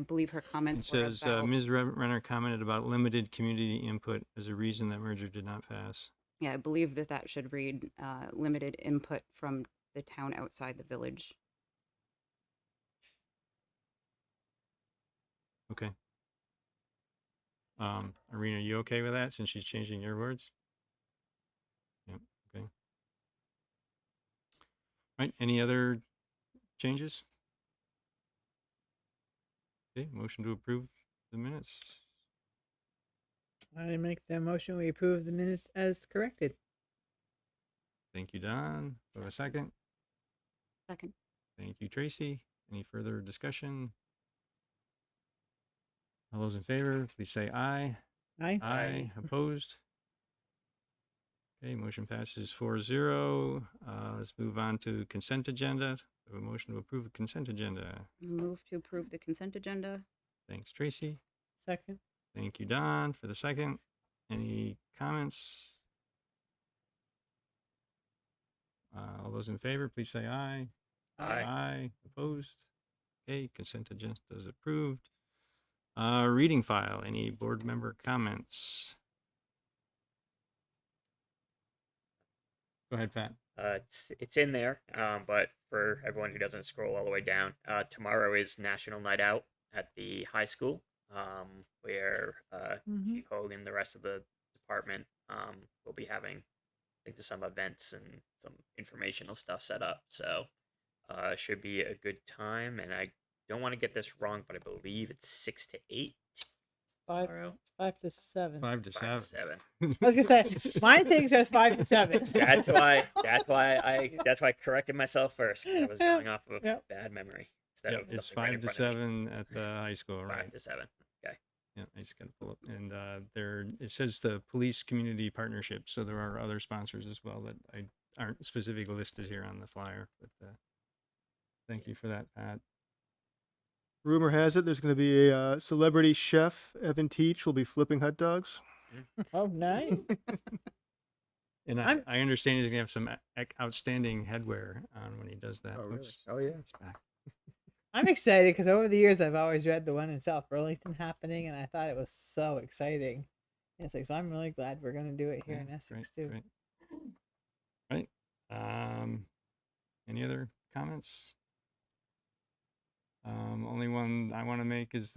Speaker 3: believe her
Speaker 1: It
Speaker 3: comments were
Speaker 1: says
Speaker 3: about,
Speaker 1: Ms. Renner commented about limited community input as a reason that merger did not pass.
Speaker 3: yeah, I believe that should read limited input from the town outside the village.
Speaker 1: Okay. Irina, you okay with that since she's changing your words? Yep. Okay. Right. Any other changes? Okay. Motion to approve the minutes.
Speaker 19: I make the motion. We approve the minutes as corrected.
Speaker 1: Thank you, Don. For a second.
Speaker 3: Second.
Speaker 1: Thank you, Tracy. Any further discussion? All those in favor, please say aye.
Speaker 19: Aye.
Speaker 1: Aye. Opposed? Okay, motion passes 4-0. Let's move on to consent agenda. We have a motion to approve the consent agenda.
Speaker 3: Move to approve the consent agenda.
Speaker 1: Thanks, Tracy.
Speaker 19: Second.
Speaker 1: Thank you, Don, for the second. Any comments? All those in favor, please say aye.
Speaker 4: Aye.
Speaker 1: Aye. Opposed? Okay, consent agenda is approved. Reading file. Any board member comments? Go ahead, Pat.
Speaker 4: It's in there, but for everyone who doesn't scroll all the way down, tomorrow is National Night Out at the high school, where Chief Hogan, the rest of the department, will be having some events and some informational stuff set up. So should be a good time. And I don't want to get this wrong, but I believe it's 6 to 8.
Speaker 19: 5 to 7.
Speaker 1: 5 to 7.
Speaker 4: 7.
Speaker 19: I was gonna say my thing says 5 to 7.
Speaker 4: That's why I corrected myself first. 'Cause I was going off of a bad memory instead
Speaker 1: Yeah,
Speaker 4: of
Speaker 1: it's
Speaker 4: something right
Speaker 1: 5
Speaker 4: in
Speaker 1: to
Speaker 4: front of me.
Speaker 1: 7 at the high school, right?
Speaker 4: 5 to 7. Okay.
Speaker 1: Yeah, I just got to pull up. And there, it says the police community partnership. So there are other sponsors as well that aren't specifically listed here on the flyer. But thank you for that, Pat.
Speaker 16: Rumor has it there's going to be a celebrity chef, Evan Teach, will be flipping hot dogs.
Speaker 19: Oh, nice.
Speaker 1: And I understand he's going to have some outstanding headwear on when he does that.
Speaker 16: Oh, really?
Speaker 1: Oops.
Speaker 16: Oh, yeah.
Speaker 1: It's back.
Speaker 19: I'm excited because over the years I've always read the one in South Burlington happening, and I thought it was so exciting. And it's like, so I'm really glad we're going to do it here in Essex too.
Speaker 1: Right. Any other comments? Only one I want to make is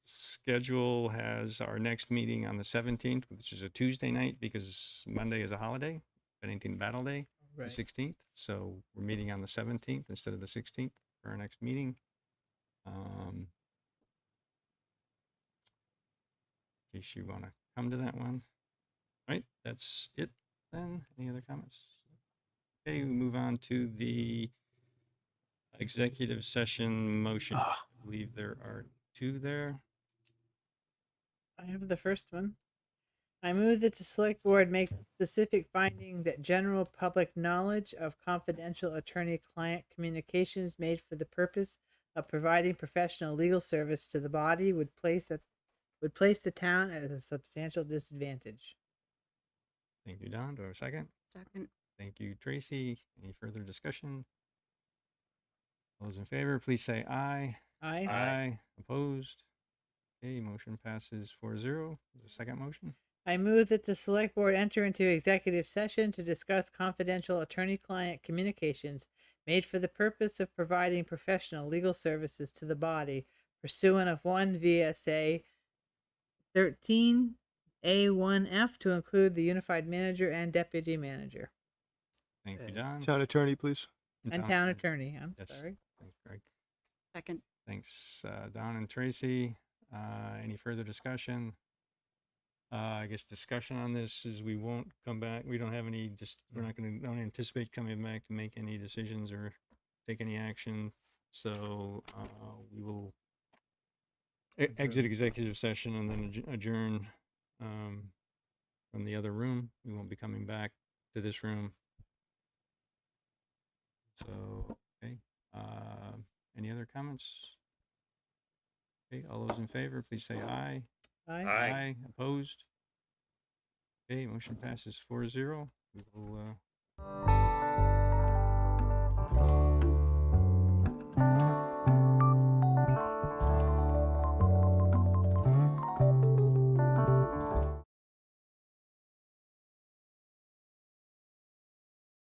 Speaker 1: schedule has our next meeting on the 17th, which is a Tuesday night because Monday is a holiday, Bennington Battle Day, the 16th. So we're meeting on the 17th instead of the 16th for our next meeting. In case you want to come to that one. All right, that's it then. Any other comments? Okay, we move on to the executive session motion. I believe there are two there.
Speaker 19: I have the first one. I move that the select board make specific finding that general public knowledge of confidential attorney-client communications made for the purpose of providing professional legal service to the body would place the town at a substantial disadvantage.
Speaker 1: Thank you, Don. Do I have a second?
Speaker 3: Second.
Speaker 1: Thank you, Tracy. Any further discussion? All those in favor, please say aye.
Speaker 19: Aye.
Speaker 1: Aye. Opposed? Okay, motion passes 4-0. The second motion?
Speaker 19: I move that the select board enter into executive session to discuss confidential attorney-client communications made for the purpose of providing professional legal services to the body pursuant of 1 VSA 13A1F to include the unified manager and deputy manager.
Speaker 1: Thank you, Don.
Speaker 16: Town attorney, please.
Speaker 19: And town attorney, I'm
Speaker 1: Yes.
Speaker 19: sorry.
Speaker 1: Thanks, Greg.
Speaker 3: Second.
Speaker 1: Thanks, Don and Tracy. Any further discussion? I guess discussion on this is we won't come back. We don't have any, we're not going to, don't anticipate coming back to make any decisions or take any action. So we will exit executive session and then adjourn from the other room. We won't be coming back to this room. So, okay. Any other comments? Okay, all those in favor, please say aye.
Speaker 19: Aye.
Speaker 1: Aye. Opposed? Okay, motion passes 4-0. We will